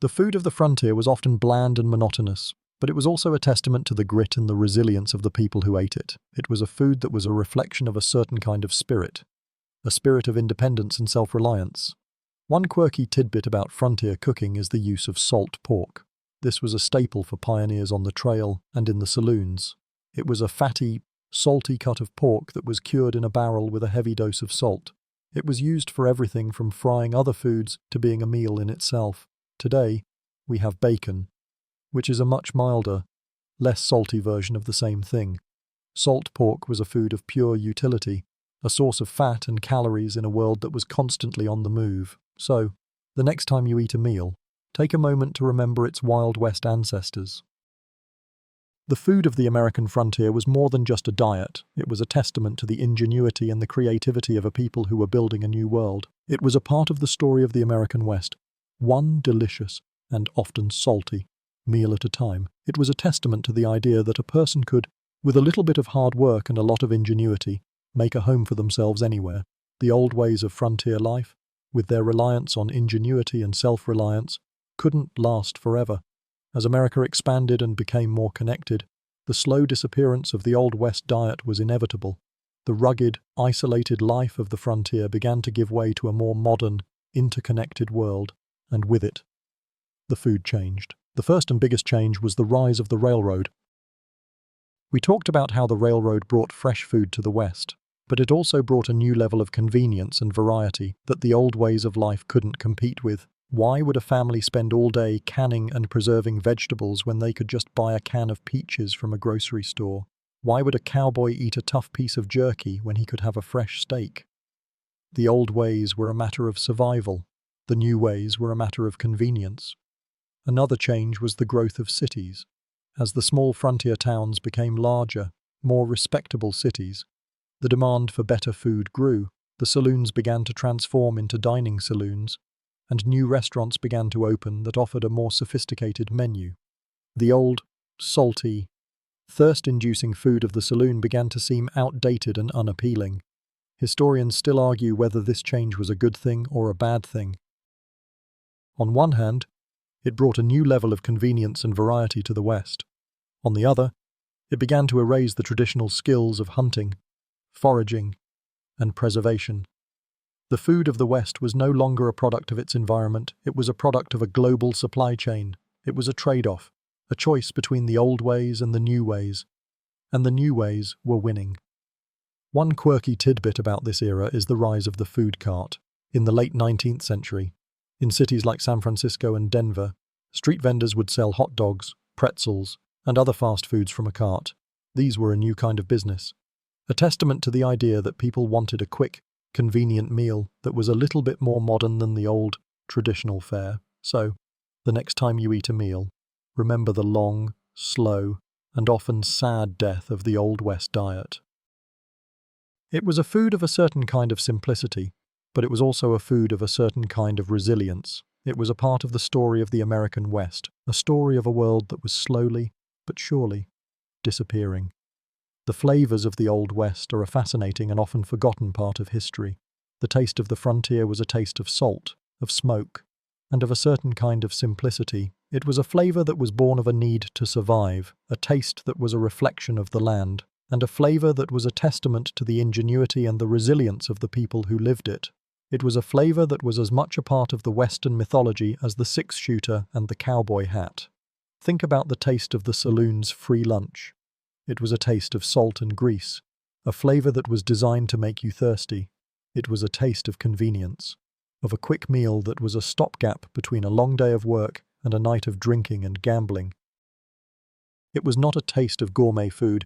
The food of the frontier was often bland and monotonous, but it was also a testament to the grit and the resilience of the people who ate it. It was a food that was a reflection of a certain kind of spirit, a spirit of independence and self-reliance. One quirky tidbit about frontier cooking is the use of salt pork. This was a staple for pioneers on the trail and in the saloons. It was a fatty, salty cut of pork that was cured in a barrel with a heavy dose of salt. It was used for everything from frying other foods to being a meal in itself. Today, we have bacon, which is a much milder, less salty version of the same thing. Salt pork was a food of pure utility, a source of fat and calories in a world that was constantly on the move. So, the next time you eat a meal, take a moment to remember its Wild West ancestors. The food of the American frontier was more than just a diet. It was a testament to the ingenuity and the creativity of a people who were building a new world. It was a part of the story of the American West, one delicious and often salty meal at a time. It was a testament to the idea that a person could, with a little bit of hard work and a lot of ingenuity, make a home for themselves anywhere. The old ways of frontier life, with their reliance on ingenuity and self-reliance, couldn't last forever. As America expanded and became more connected, the slow disappearance of the Old West diet was inevitable. The rugged, isolated life of the frontier began to give way to a more modern, interconnected world, and with it, the food changed. The first and biggest change was the rise of the railroad. We talked about how the railroad brought fresh food to the West, but it also brought a new level of convenience and variety that the old ways of life couldn't compete with. Why would a family spend all day canning and preserving vegetables when they could just buy a can of peaches from a grocery store? Why would a cowboy eat a tough piece of jerky when he could have a fresh steak? The old ways were a matter of survival. The new ways were a matter of convenience. Another change was the growth of cities. As the small frontier towns became larger, more respectable cities, the demand for better food grew. The saloons began to transform into dining saloons, and new restaurants began to open that offered a more sophisticated menu. The old, salty, thirst-inducing food of the saloon began to seem outdated and unappealing. Historians still argue whether this change was a good thing or a bad thing. On one hand, it brought a new level of convenience and variety to the West. On the other, it began to erase the traditional skills of hunting, foraging, and preservation. The food of the West was no longer a product of its environment, it was a product of a global supply chain. It was a trade-off, a choice between the old ways and the new ways, and the new ways were winning. One quirky tidbit about this era is the rise of the food cart. In the late 19th century, in cities like San Francisco and Denver, street vendors would sell hot dogs, pretzels, and other fast foods from a cart. These were a new kind of business, a testament to the idea that people wanted a quick, convenient meal that was a little bit more modern than the old, traditional fare. So, the next time you eat a meal, remember the long, slow, and often sad death of the Old West diet. It was a food of a certain kind of simplicity, but it was also a food of a certain kind of resilience. It was a part of the story of the American West, a story of a world that was slowly, but surely, disappearing. The flavors of the Old West are a fascinating and often forgotten part of history. The taste of the frontier was a taste of salt, of smoke, and of a certain kind of simplicity. It was a flavor that was born of a need to survive, a taste that was a reflection of the land, and a flavor that was a testament to the ingenuity and the resilience of the people who lived it. It was a flavor that was as much a part of the Western mythology as the six-shooter and the cowboy hat. Think about the taste of the saloon's free lunch. It was a taste of salt and grease, a flavor that was designed to make you thirsty. It was a taste of convenience, of a quick meal that was a stopgap between a long day of work and a night of drinking and gambling. It was not a taste of gourmet food,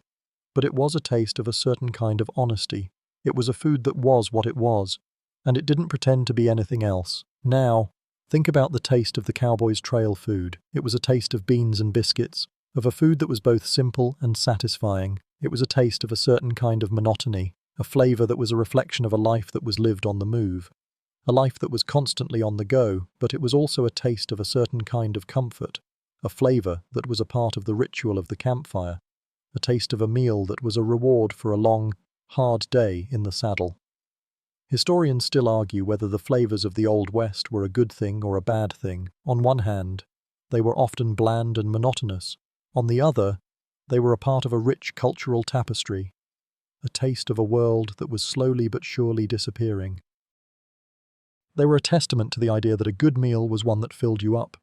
but it was a taste of a certain kind of honesty. It was a food that was what it was, and it didn't pretend to be anything else. Now, think about the taste of the cowboy's trail food. It was a taste of beans and biscuits, of a food that was both simple and satisfying. It was a taste of a certain kind of monotony, a flavor that was a reflection of a life that was lived on the move, a life that was constantly on the go, but it was also a taste of a certain kind of comfort, a flavor that was a part of the ritual of the campfire. a taste of a meal that was a reward for a long, hard day in the saddle. Historians still argue whether the flavors of the Old West were a good thing or a bad thing. On one hand, they were often bland and monotonous. On the other, they were a part of a rich cultural tapestry, a taste of a world that was slowly but surely disappearing. They were a testament to the idea that a good meal was one that filled you up,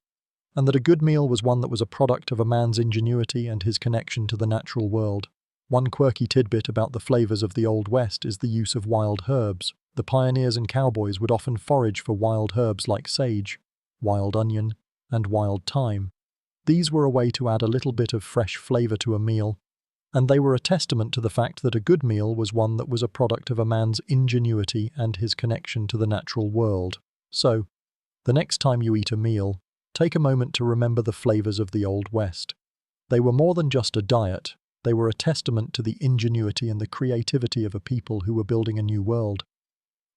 and that a good meal was one that was a product of a man's ingenuity and his connection to the natural world. One quirky tidbit about the flavors of the Old West is the use of wild herbs. The pioneers and cowboys would often forage for wild herbs like sage, wild onion, and wild thyme. These were a way to add a little bit of fresh flavor to a meal, and they were a testament to the fact that a good meal was one that was a product of a man's ingenuity and his connection to the natural world. So, the next time you eat a meal, take a moment to remember the flavors of the Old West. They were more than just a diet. They were a testament to the ingenuity and the creativity of a people who were building a new world.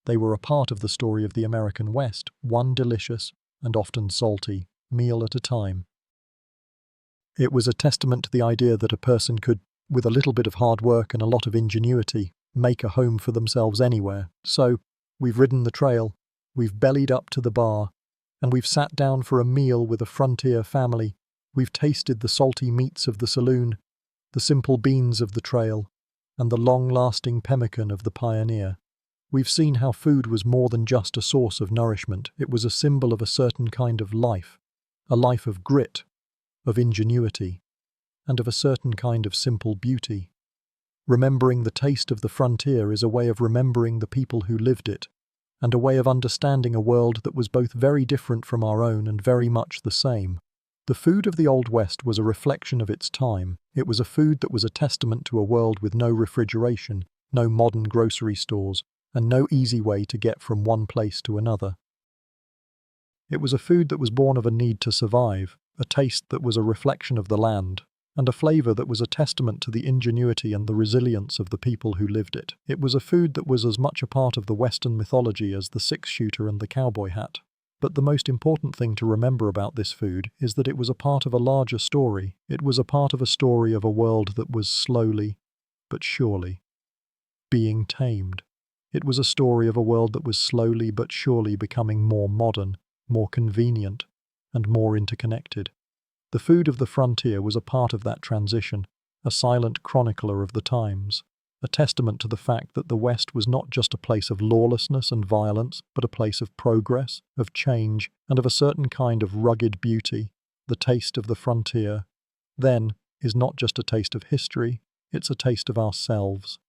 They were a part of the story of the American West, one delicious, and often salty, meal at a time. It was a testament to the idea that a person could, with a little bit of hard work and a lot of ingenuity, make a home for themselves anywhere. So, we've ridden the trail, we've bellied up to the bar, and we've sat down for a meal with a frontier family. We've tasted the salty meats of the saloon, the simple beans of the trail, and the long-lasting pemmican of the pioneer. We've seen how food was more than just a source of nourishment. It was a symbol of a certain kind of life, a life of grit, of ingenuity, and of a certain kind of simple beauty. Remembering the taste of the frontier is a way of remembering the people who lived it, and a way of understanding a world that was both very different from our own and very much the same. The food of the Old West was a reflection of its time. It was a food that was a testament to a world with no refrigeration, no modern grocery stores, and no easy way to get from one place to another. It was a food that was born of a need to survive, a taste that was a reflection of the land, and a flavor that was a testament to the ingenuity and the resilience of the people who lived it. It was a food that was as much a part of the Western mythology as the six-shooter and the cowboy hat. But the most important thing to remember about this food is that it was a part of a larger story. It was a part of a story of a world that was slowly, but surely, being tamed. It was a story of a world that was slowly but surely becoming more modern, more convenient, and more interconnected. The food of the frontier was a part of that transition, a silent chronicler of the times, a testament to the fact that the West was not just a place of lawlessness and violence, but a place of progress, of change, and of a certain kind of rugged beauty. The taste of the frontier, then, is not just a taste of history, it's a taste of ourselves.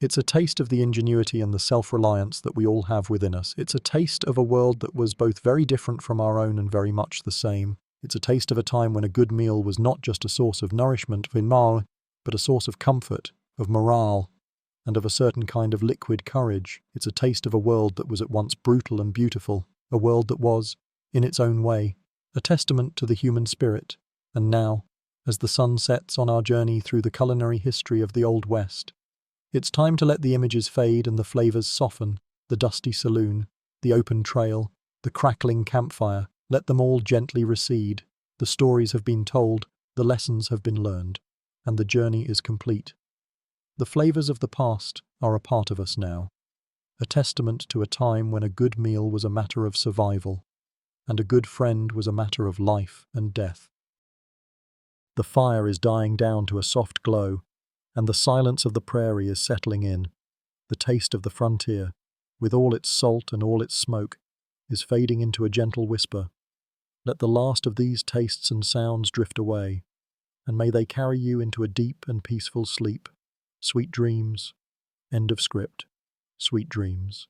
It's a taste of the ingenuity and the self-reliance that we all have within us. It's a taste of a world that was both very different from our own and very much the same. It's a taste of a time when a good meal was not just a source of nourishment, but a source of comfort, of morale, and of a certain kind of liquid courage. It's a taste of a world that was at once brutal and beautiful, a world that was, in its own way, a testament to the human spirit. And now, as the sun sets on our journey through the culinary history of the Old West, it's time to let the images fade and the flavors soften. The dusty saloon, the open trail, the crackling campfire, let them all gently recede. The stories have been told, the lessons have been learned, and the journey is complete. The flavors of the past are a part of us now, a testament to a time when a good meal was a matter of survival, and a good friend was a matter of life and death. The fire is dying down to a soft glow, and the silence of the prairie is settling in. The taste of the frontier, with all its salt and all its smoke, is fading into a gentle whisper. Let the last of these tastes and sounds drift away, and may they carry you into a deep and peaceful sleep. Sweet dreams. End of script. Sweet dreams.